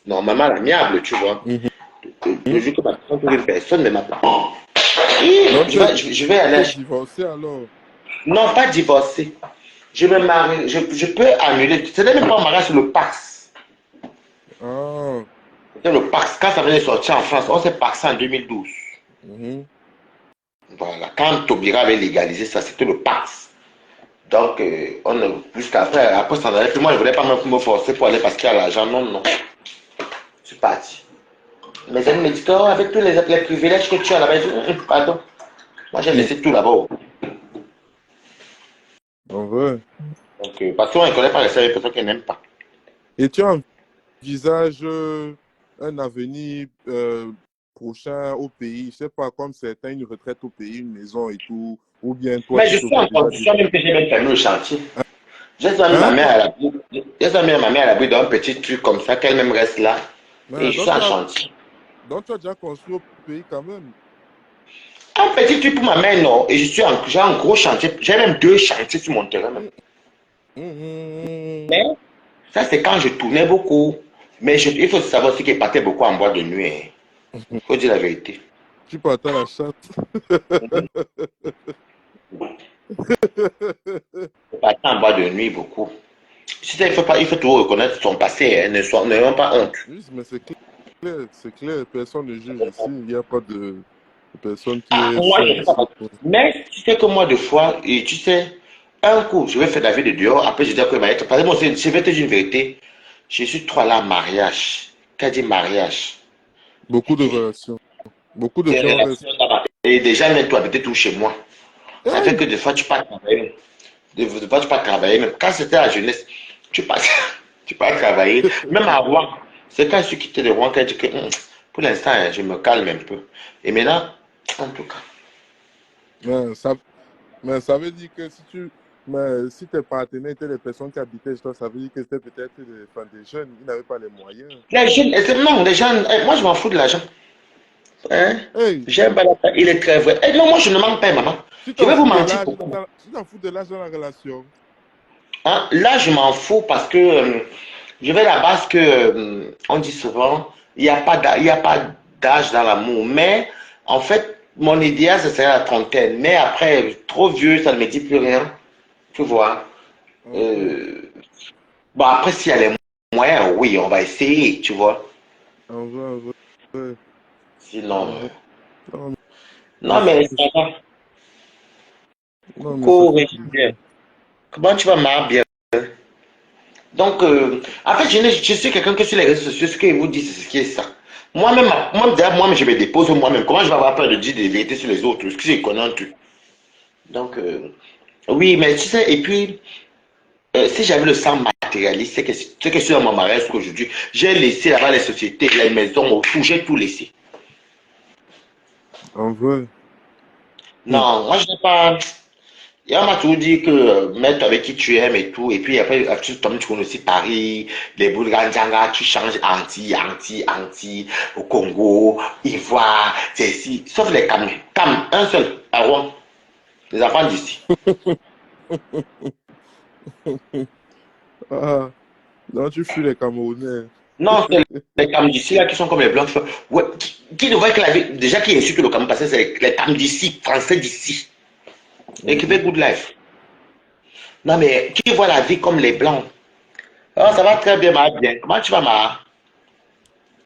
normalement à l'amiable, tu vois. Mhm. Le jour que ma personne trouve une personne, mais ma Donc, je vais tu aller. es divorcé alors? Non, pas divorcé. Je me marie, je peux annuler. Ce n'est même pas un mariage, c'est le Pax. Ah. C'est le Pax. Quand ça venait de sortir en France, on s'est paxé en 2012. Mhm. Voilà. Quand Taubira avait légalisé ça, c'était le Pax. Donc, jusqu'à après ça en allait. Puis moi, je ne voulais pas me forcer pour aller parce qu'il y a l'argent. Non, non. Je suis parti. Mes amis me disent, oh, avec tous les privilèges que tu as là-bas, pardon. Moi, j'ai laissé tout là-bas. En vrai. Donc, parce qu'on ne connaît pas les personnes qui n'aiment pas. Et tu envisages un avenir prochain au pays? Je sais pas, comme certains, une retraite au pays, une maison et tout. Ou bien toi, Mais tu je te suis vois en déjà condition, même que j'ai même terminé le chantier. J'ai déjà mis ma Hein? mère à l'abri. J'ai déjà mis ma mère à l'abri dans un petit truc comme ça, qu'elle-même reste là. Et Mais je suis en chantier. donc tu as déjà construit au pays quand même. Un petit truc pour ma mère, non. Et j'ai un gros chantier. J'ai même 2 chantiers sur mon terrain. Même. Mais ça, c'est quand je tournais beaucoup. Mais il faut savoir aussi qu'il partait beaucoup en boîte de nuit. Il faut dire la vérité. Tu partais à la chatte. Il partait en boîte de nuit beaucoup. Il faut toujours reconnaître son passé. Hein. N'ayons pas honte. Oui, mais c'est clair, personne ne juge ici. Il n'y a pas de personne qui Ah, est moi, je saine sais ici. pas. Mais tu sais que moi, des fois, et tu sais, un coup, je vais faire la vie de dehors. Après, je dis que par exemple, moi, je vais te dire une vérité. Je suis trop là, mariage. Qu'a dit mariage? Beaucoup de relations. Beaucoup de Des gens restent. relations là-bas. Et déjà, même toi, habiter tout chez moi. Ça fait que Hey! des fois, tu pars travailler. Des fois, tu pars travailler. Même quand c'était la jeunesse, tu pars, tu pars travailler. Même à Rouen. C'est quand je suis quitté de Rouen qu'elle dit que pour l'instant, hein, je me calme un peu. Et maintenant, en tout cas. Mais ça veut dire que si tes partenaires étaient les personnes qui habitaient chez toi, ça veut dire que c'était peut-être des jeunes, ils n'avaient pas les moyens. Les jeunes, non, les gens, moi, je m'en fous de l'argent. Hein? Hey! J'aime pas l'argent, il est très vrai. Eh, non, moi, je ne manque pas, maman. Tu Je t'en vais vous fous de mentir l'âge pourquoi. tu t'en fous de l'âge dans la relation. Hein? Là, je m'en fous parce que je vais à la base que on dit souvent, il y a pas d'âge dans l'amour. Mais en fait, mon idéal, ce serait la trentaine. Mais après, trop vieux, ça ne me dit plus rien. Tu vois. En vrai, Euh, bon, après, s'il y a les moyens, oui, on va essayer, tu vois. en vrai, en vrai, Sinon, en vrai. Non, mais non, mais ça va. ça Coucou, fait bien. plaisir. Comment tu vas, ma bien? Donc, en fait, je suis quelqu'un que sur les réseaux sociaux, ce qu'ils vous disent, c'est ce qui est ça. Moi-même, je me dépose moi-même. Comment je vais avoir peur de dire des vérités sur les autres? Ce que je connais un truc. Donc, oui, mais tu sais, et puis, si j'avais le sang matérialiste, c'est que sur mon mariage qu'aujourd'hui, j'ai laissé là-bas les sociétés, les maisons autour, j'ai tout laissé. En vrai. Hmm. Non, moi, je n'ai pas. Et on m'a toujours dit que mettre avec qui tu aimes et tout, et puis après, tu tombes, tu connais aussi Paris, les Boulganjanga, tu changes anti, au Congo, Ivoire, c'est ici, sauf les Cam, un seul, à Rouen, les enfants d'ici. Ah, non, tu fuis les Camerounais. Non, c'est les Cam d'ici là qui sont comme les Blancs. Ouais, qui devrait que la vie, déjà qui insulte le Cameroun, parce que c'est les Cam d'ici, français d'ici, et qui fait good life. Non, mais qui voit la vie comme les Blancs. Oh, ça va très bien, ma bien. Comment tu vas, ma?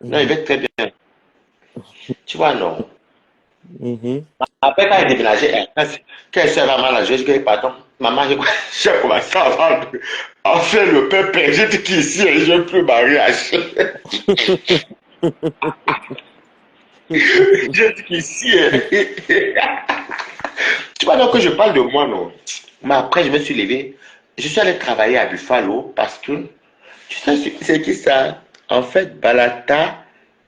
Non, il va très bien. Tu vois, non. Mhm. Après, quand elle déménageait, quand elle s'est vraiment là, je dis que, pardon, maman, j'ai commencé à faire le pépé. J'ai dit qu'ici, je ne plus mariage. J'ai dit qu'ici, tu vois donc que je parle de moi, non. Mais après, je me suis levé. Je suis allé travailler à Buffalo parce que, tu sais, c'est qui ça? En fait, Balata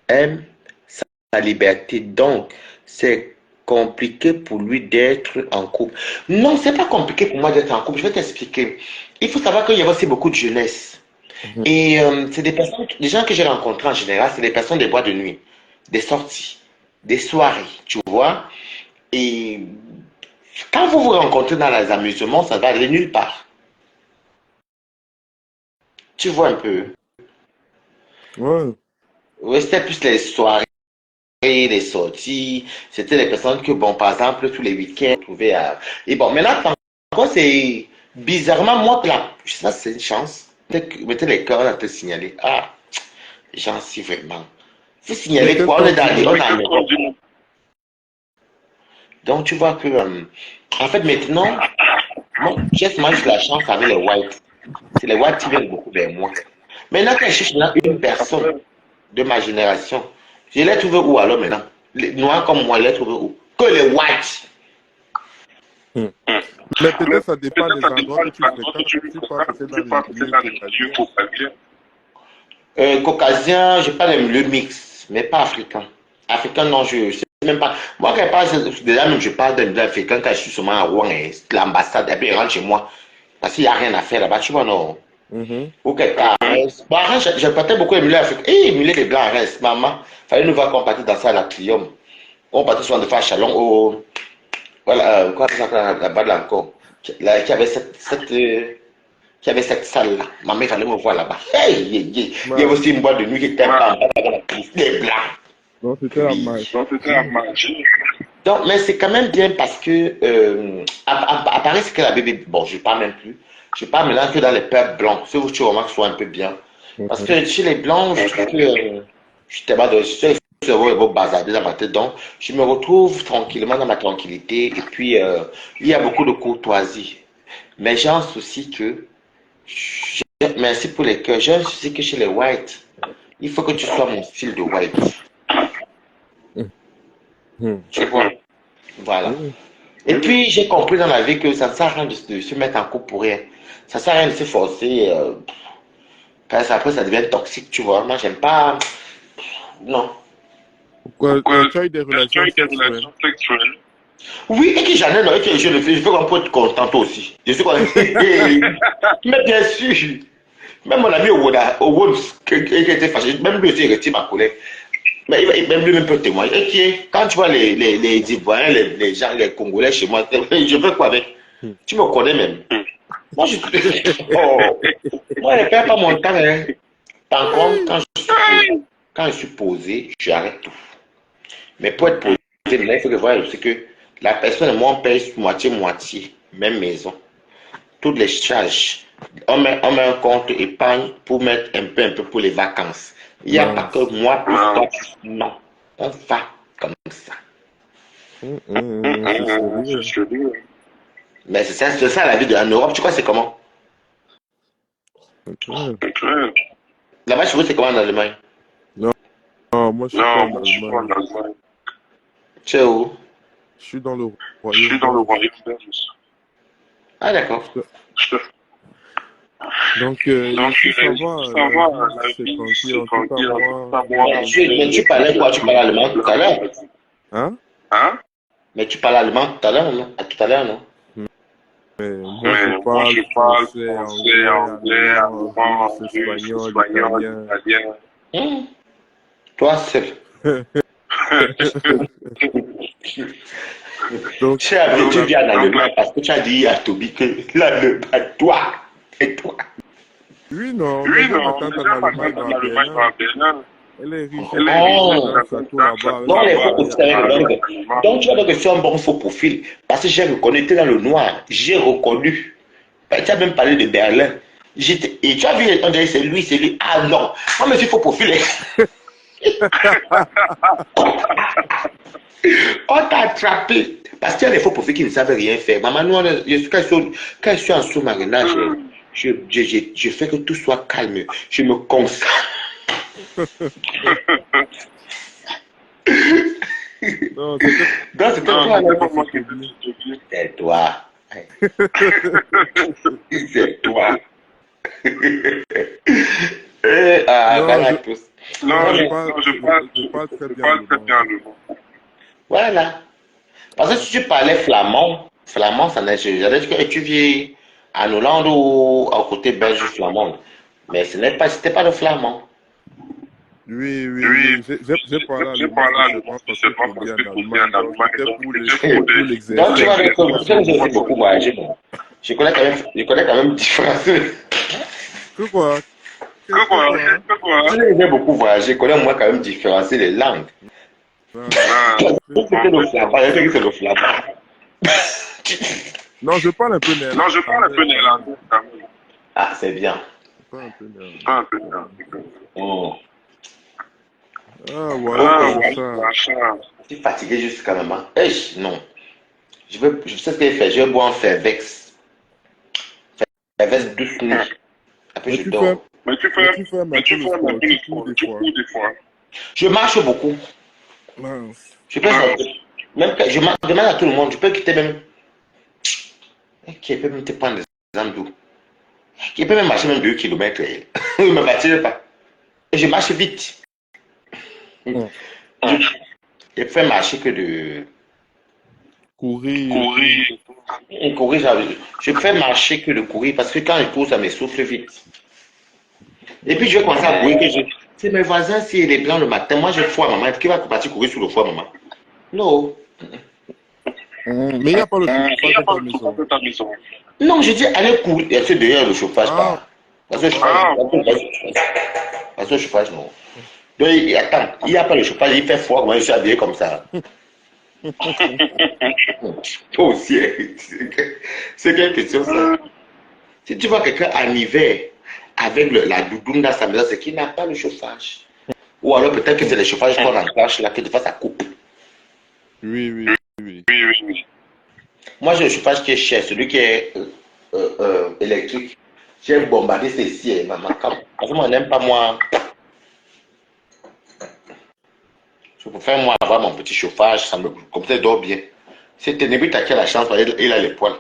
aime sa liberté. Donc, c'est compliqué pour lui d'être en couple. Non, c'est pas compliqué pour moi d'être en couple. Je vais t'expliquer. Il faut savoir qu'il y a aussi beaucoup de jeunesse. Mhm. Et c'est des personnes, des gens que j'ai rencontrés en général, c'est des personnes des boîtes de nuit, des sorties, des soirées, tu vois. Et quand vous vous rencontrez dans les amusements, ça va aller nulle part. Tu vois un peu. Ouais. Ouais, c'était plus les soirées, les sorties. C'était les personnes que, bon, par exemple, tous les week-ends, on trouvait à... Et bon, maintenant, encore, c'est bizarrement, moi, là, ça, c'est une chance. Mettez les cœurs à te signaler. Ah, j'en suis vraiment. Faut Mais signaler qu'est-ce quoi? On qu'on est dit, dans les... non? On est dans Donc, tu vois que, en fait, maintenant, moi, j'ai seulement juste la chance avec les whites. C'est les whites qui viennent beaucoup vers moi. Maintenant, quand je cherche une personne de ma génération, je l'ai trouvé où alors maintenant? Les noirs comme moi, je l'ai trouvé où? Que les whites. Hmm. Mais peut-être ça dépend des endroits que tu fréquentes. Tu pars peut-être dans les milieux caucasiens. Caucasien, je parle de milieu mix, mais pas africain. Africain, non, je sais même pas. Moi, quand je parle, déjà même, je parle d'un milieu africain quand je suis seulement à Rouen, l'ambassade, et puis il rentre chez moi. Parce qu'il n'y a rien à faire là-bas, tu vois, non? Mhm. Ou quelqu'un à Reims. Bon, à Reims, je partais beaucoup émuler Afrique. Émuler les blancs à Reims, maman. Fallait nous voir qu'on partait dans ça à l'Atrium. On partait souvent de faire Chalon au. Voilà, quoi, ça là-bas là encore. Là, qui avait qui avait cette salle-là. Maman, il fallait me voir là-bas. Hey, il y avait Ouais. aussi une boîte de nuit qui était en bas de la piste. Les blancs. Donc, c'était la Oui. magie. Donc, mais c'est quand même bien parce que à Paris, c'est que la bébé. Bon, je ne parle même plus. Je parle maintenant que dans les peuples blancs. C'est où tu remarques soit un peu bien. Parce Mhm. que chez les blancs, je trouve que je suis tellement de. Je vos bazarder dans ma tête. Donc, je me retrouve tranquillement dans ma tranquillité. Et puis, il y a beaucoup de courtoisie. Mais j'ai un souci que. Merci pour les cœurs. J'ai un souci que chez les whites, il faut que tu sois mon style de white. Mhm. Tu vois? Voilà. Oui. Et puis, j'ai compris dans la vie que ça ne sert à rien de se mettre en couple pour rien. Ça ne sert à rien de se forcer. Parce qu'après, ça devient toxique, tu vois. Moi, j'aime pas. Non. Pourquoi, tu as eu des relations sexuelles? Oui, et que j'en ai, non, et que je le fais, je veux qu'on peut être content toi aussi. Je suis content. Mais bien sûr. Même mon ami au Woms, qui était fâché, même lui aussi, il retire ma colère. Mais même lui même peut témoigner. Et qui est, quand tu vois les Ivoiriens, les gens, les Congolais chez moi, je fais quoi avec? Mhm. Tu me connais même. Moi, je oh, moi, je ne perds pas mon temps. Hein. Par contre, quand je suis posé, j'arrête tout. Mais pour être posé, maintenant, il faut que voir aussi que la personne et moi, on paye moitié-moitié, même maison. Toutes les charges. On met un compte épargne pour mettre un peu pour les vacances. Il n'y a pas que Mince. moi plus toi. Non. On va comme ça. C'est sérieux. Mais c'est ça la vie en Europe. Tu crois c'est comment? C'est clair. Là-bas, je trouve c'est comment en Allemagne? Non, non, moi, je suis pas en Allemagne. Tu es où? Je suis dans le royaume belge. Ah, d'accord. Donc, ici, ça va, la vie, c'est tranquille. En tout cas, moi, Mais tu parlais quoi? Tu parlais allemand tout à l'heure? hein? Mais tu parlais allemand tout à l'heure, non? Tout à l'heure, non? Mais moi, je parle français, anglais, allemand, russe, espagnol, italien. Toi seul. Donc, Tu vis en Allemagne parce que tu as dit à Toby que l'Allemagne, toi et toi. oui, non, mais j'ai ma tante en Allemagne, à Berlin. Elle est riche, elle a un château là-bas. Non, les faux profils. Donc, tu vois que c'est un bon faux profil. Parce que j'ai reconnu, tu es dans le noir. J'ai reconnu. Tu as même parlé de Berlin. Et tu as vu, on dirait c'est lui. Ah non, moi, je suis faux profil. On t'a attrapé. Parce qu'il y a des faux profils qui ne savent rien faire. Maman, nous, quand je suis en sous-marinage, je fais que tout soit calme. Je me concentre. Non, Donc, c'est toi. C'est toi. Je parle très bien allemand. Voilà. Parce que si tu parlais flamand, ça n'est jamais que tu vis en Hollande ou au côté belge flamand. Mais c'était pas le flamand. Oui, j'ai parlé allemand, c'est pas parce que tu vis en Allemagne, c'était pour l'exercice. Donc tu vois, j'ai beaucoup voyagé. Je connais quand même différents. Que quoi? J'ai beaucoup voyagé, je connais moi quand même différencier les langues. C'est le flamand. Non, je parle un peu néerlandais. Ah, c'est bien. Je parle un peu néerlandais. Oh. Ah, voilà, ça. Je suis fatigué jusqu'à maintenant. Non. Je sais ce qu'il fait. Je vais boire un Fervex. Fervex douce nuit. Après, je dors. Mais tu fais un peu le sport, tu cours des fois. Je marche beaucoup. Mince. Je peux même je demande à tout le monde, je peux quitter même. Qui peut même te prendre des angles d'eau. Qui peut même marcher même 2 km. Il ne me fatigue pas. Et je marche vite. Je fais marcher que de. Courir. Courir, je préfère marcher que de courir parce que quand je cours, ça me souffle vite. Et puis, je vais commencer à courir. C'est mes voisins, si il est blanc le matin, moi j'ai foie, maman. Qui va partir courir sur le foie, maman? Non. Mais il n'y a pas le chauffage dans ta maison. Non, je dis allez courir. C'est derrière le chauffage, pas. Parce que le chauffage, non. Donc, attends, il n'y a pas le chauffage, il fait froid, moi je suis habillé comme ça. Toi aussi, c'est quelque chose. Ça. Si tu vois quelqu'un en hiver avec la doudoune dans sa maison, c'est qu'il n'a pas le chauffage. Ou alors peut-être que c'est le chauffage qu'on enclenche là, que de fois ça coupe. Oui. Moi, j'ai le chauffage qui est cher, celui qui est électrique. J'ai bombardé ceci, maman. Parce que moi, on n'aime pas moi. Je préfère moi avoir mon petit chauffage, ça me, comme ça, je dors bien. C'est Ténébrite qui a la chance, il a les poils.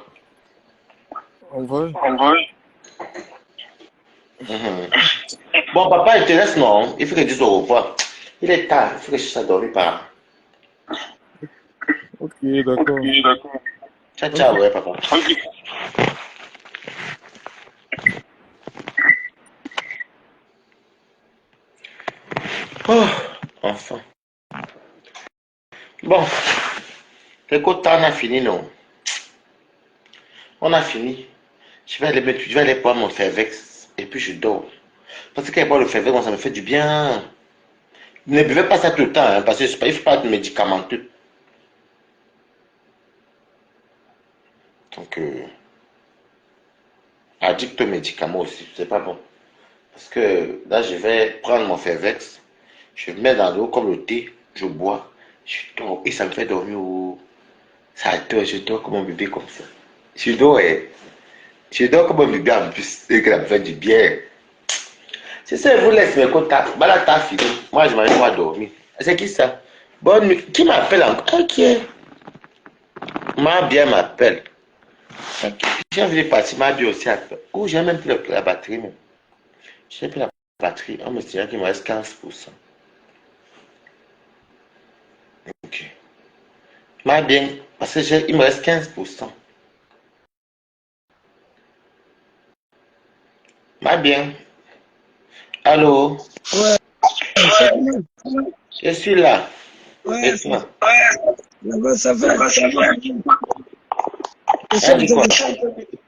En vrai. Bon, papa, il te laisse, non? Il faut que je dise au revoir. Il est tard, il faut que je sois dormi par. Ok, d'accord. Ciao, ouais, papa. Oh, enfin. Bon, écoute, on a fini, non? On a fini. Je vais aller boire mon Fervex et puis je dors. Parce que quand je bois le Fervex, ça me fait du bien. Ne buvez pas ça tout le temps, hein, parce que il ne faut pas être médicamenteux. Donc, addict aux médicaments aussi, c'est pas bon. Parce que là, je vais prendre mon Fervex, je mets dans l'eau comme le thé, je bois, je dors et ça me fait dormir. Ça dort, je dors comme un bébé comme ça. Je dors comme un bébé en plus, et que ça me fait du bien. C'est ça, je vous laisse mes contacts. Voilà, t'as fini. Moi, je m'arrête à dormir. C'est qui ça? Bonne nuit. Qui m'appelle encore? Ok. Ma bien m'appelle. Okay. J'ai envie de partir, ma bien aussi appelle. Oh, j'ai même plus la batterie. Même. J'ai plus la batterie. On me dirait qu'il me reste 15%. Ok. Ma bien, parce que il me reste 15%. Ma bien. Allô? Ouais, c'est bon. Je suis là. Ouais, Dites-moi. ça va. Hein, dis quoi?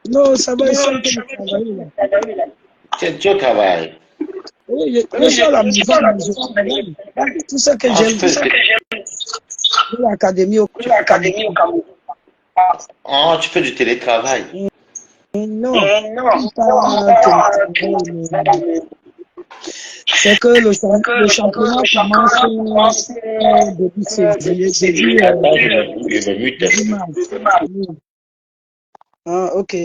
Non, ça va, ils sont en train de travailler là. Tu au travail. Oui, je suis à la maison, mais je travaille. Tout ça que Ah, j'aime, l'académie au Cameroun. tu fais du télétravail. Non, pas télétravail, mais c'est que le championnat commence début février, début mars. Oui. Ah, ok.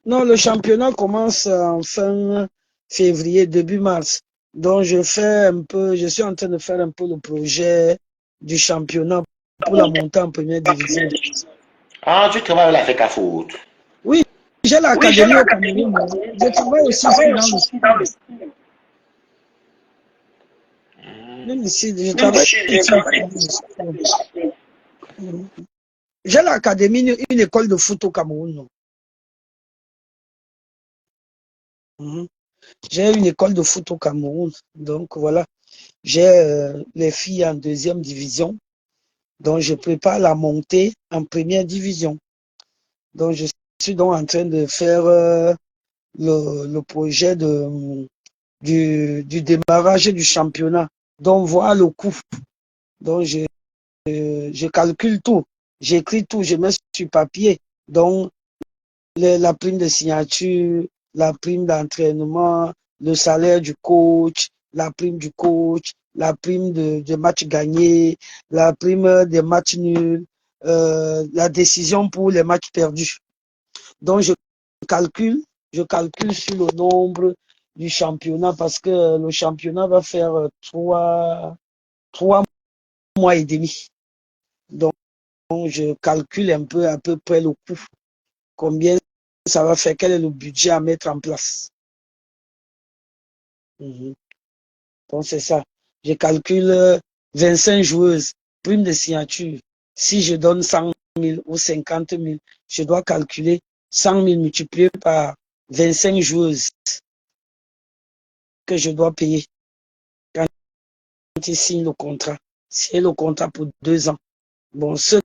Non, le championnat commence en fin février, début mars. Donc, je suis en train de faire un peu le projet du championnat pour la montée en première division. Ah, tu travailles avec la FECAFOOT. Oui, j'ai l'académie au Cameroun. Je travaille aussi ici dans le style. Même ici, je travaille ici. J'ai l'académie, une école de foot au Cameroun. J'ai une école de foot au Cameroun. Donc, voilà. J'ai les filles en deuxième division. Donc, je prépare la montée en première division. Donc, je suis donc en train de faire le projet du démarrage du championnat. Donc, voir le coût. Donc, je calcule tout. J'écris tout. Je mets sur papier. Donc, la prime de signature, la prime d'entraînement, le salaire du coach, la prime du coach, la prime de matchs gagnés, la prime des matchs nuls, la décision pour les matchs perdus. Donc, je calcule sur le nombre du championnat parce que le championnat va faire 3 mois et demi. Donc, je calcule un peu à peu près le coût. Combien ça va faire, quel est le budget à mettre en place. Donc, c'est ça. Je calcule 25 joueuses, prime de signature. Si je donne 100 000 ou 50 000, je dois calculer 100 000 multiplié par 25 joueuses que je dois payer quand ils signent le contrat. C'est le contrat pour 2 ans. Bon, ceux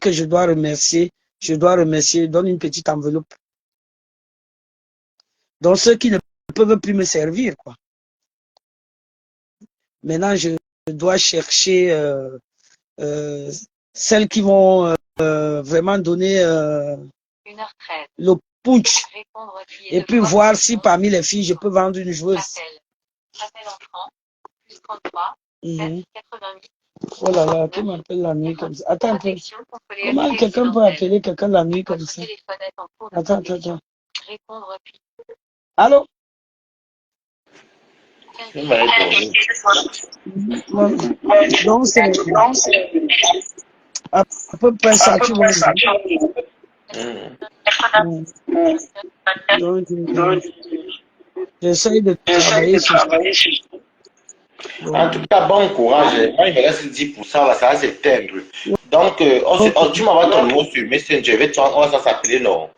que je dois remercier, donne une petite enveloppe. Donc, ceux qui ne peuvent plus me servir, quoi. Maintenant, je dois chercher celles qui vont vraiment donner 1h13. le punch. Répondre au billet Et de puis voix. voir si parmi les filles, je peux vendre une joueuse. Appel entrant. Plus 33. Mhm. 88. Oh là là, qui m'appelle la nuit comme ça? Attends un peu. Protection contre les Comment appels quelqu'un peut accidentels. appeler quelqu'un la nuit comme Votre ça? téléphone est en cours de Attends. protection. Répondre puis. Allô? Il m'a répondu. Donc, c'est à peu près ça, tu vois. Donc, j'essaye de travailler sur ça. En tout cas, bon courage. Moi, il me reste 10%, là, ça va s'éteindre. Donc, tu m'envoies ton numéro sur Messenger, on va s'appeler, non?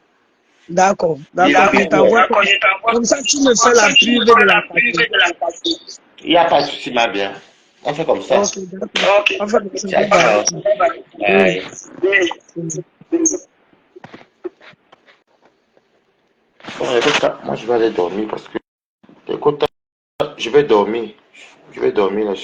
D'accord. Yeah. Je t'envoie comme ça, tu me fais la pub de la partie. Il n'y a pas de souci, ma bien. On fait comme ça. Ok, d'accord. On fait comme ça. Ciao, ciao. Bye. Bon, écoute, moi, je vais aller dormir parce que, écoute, je vais dormir. Je vais dormir là.